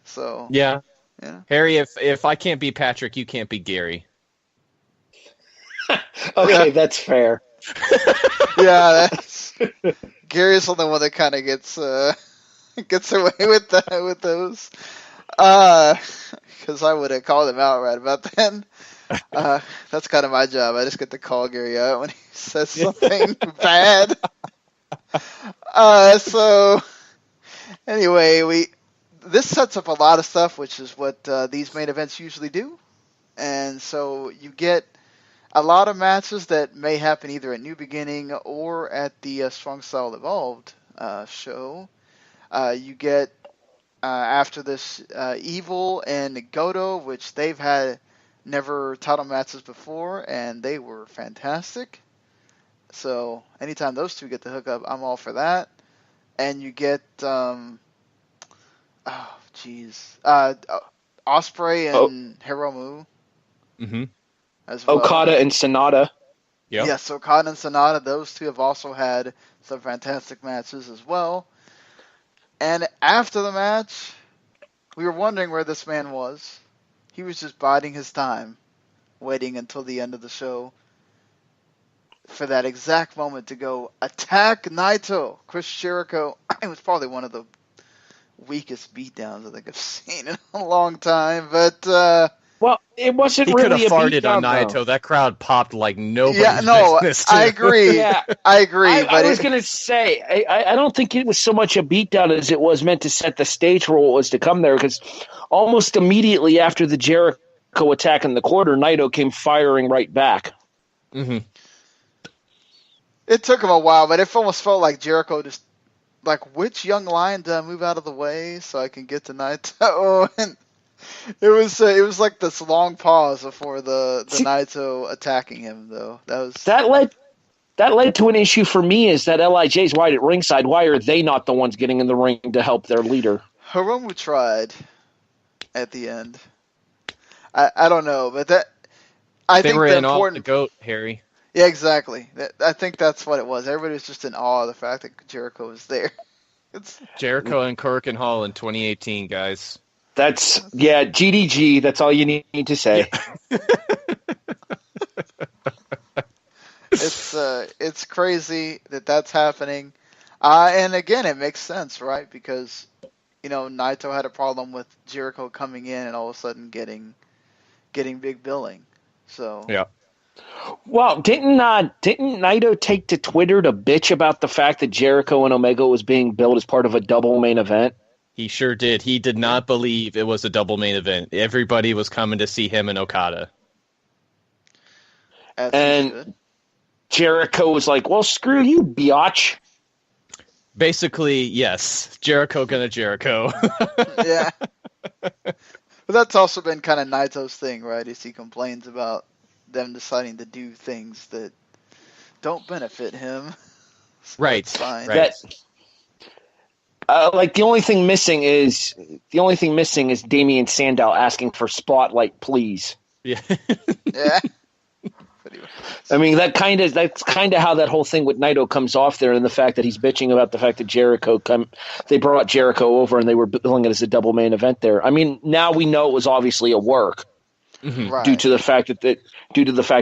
So yeah. Harry, if I can't be Patrick, you can't be Gary. Okay, that's fair. Yeah, Gary's the only one that kind of gets away with those. Because I would have called him out right about then. That's kind of my job. I just get to call Gary out when he says something bad. So anyway, this sets up a lot of stuff, which is what these main events usually do. And so you get a lot of matches that may happen either at New Beginning or at the Strong Style Evolved show. You get after this Evil and Goto, which they've had never title matches before, and they were fantastic. So anytime those two get the hookup, I'm all for that. And you get Ospreay and Hiromu. Mm-hmm. As well. Okada and Sonata. Yep. Yes, Okada and Sonata. Those two have also had some fantastic matches as well. And after the match, we were wondering where this man was. He was just biding his time, waiting until the end of the show for that exact moment to go attack Naito. Chris Jericho. It was probably one of the weakest beatdowns I think I've seen in a long time. But Well, it wasn't He could have really a farted on beatdown, Naito. though. That crowd popped like nobody's Yeah, no, business. I agree. Yeah. I agree. I But was going to say, I don't think it was so much a beatdown as it was meant to set the stage for what was to come there, because almost immediately after the Jericho attack in the quarter, Naito came firing right back. Mm-hmm. it took him a while, but it almost felt like Jericho just like, which young lion did I move out of the way so I can get to Naito? And it was like this long pause before the Naito attacking him, though. That led to an issue for me, is that LIJ's wide at ringside. Why are they not the ones getting in the ring to help their leader? Hiromu tried at the end. I don't know, but I They think were the in all the important. goat, Harry. Yeah, exactly. I think that's what it was. Everybody was just in awe of the fact that Jericho was there. Jericho and Kirk and Hall in 2018, guys. That's GDG. That's all you need to say. It's crazy that that's happening, and again, it makes sense, right? Because Naito had a problem with Jericho coming in and all of a sudden getting big billing. So Yeah. Well, didn't Naito take to Twitter to bitch about the fact that Jericho and Omega was being billed as part of a double main event? He sure did. He did not believe it was a double main event. Everybody was coming to see him and Okada. And Jericho was like, well, screw you, biatch. Basically, yes. Jericho gonna Jericho. Yeah. But that's also been kind of Naito's thing, right? Is he complains about them deciding to do things that don't benefit him. So right. fine. Right. The only thing missing is Damian Sandow asking for Spotlight, please. Yeah. Yeah. I mean, that's kind of how that whole thing with Naito comes off there, and the fact that he's bitching about the fact that they brought Jericho over and they were billing it as a double main event there. I mean, now we know it was obviously a work. Mm-hmm. Right. Due to the fact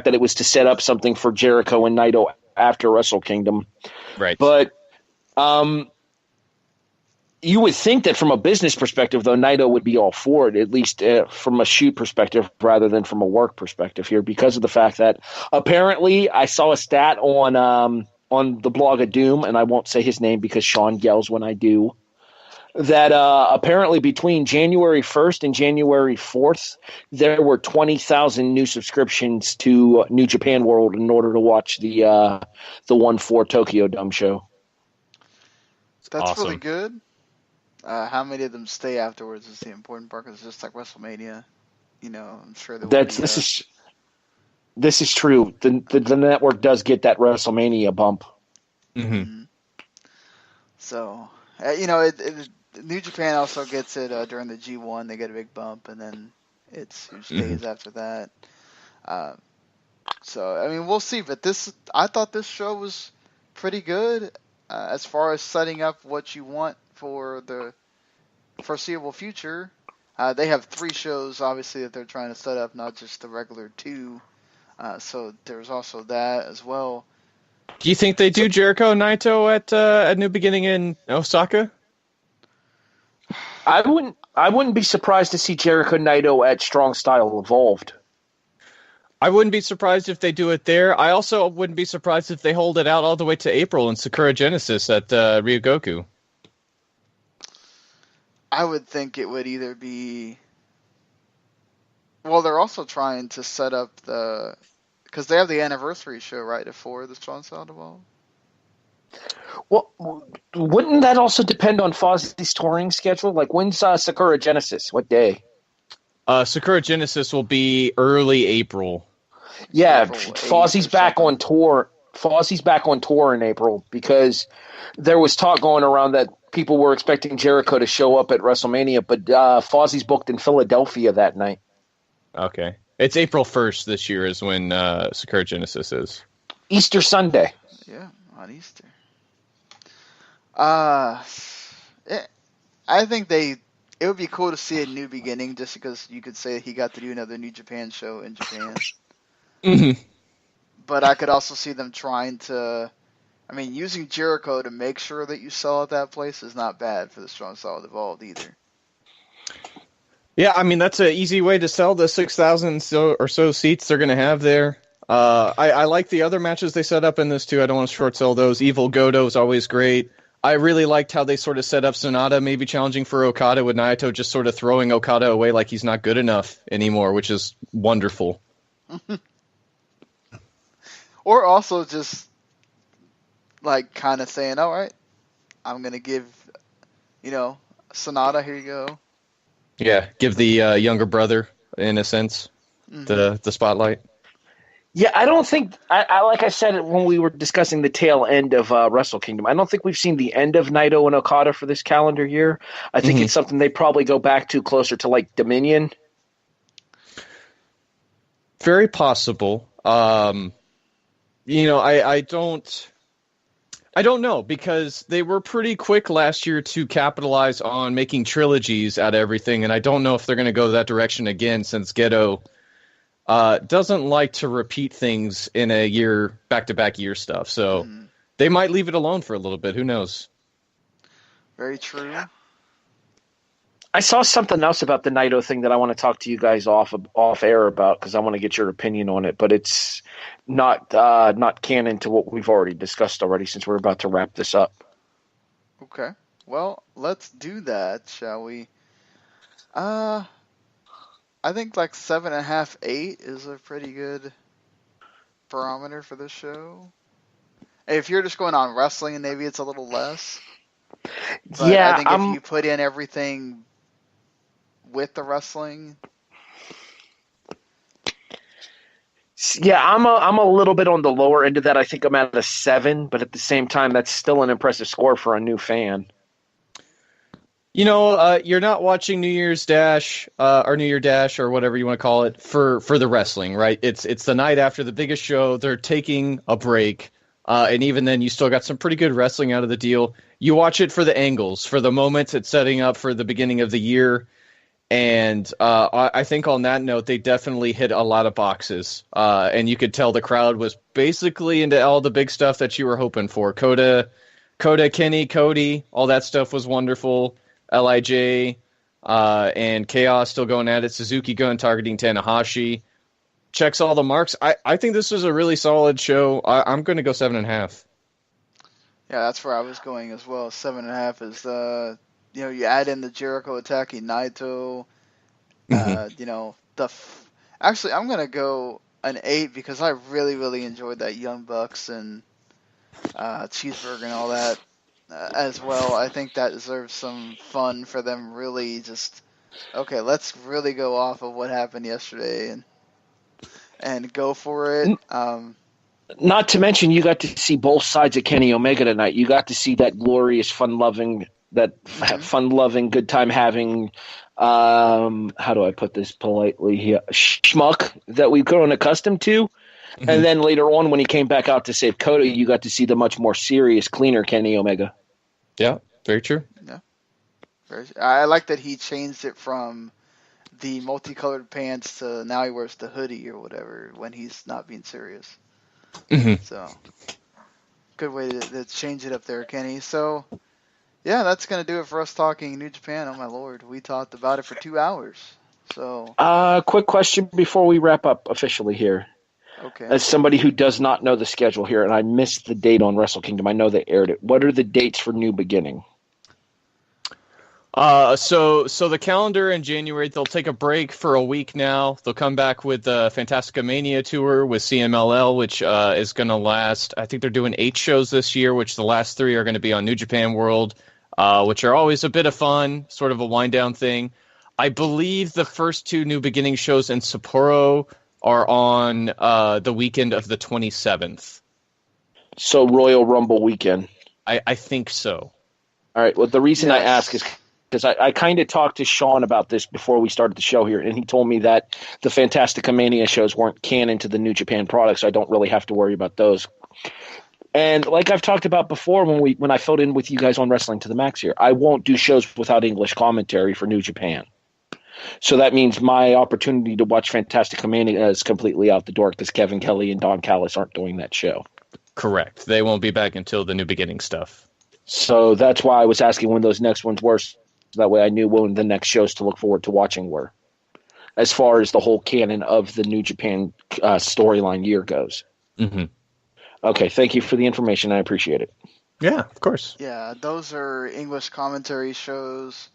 that it was to set up something for Jericho and Naito after Wrestle Kingdom. Right. But you would think that from a business perspective, though, Naito would be all for it, at least from a shoot perspective rather than from a work perspective here, because of the fact that apparently I saw a stat on the blog of Doom, and I won't say his name because Sean yells when I do, that apparently between January 1st and January 4th, there were 20,000 new subscriptions to New Japan World in order to watch the 1/4 Tokyo Dome show. That's awesome. really good. How many of them stay afterwards is the important part, because it's just like WrestleMania. I'm sure there will be. This is true. The network does get that WrestleMania bump. Mm-hmm. So, New Japan also gets it during the G1. They get a big bump, and then it's who stays after that. So, I mean, we'll see. But I thought this show was pretty good as far as setting up what you want for the foreseeable future. They have 3 shows, obviously, that they're trying to set up, not just the regular 2. So there's also that as well. Do you think they do Jericho and Naito at New Beginning in Osaka? I wouldn't be surprised to see Jericho Naito at Strong Style Evolved. I wouldn't be surprised if they do it there. I also wouldn't be surprised if they hold it out all the way to April in Sakura Genesis at Ryogoku. I would think it would either be... Well, they're also trying to set up because they have the anniversary show, right, for the Strong Style Evolved? Well, wouldn't that also depend on Fozzie's touring schedule? Like, when's Sakura Genesis? What day? Sakura Genesis will be early April. Yeah, April 8th Fozzie's or back something. on tour. Fozzie's back on tour in April because there was talk going around that people were expecting Jericho to show up at WrestleMania, but Fozzie's booked in Philadelphia that night. Okay. It's April 1st this year is when Sakura Genesis is. Easter Sunday. Yeah, on Easter. I think it would be cool to see a New Beginning, just because you could say he got to do another New Japan show in Japan. Mm-hmm. But I could also see them trying to... I mean, using Jericho to make sure that you sell at that place is not bad for the Strong Style Evolved either. Yeah, I mean, that's an easy way to sell the 6,000 or so seats they're going to have there. I like the other matches they set up in this, too. I don't want to short sell those. Evil Godo is always great. I really liked how they sort of set up Sonata maybe challenging for Okada, with Naito just sort of throwing Okada away like he's not good enough anymore, which is wonderful. Or also just, like, kind of saying, all right, I'm going to give, Sonata, here you go. Yeah, give the younger brother, in a sense, the spotlight. Yeah, I don't think I like I said when we were discussing the tail end of Wrestle Kingdom. I don't think we've seen the end of Naito and Okada for this calendar year. I think it's something they probably go back to closer to like Dominion. Very possible. I don't know, because they were pretty quick last year to capitalize on making trilogies out of everything, and I don't know if they're going to go that direction again, since Gedo doesn't like to repeat things in a year, back-to-back year stuff. So they might leave it alone for a little bit. Who knows? Very true. I saw something else about the Naito thing that I want to talk to you guys off air about, because I want to get your opinion on it, but it's not canon to what we've already discussed already, since we're about to wrap this up. Okay. Well, let's do that, shall we? I think like 7.5, 8 is a pretty good barometer for this show. If you're just going on wrestling, maybe it's a little less. But yeah, I think if you put in everything with the wrestling. Yeah, I'm a little bit on the lower end of that. I think I'm at a 7, but at the same time, that's still an impressive score for a new fan. You're not watching New Year's Dash or New Year Dash or whatever you want to call it for the wrestling, right? It's the night after the biggest show. They're taking a break, and even then, you still got some pretty good wrestling out of the deal. You watch it for the angles, for the moments it's setting up for the beginning of the year. And I think on that note, they definitely hit a lot of boxes. And you could tell the crowd was basically into all the big stuff that you were hoping for. Coda, Kenny, Cody, all that stuff was wonderful. LIJ and Chaos still going at it. Suzuki going targeting Tanahashi. Checks all the marks. I think this was a really solid show. I'm going to go 7.5. Yeah, that's where I was going as well. 7.5 is you add in the Jericho attacking Naito. Actually, I'm gonna go an 8 because I really, really enjoyed that Young Bucks and Cheeseburger and all that as well. I think that deserves some fun for them. Really, just let's really go off of what happened yesterday and go for it. Not to mention, you got to see both sides of Kenny Omega tonight. You got to see that glorious, fun-loving, good time having, how do I put this politely here, schmuck that we've grown accustomed to. Mm-hmm. And then later on, when he came back out to save Coda, you got to see the much more serious, cleaner Kenny Omega. Yeah, very true. Yeah, I like that he changed it from the multicolored pants to now he wears the hoodie or whatever when he's not being serious. Mm-hmm. So, good way to change it up there, Kenny. So, yeah, that's going to do it for us talking New Japan. Oh, my Lord. We talked about it for 2 hours. So, quick question before we wrap up officially here. Okay. As somebody who does not know the schedule here, and I missed the date on Wrestle Kingdom, I know they aired it. What are the dates for New Beginning? So the calendar in January, they'll take a break for a week now. They'll come back with the Fantastica Mania tour with CMLL, which is going to last. I think they're doing 8 shows this year, which the last 3 are going to be on New Japan World, which are always a bit of fun, sort of a wind-down thing. I believe the first 2 New Beginning shows in Sapporo are on the weekend of the 27th. So Royal Rumble weekend. I think so. All right. Well, the reason I ask is because I kind of talked to Sean about this before we started the show here, and he told me that the Fantastica Mania shows weren't canon to the New Japan product, so I don't really have to worry about those. And like I've talked about before when I filled in with you guys on Wrestling to the Max here, I won't do shows without English commentary for New Japan. So that means my opportunity to watch Fantastica Mania is completely out the door because Kevin Kelly and Don Callis aren't doing that show. Correct. They won't be back until the New Beginning stuff. So that's why I was asking when those next ones were. That way I knew when the next shows to look forward to watching were, as far as the whole canon of the New Japan storyline year goes. Mm-hmm. Okay, thank you for the information. I appreciate it. Yeah, of course. Yeah, those are English commentary shows.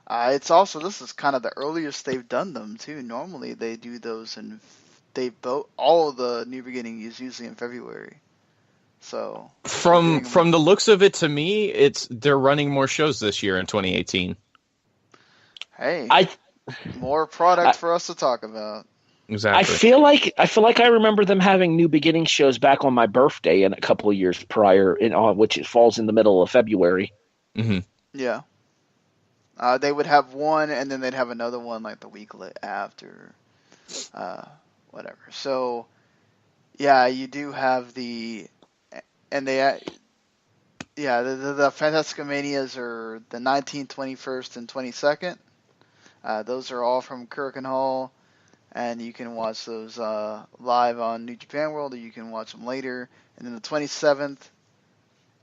It's also, this is kind of the earliest they've done them too. Normally they do those all of the New Beginning is usually in February. So From the looks of it, to me, they're running more shows this year in 2018. Hey, more product for us to talk about. Exactly. I feel like I remember them having New Beginning shows back on my birthday and a couple of years prior, which it falls in the middle of February. Mm-hmm. Yeah. They would have one, and then they'd have another one like the week after, whatever. So, yeah, you do have the Fantastica Manias are the 19th, 21st, and 22nd. Those are all from Kurikan Hall. And you can watch those live on New Japan World, or you can watch them later. And then the 27th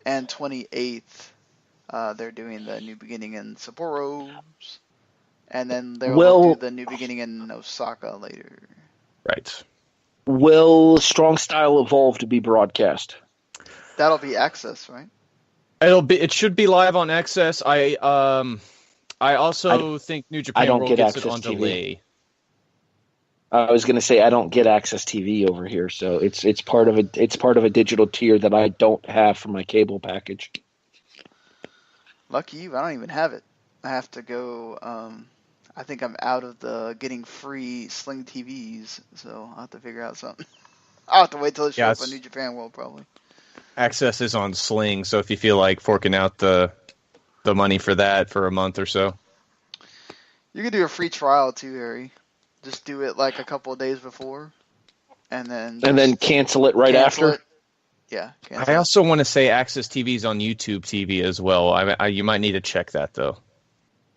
and 28th, they're doing the New Beginning in Sapporo. And then they'll do the New Beginning in Osaka later. Right. Will Strong Style Evolve to be broadcast? That'll be Access, right? It should be live on Access. I also think New Japan World gets it on delay. I was going to say I don't get Access TV over here, so it's part of a digital tier that I don't have for my cable package. Lucky you, I don't even have it. I have to go. I think I'm out of the getting free Sling TVs, so I'll have to figure out something. I'll have to wait till it shows up on New Japan World, probably. Access is on Sling, so if you feel like forking out the money for that for a month or so, you can do a free trial too, Harry. Just do it like a couple of days before, and then cancel it right after. Yeah. I also want to say Access TV is on YouTube TV as well. You might need to check that though.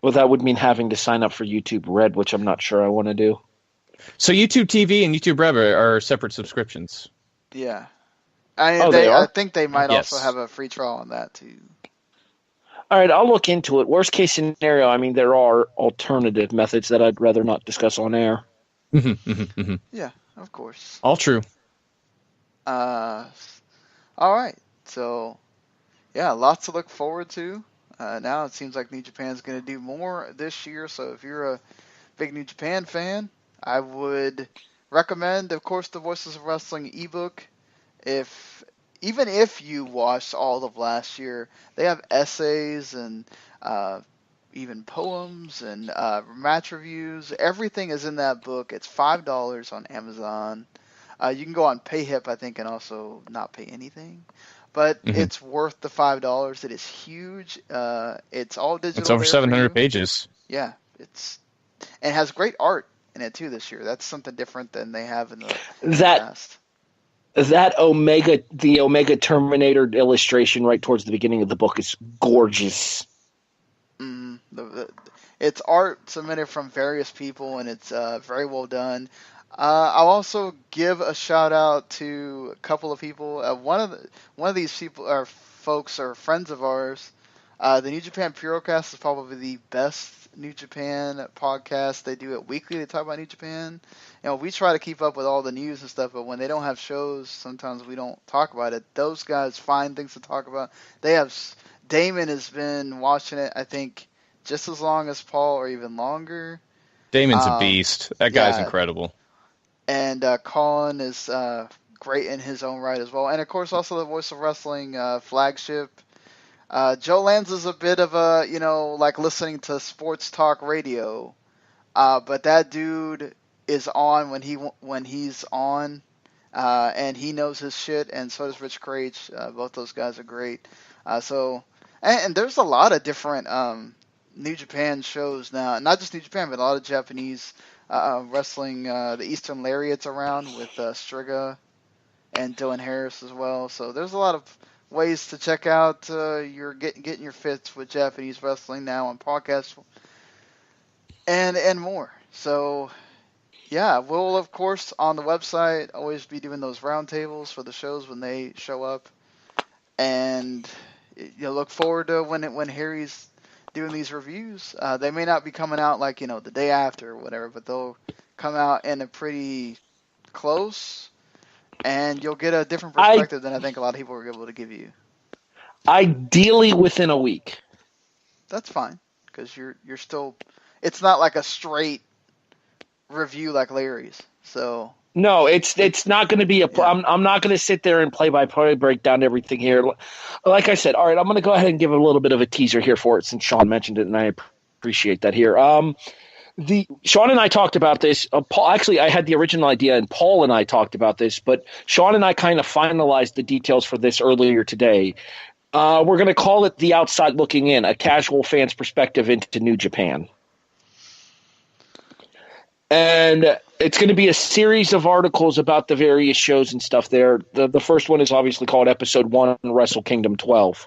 Well, that would mean having to sign up for YouTube Red, which I'm not sure I want to do. So YouTube TV and YouTube Red are separate subscriptions. Yeah. They are? I think they might also have a free trial on that too. All right, I'll look into it. Worst case scenario, I mean, there are alternative methods that I'd rather not discuss on air. Yeah, of course. All true. All right. So, yeah, lots to look forward to. Now it seems like New Japan's going to do more this year. So if you're a big New Japan fan, I would recommend, of course, the Voices of Wrestling ebook. Even if you watched all of last year, they have essays and even poems and match reviews. Everything is in that book. It's $5 on Amazon. You can go on PayHip, I think, and also not pay anything. But it's worth the $5. It is huge. It's all digital. It's over 700 pages. Yeah, and it has great art in it too this year. That's something different than they have in the past. That the Omega Terminator illustration right towards the beginning of the book is gorgeous. It's art submitted from various people, and it's very well done. I'll also give a shout out to a couple of people. One of these people are folks are friends of ours. The New Japan Purocast is probably the best New Japan podcast. They do it weekly. They talk about New Japan. We try to keep up with all the news and stuff, but when they don't have shows, sometimes we don't talk about it. Those guys find things to talk about. Damon has been watching it, I think, just as long as Paul, or even longer. Damon's a beast. That guy's incredible. And Colin is great in his own right as well. And, of course, also the Voice of Wrestling flagship. Joe Lanza is a bit of a, like listening to sports talk radio. But that dude is on when he's on, and he knows his shit, and so does Rich Craich. Both those guys are great. And there's a lot of different New Japan shows now, not just New Japan, but a lot of Japanese wrestling. The Eastern Lariat's around with Striga and Dylan Harris as well. So there's a lot of ways to check out your getting your fits with Japanese wrestling now on podcasts and more. So yeah, we'll of course on the website always be doing those roundtables for the shows when they show up, and look forward to when Harry's doing these reviews. They may not be coming out like, the day after or whatever, but they'll come out in a pretty close, and you'll get a different perspective than I think a lot of people were able to give you. Ideally within a week. That's fine, because you're still. It's not like a straight review like Larry's. So no, it's not going to be I'm not going to sit there and play-by-play break down everything here. Like I said, all right, I'm going to go ahead and give a little bit of a teaser here for it since Sean mentioned it, and I appreciate that here. Sean and I talked about this. Paul, actually, I had the original idea, and Paul and I talked about this, but Sean and I kind of finalized the details for this earlier today. We're going to call it The Outside Looking In, a casual fan's perspective into New Japan. And it's going to be a series of articles about the various shows and stuff there. The first one is obviously called Episode 1, Wrestle Kingdom 12.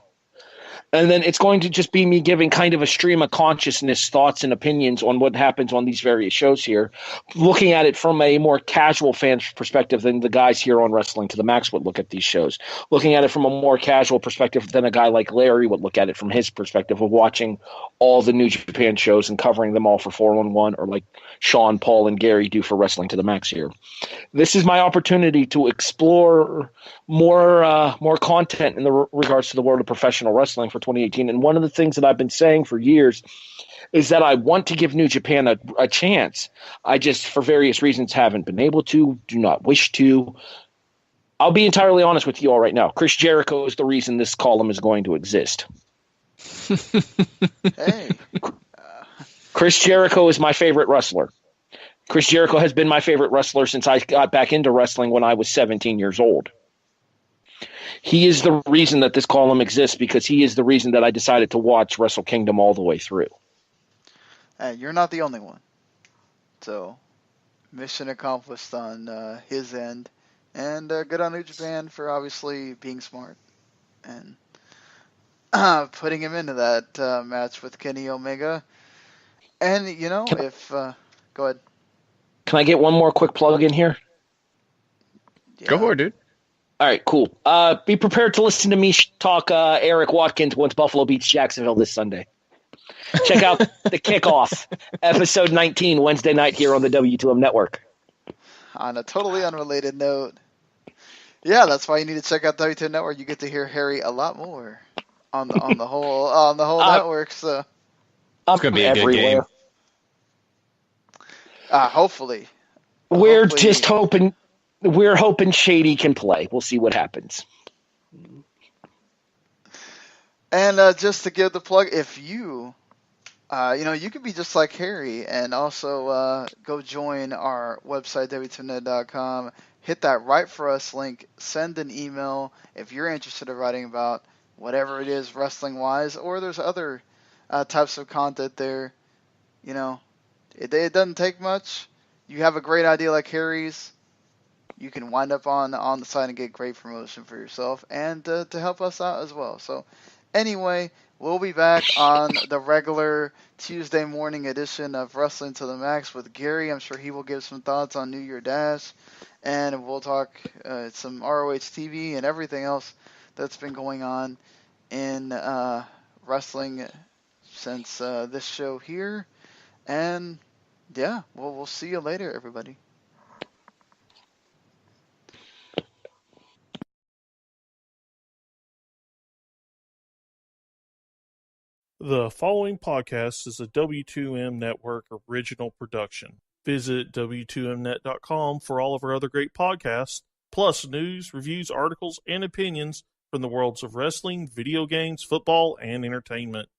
And then it's going to just be me giving kind of a stream of consciousness, thoughts, and opinions on what happens on these various shows here, looking at it from a more casual fan's perspective than the guys here on Wrestling to the Max would look at these shows, looking at it from a more casual perspective than a guy like Larry would look at it from his perspective of watching all the New Japan shows and covering them all for 411, or like Sean, Paul, and Gary do for Wrestling to the Max here. This is my opportunity to explore more content in the regards to the world of professional wrestling for 2018. And one of the things that I've been saying for years is that I want to give New Japan a chance. I just, for various reasons, haven't been able to, do not wish to. I'll be entirely honest with you all right now. Chris Jericho is the reason this column is going to exist. Hey. Chris Jericho is my favorite wrestler. Chris Jericho has been my favorite wrestler since I got back into wrestling when I was 17 years old. He is the reason that this column exists, because he is the reason that I decided to watch Wrestle Kingdom all the way through. You're not the only one. So, mission accomplished on his end. And good on New Japan for obviously being smart and putting him into that match with Kenny Omega. And, go ahead. Can I get one more quick plug in here? Yeah. Go for it, dude. All right, cool. Be prepared to listen to me talk Eric Watkins once Buffalo beats Jacksonville this Sunday. Check out the kickoff, episode 19, Wednesday night here on the W2M Network. On a totally unrelated note, yeah, that's why you need to check out W2M Network. You get to hear Harry a lot more on the whole network. So it's gonna be a good game. Hopefully, we're hoping Shady can play. We'll see what happens. And just to give the plug, if you could be just like Harry and also go join our website, w2net.com, hit that Write For Us link, send an email if you're interested in writing about whatever it is wrestling-wise, or there's other types of content there. It doesn't take much. You have a great idea like Harry's, you can wind up on the site and get great promotion for yourself and to help us out as well. So anyway, we'll be back on the regular Tuesday morning edition of Wrestling to the Max with Gary. I'm sure he will give some thoughts on New Year Dash, and we'll talk some ROH TV and everything else that's been going on in wrestling since this show here. And yeah, we'll see you later, everybody. The following podcast is a W2M Network original production. Visit W2Mnet.com for all of our other great podcasts, plus news, reviews, articles, and opinions from the worlds of wrestling, video games, football, and entertainment.